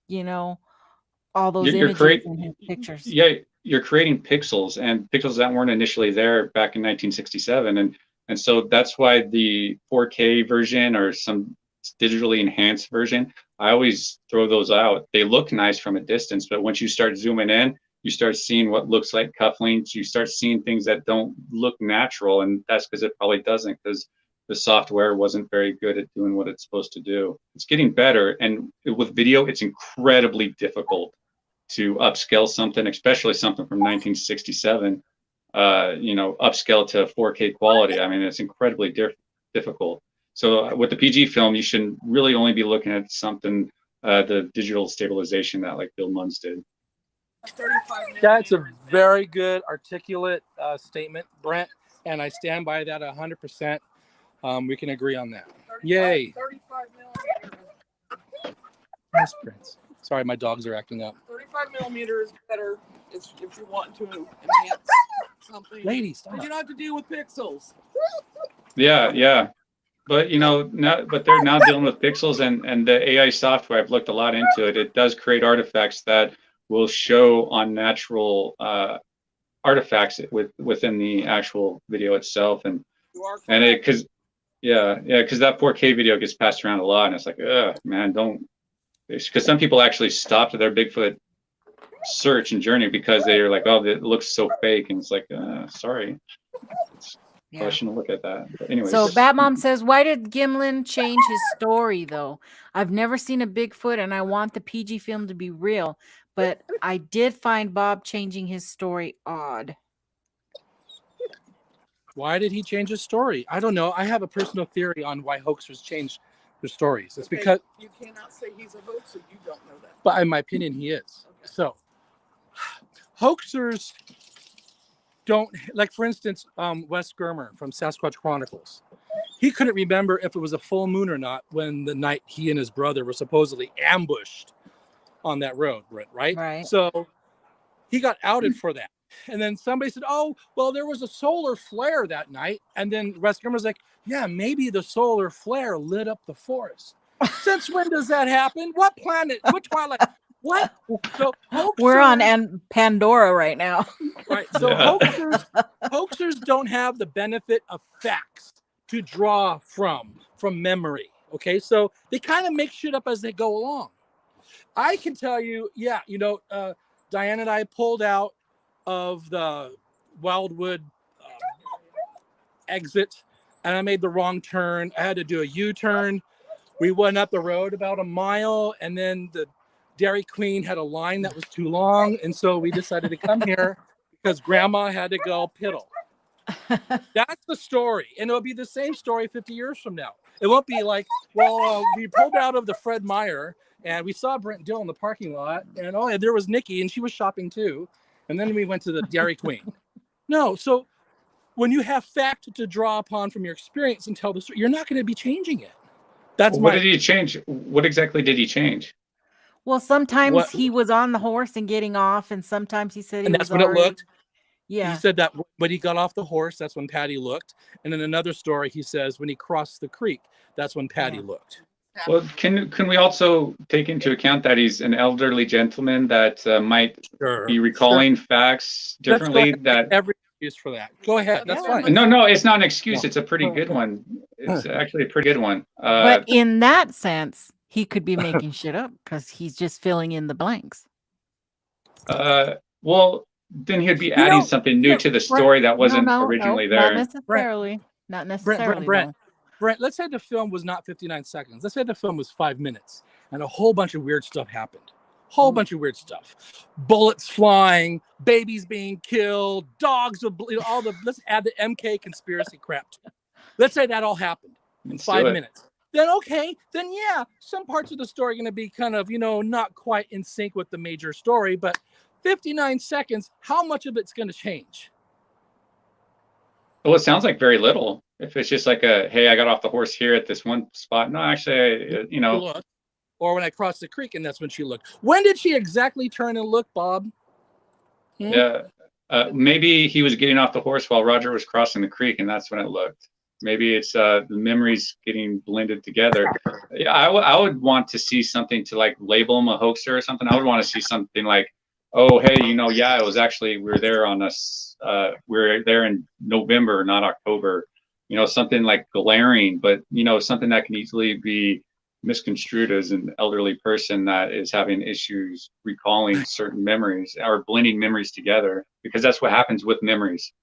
all those images and his pictures. Yeah, you're creating pixels and pixels that weren't initially there back in 1967. And so that's why the 4K version or some digitally enhanced version, I always throw those out. They look nice from a distance, but once you start zooming in, you start seeing what looks like cufflinks. You start seeing things that don't look natural, and that's because it probably doesn't, because the software wasn't very good at doing what it's supposed to do. It's getting better, and with video, it's incredibly difficult to upscale something, especially something from 1967. Upscale to 4K quality. I mean, it's incredibly difficult. So with the PG film, you should really only be looking at something, the digital stabilization that like Bill Munns did. That's a very good, articulate statement, Brent. and I stand by that 100%. We can agree on that. Yay. 35 millimeter. Yes, Prince. Sorry, my dogs are acting up. 35 millimeter is better if you want to enhance something. Ladies, you don't have to deal with pixels. Yeah. But but they're now dealing with pixels and the AI software. I've looked a lot into it. It does create artifacts that will show unnatural artifacts within the actual video itself, and it because that 4K video gets passed around a lot, and it's like, man, don't. Because some people actually stopped their Bigfoot search and journey because they are like, oh, it looks so fake, and it's like, sorry. I shouldn't look at that. But anyways. So Batmom says, why did Gimlin change his story though? I've never seen a Bigfoot and I want the PG film to be real, but I did find Bob changing his story odd. Why did he change his story? I don't know. I have a personal theory on why hoaxers change their stories. It's because you cannot say he's a hoaxer. You don't know that. But in my opinion, he is. Okay. So hoaxers don't, like for instance, Wes Germer from Sasquatch Chronicles. He couldn't remember if it was a full moon or not when the night he and his brother were supposedly ambushed on that road, right? So he got outed for that. And then somebody said, oh, well, there was a solar flare that night. And then Wes Germer's like, yeah, maybe the solar flare lit up the forest. Since when does that happen? What planet? What twilight? What? So we're on Pandora right now. Right. So hoaxers don't have the benefit of facts to draw from memory. Okay. So they kind of make shit up as they go along. I can tell you, Diane and I pulled out of the Wildwood exit and I made the wrong turn. I had to do a U-turn. We went up the road about a mile and then the Dairy Queen had a line that was too long, and so we decided to come here because Grandma had to go piddle. That's the story, and it'll be the same story 50 years from now. It won't be like, well, we pulled out of the Fred Meyer, and we saw Brent Dill in the parking lot, and there was Nikki, and she was shopping too, and then we went to the Dairy Queen. No, so when you have fact to draw upon from your experience and tell the story, you're not going to be changing it. What did he change? What exactly did he change? Well, sometimes he was on the horse and getting off, and sometimes he said that's when it looked. Yeah. He said that when he got off the horse, that's when Patty looked. And in another story, he says when he crossed the creek, that's when Patty looked. Well, can we also take into account that he's an elderly gentleman that might be recalling facts differently? That every excuse for that. Go ahead. That's fine. No, it's not an excuse. It's a pretty good one. It's actually a pretty good one. But in that sense, he could be making shit up because he's just filling in the blanks. Well, then he'd be adding something new to the story that wasn't originally there. Not necessarily. Brent, let's say the film was not 59 seconds. Let's say the film was 5 minutes and a whole bunch of weird stuff happened. Bunch of weird stuff. Bullets flying, babies being killed, dogs, let's add the MK conspiracy crap to it. Let's say that all happened in 5 minutes. Then some parts of the story are going to be kind of, not quite in sync with the major story, but 59 seconds, how much of it's going to change? Well, it sounds like very little. If it's just like hey, I got off the horse here at this one spot. No, actually, Or when I crossed the creek and that's when she looked. When did she exactly turn and look, Bob? Yeah. Maybe he was getting off the horse while Roger was crossing the creek and that's when it looked. Maybe it's the memories getting blended together. Yeah, I would want to see something to like label him a hoaxer or something. I would want to see something like, oh, hey, it was actually we were there in November, not October. Something like glaring, but something that can easily be misconstrued as an elderly person that is having issues recalling certain memories or blending memories together, because that's what happens with memories.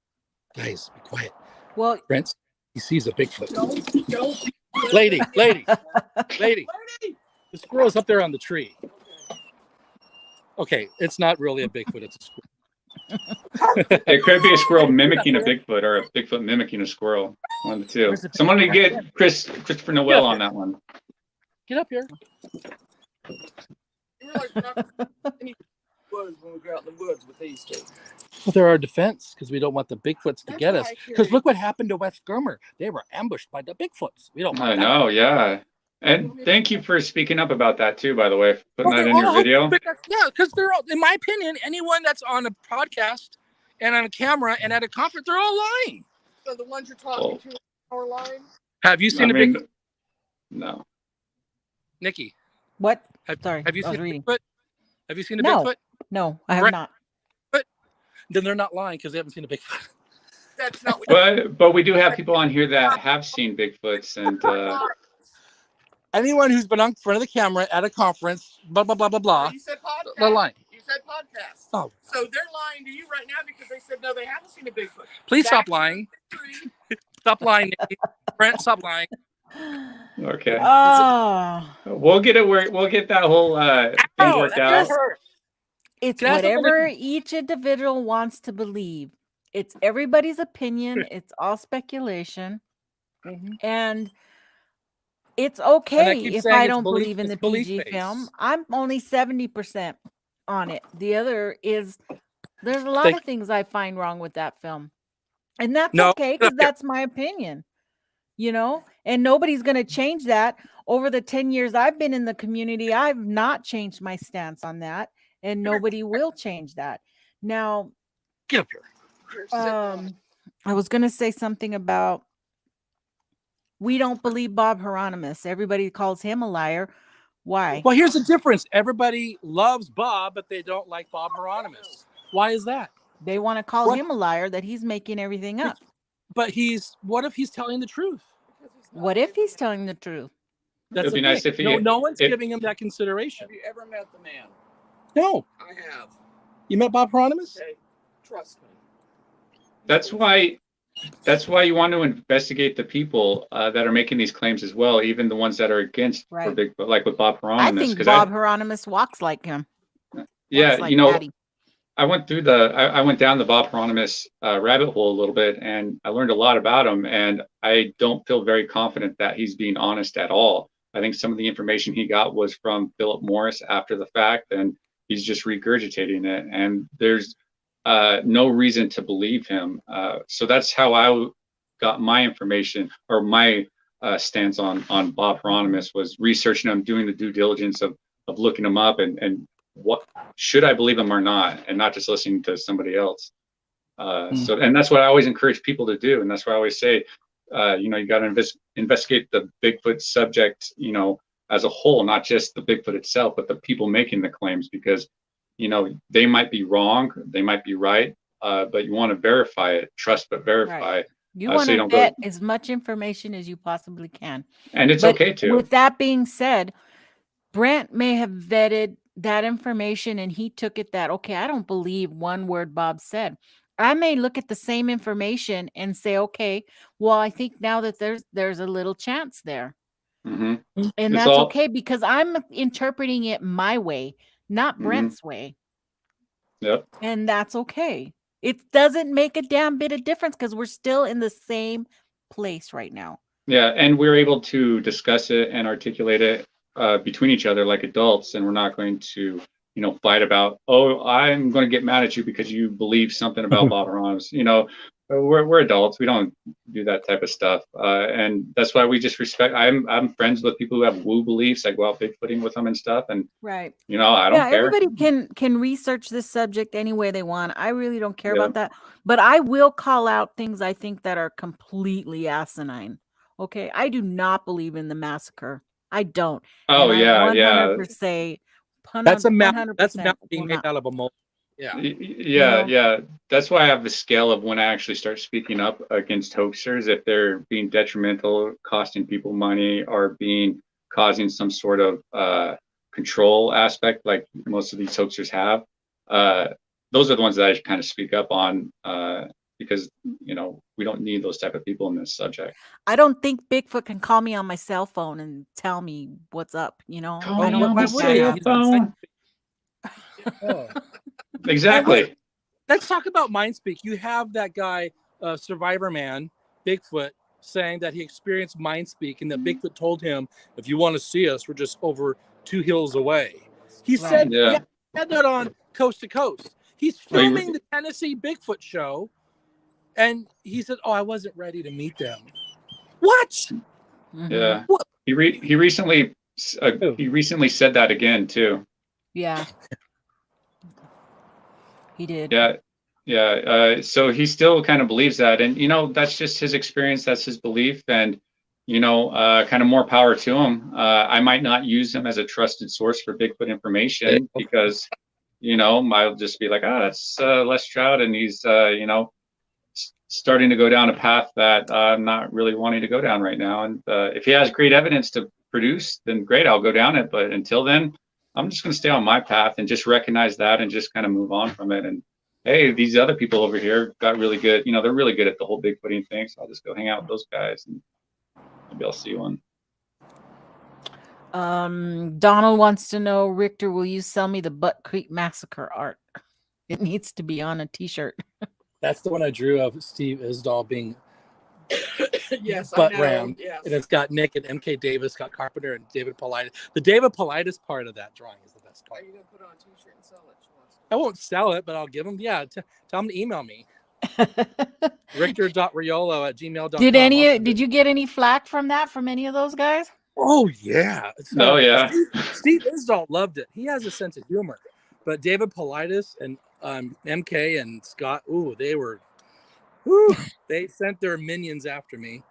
Guys, be quiet. Well, Brent, he sees a Bigfoot. Lady. The squirrel's up there on the tree. Okay, it's not really a Bigfoot, it's a squirrel. It could be a squirrel mimicking a Bigfoot or a Bigfoot mimicking a squirrel. One of the two. Someone to get Christopher Noel on that one. Get up here. You realize when we go out in the woods with these two. they're our defense because we don't want the Bigfoots to get us. why I Because carry- look what happened to West Germer. They were ambushed by the Bigfoots. We don't want I that. know, yeah. And thank you for speaking up about that too, by the way, putting Well, that they're in your all- video. because they're all, in my opinion, anyone that's on a podcast and on a camera and at a conference, they're all lying. So the ones you're talking to are lying? Have you seen a Bigfoot, no. Nikki? What? Have, Sorry, have you I was seen a reading. Bigfoot? Have you seen a No. Bigfoot? No, I have Right. not. Then they're not lying because they haven't seen a Bigfoot. That's not what But we do have people on here that have seen Bigfoots, and Anyone who's been on front of the camera at a conference, blah blah blah blah blah, you said podcast. they're lying. You said podcast. Oh, So they're lying to you right now because they said no, they haven't seen a Bigfoot. please stop That's lying. true. Stop lying, Nikki. Brent, stop lying. okay. Oh, We'll get it we'll get that whole thing Ow, worked that out. just hurt. it's Can I ask something? whatever each individual wants to believe. It's everybody's opinion. It's all speculation, and it's okay keep if saying I it's don't belief- believe in the it's belief PG based. film. I'm only 70% on it. The other is there's a lot Thank- of things I find wrong with that film, and that's No, okay because okay. that's my opinion. You know, and nobody's going to change that. Over the 10 years I've been in the community, I've not changed my stance on that, and nobody will change that. Now, Get up here. You're sitting on it. I was going to say something about we don't believe Bob Hieronymus. Everybody calls him a liar. Why? Well, here's the difference. Everybody loves Bob, but they don't like Bob Hieronymus. Why is that? They want to call What? him a liar that he's making everything up. But what if he's telling the truth? Because he's not What if Bigfoot. he's telling the truth? That's It'd be the nice thing. if he- no one's if- giving him that consideration. Have you ever met the man? No. I have. You met Bob Hieronymus? Okay. Trust me. That's why you want to investigate the people that are making these claims as well, even the ones that are against for Right. Bigfoot, like with Bob I Hieronymus. think 'Cause Bob Hieronymus walks like him. yeah, Walks like you know, Daddy. I went down the Bob Hieronymus rabbit hole a little bit, and I learned a lot about him. And I don't feel very confident that he's being honest at all. I think some of the information he got was from Philip Morris after the fact, and he's just regurgitating it. And there's no reason to believe him. So that's how I got my information, or my stance on Bob Hieronymus, was researching him, doing the due diligence of looking him up, and what should I believe him or not, and not just listening to somebody else. So, and that's what I always encourage people to do, and that's why I always say, you got to investigate the Bigfoot subject, as a whole, not just the Bigfoot itself, but the people making the claims, because they might be wrong, they might be right, but you want to verify it, trust but verify. You so want you to don't go- get as much information as you possibly can. And it's But okay to. With that being said, Brent may have vetted that information and he took it that, okay, I don't believe one word Bob said. I may look at the same information and say, okay, well, I think now that there's a little chance there. Mhm. And It's that's all- okay because I'm interpreting it my way, not Mhm. Brent's way. Yep. And that's okay. It doesn't make a damn bit of difference because we're still in the same place right now. Yeah, and we're able to discuss it and articulate it between each other like adults, and we're not going to, fight about, oh, I'm going to get mad at you because you believe something about Bob Hieronymus. We're adults. We don't do that type of stuff, and that's why we just respect. I'm friends with people who have woo beliefs. I go out Bigfooting with them and stuff, and Right. I don't care. Everybody can research this subject any way they want. I really don't care Yeah. about that. But I will call out things I think that are completely asinine. Okay. I do not believe in the massacre. I don't. Oh And yeah, I'm yeah. 100%. That's a map. 100% That's a map being will made not. out of a mold. Yeah. Yeah, know? yeah. That's why I have the scale of when I actually start speaking up against hoaxers, if they're being detrimental, costing people money, or causing some sort of control aspect, like most of these hoaxers have. Those are the ones that I kind of speak up on, because we don't need those type of people in this subject. I don't think Bigfoot can call me on my cell phone and tell me what's up. Call I me don't on why the would think they? that. cell He's on phone. Oh. Exactly. Let's talk about Mindspeak. You have that guy, Survivor Man, Bigfoot, saying that he experienced Mindspeak and that Bigfoot told him, if you want to see us, we're just over 2 hills away. He said, Yeah. he had that on Coast to Coast. He's Well, you- filming the Tennessee Bigfoot show, and he said, "Oh, I wasn't ready to meet them." What? Mhm. Yeah. What? He recently said that again too. Yeah. He did. Yeah. Yeah. So he still kind of believes that, and that's just his experience. That's his belief, and kind of more power to him. I might not use him as a trusted source for Bigfoot information because, I'll just be like, that's Les Stroud, and he's starting to go down a path that I'm not really wanting to go down right now. And if he has great evidence to produce, then great, I'll go down it. But until then, I'm just going to stay on my path and just recognize that and just kind of move on from it. And hey, these other people over here got really good. They're really good at the whole Bigfooting thing. So I'll just go hang out with those guys and maybe I'll see one. Donald wants to know, Richter, will you sell me the Butt Creek Massacre art? It needs to be on a t-shirt. That's the one I drew of Steve Isdall being Yes, butt I know. rammed. Yes. And it's got Nick and MK Davis, Scott Carpenter, and David Paulides. The David Paulides part of that drawing is the best Are part. you gonna put it on a t-shirt and sell it? She wants to. I won't sell it, but I'll give them. Yeah, tell them to email me. Rictor.Riolo@gmail.com. Did you get any flack from any of those guys? Oh yeah. Oh yeah. Steve Isdall loved it. He has a sense of humor. But David Paulides and MK and Scott, they sent their minions after me.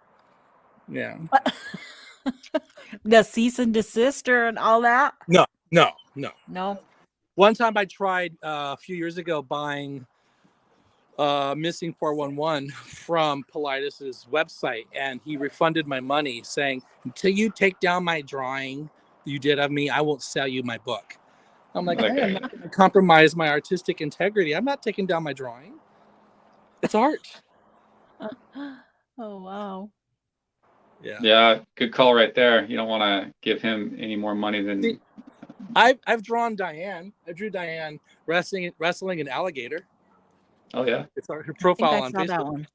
Yeah. The cease and desist and all that? No. No. One time I tried a few years ago buying Missing 411 from Paulides' website, and he refunded my money saying, until you take down my drawing you did of me, I won't sell you my book. I'm like, hey, I'm not going to compromise my artistic integrity. I'm not taking down my drawing. It's art. Oh, wow. Yeah. Good call right there. You don't want to give him any more money than. See, I've drawn Diane. I drew Diane wrestling an alligator. Oh yeah. It's her profile I on saw that Facebook. one.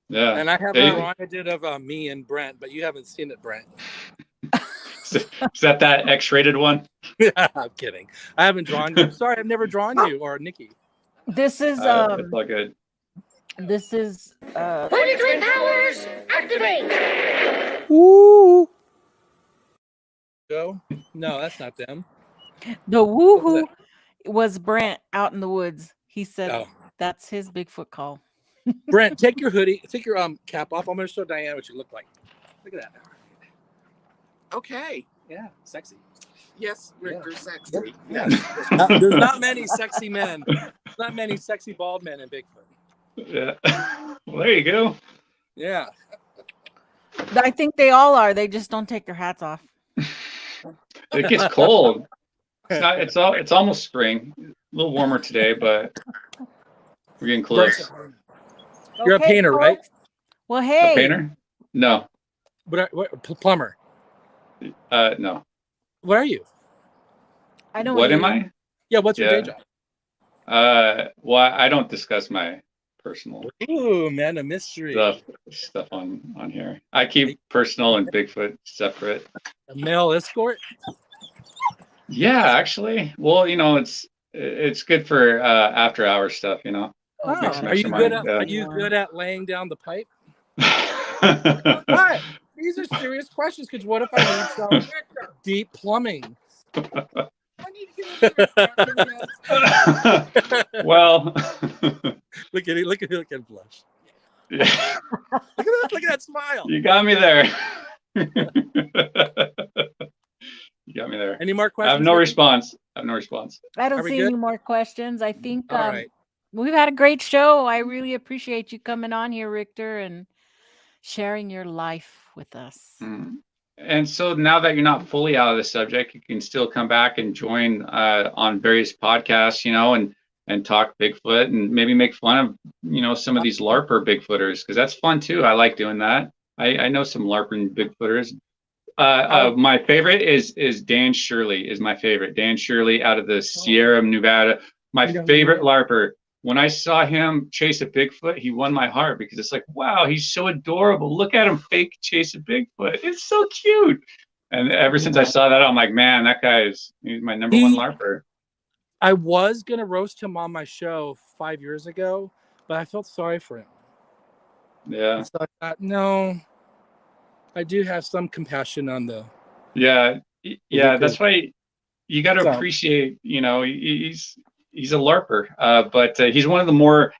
Yeah. And I have a drawing I did of me and Brent, but you haven't seen it, Brent. Is that X-rated one? I'm kidding. I haven't drawn you. I'm sorry, I've never drawn you or Nikki. This is It's all good. Planetary powers activate. Ooh. Go? No, that's not them. The woohoo was Brent out in the woods. He said that's his Bigfoot call. Brent, take your hoodie, take your cap off. I'm going to show Diane what you look like. Look at that. Okay. Yeah, sexy. Yes, Richter, sexy. Yeah. There's not many sexy men. Not many sexy bald men in Bigfoot. Yeah. Well, there you go. Yeah. I think they all are. They just don't take their hats off. It gets cold. It's almost spring. A little warmer today, but we're getting close. You're a painter, folks. right? Well, hey. A painter? No. What plumber? No. What are you? I don't. What am I? Yeah, what's your day job? Well, I don't discuss my personal Ooh, man, a mystery. stuff on here. I keep personal and Bigfoot separate. A male escort? Yeah, actually. Well, it's good for after hours stuff, Oh, Make some are you extra good money, at yeah. laying down the pipe? What? What? These are serious questions, because what if I need some deep plumbing? I need to get a Well, Look at him blush. yeah, Look at that smile. you got me there. You got me there. Any more I questions? have no Ricky? response. I Are don't we see good? any more questions. I think All right. we've had a great show. I really appreciate you coming on here, Richter, and sharing your life with us. And so now that you're not fully out of the subject, you can still come back and join on various podcasts, and talk Bigfoot and maybe make fun of, some of these LARPer Bigfooters, because that's fun too. I like doing that. I know some LARPing Bigfooters. My favorite is Dan Shirley is my favorite. Dan Shirley out of the Sierra Nevada. My favorite LARPer. When I saw him chase a Bigfoot, he won my heart, because it's like, wow, he's so adorable. Look at him fake chase a Bigfoot. It's so cute. And ever since I saw that, I'm like, man, he's my number one LARPer. I was gonna roast him on my show 5 years ago, but I felt sorry for him. Yeah. So I thought, no, I do have some compassion on the. Yeah. Yeah. That's why you got to So- appreciate, he's a LARPer, but he's one of the more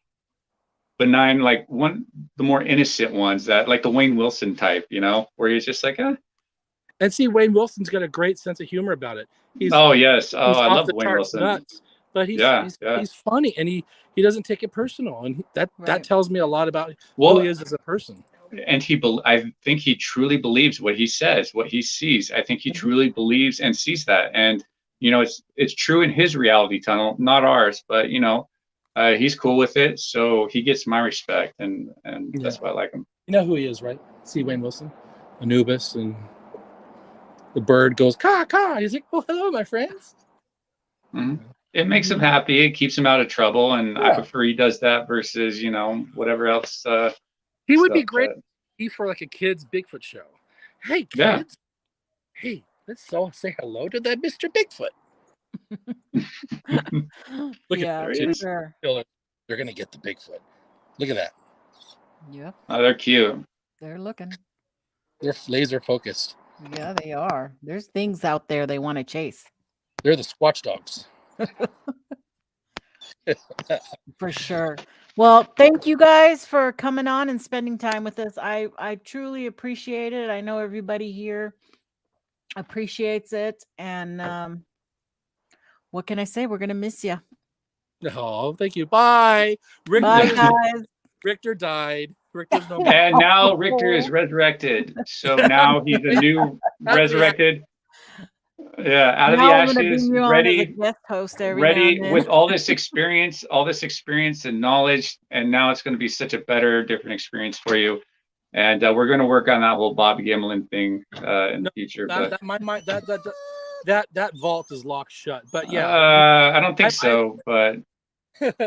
benign, like the more innocent ones, that like the Wayne Wilson type, where he's just like, And see, Wayne Wilson's got a great sense of humor about it. oh yes, He's I off love the Wayne charts Wilson. nuts, but he's funny, and he doesn't take it personal, and that Right. tells me a lot about Well, who he is as a person. And I think he truly believes what he says, what he sees. I think he truly believes and sees that, and it's true in his reality tunnel, not ours. But he's cool with it, so he gets my respect, and that's why I like him. You know who he is, right? See Wayne Wilson, Anubis, and the bird goes caw caw. He's like, oh, hello, my friends. Mm-hmm. It makes him happy. It keeps him out of trouble, and I prefer he does that versus whatever else. He would be great for like a kid's Bigfoot show. Hey kids, hey, let's all say hello to that Mr. Bigfoot. Look at for sure. They're gonna get the Bigfoot. Look at that. Yeah. Oh, they're cute. They're looking. They're laser focused. Yeah, they are. There's things out there they want to chase. They're the Squatch dogs. For sure. Well, thank you guys for coming on and spending time with us. I truly appreciate it. I know everybody here appreciates it. And what can I say? We're going to miss you. Oh, thank you. Bye. Bye, guys. Rictor died. Rictor's no more. And now Rictor is resurrected. So now he's a new resurrected. Yeah, out of the ashes, ready, guest host ready with all this experience and knowledge, and now it's going to be such a better, different experience for you. And we're going to work on that whole Bobby Gimlin thing in the future. That vault is locked shut. But yeah, I don't think so, but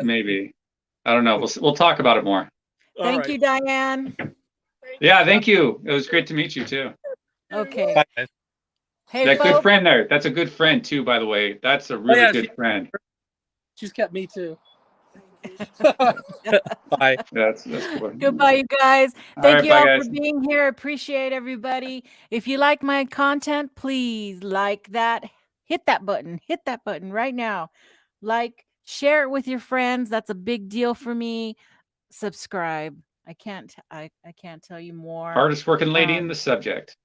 maybe. I don't know. We'll talk about it more. Thank you, Diane. Yeah, thank you. It was great to meet you too. Okay. Bye. Hey, that folks. good friend there. That's a good friend too, by the way. That's a really good friend. She's kept me too. Bye. That's cool. Goodbye, you guys. Thank you all for being here. Appreciate everybody. If you like my content, please like that. Hit that button. Hit that button right now. Like, share it with your friends. That's a big deal for me. Subscribe. I can't tell you more. Hardest working lady in the subject.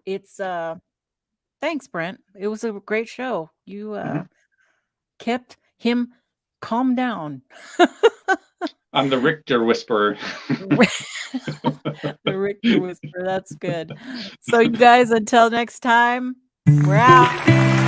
It's thanks, Brent. It was a great show. You kept him calm down. I'm the Rictor Whisperer. The Rictor Whisperer. That's good. So you guys, until next time, we're out.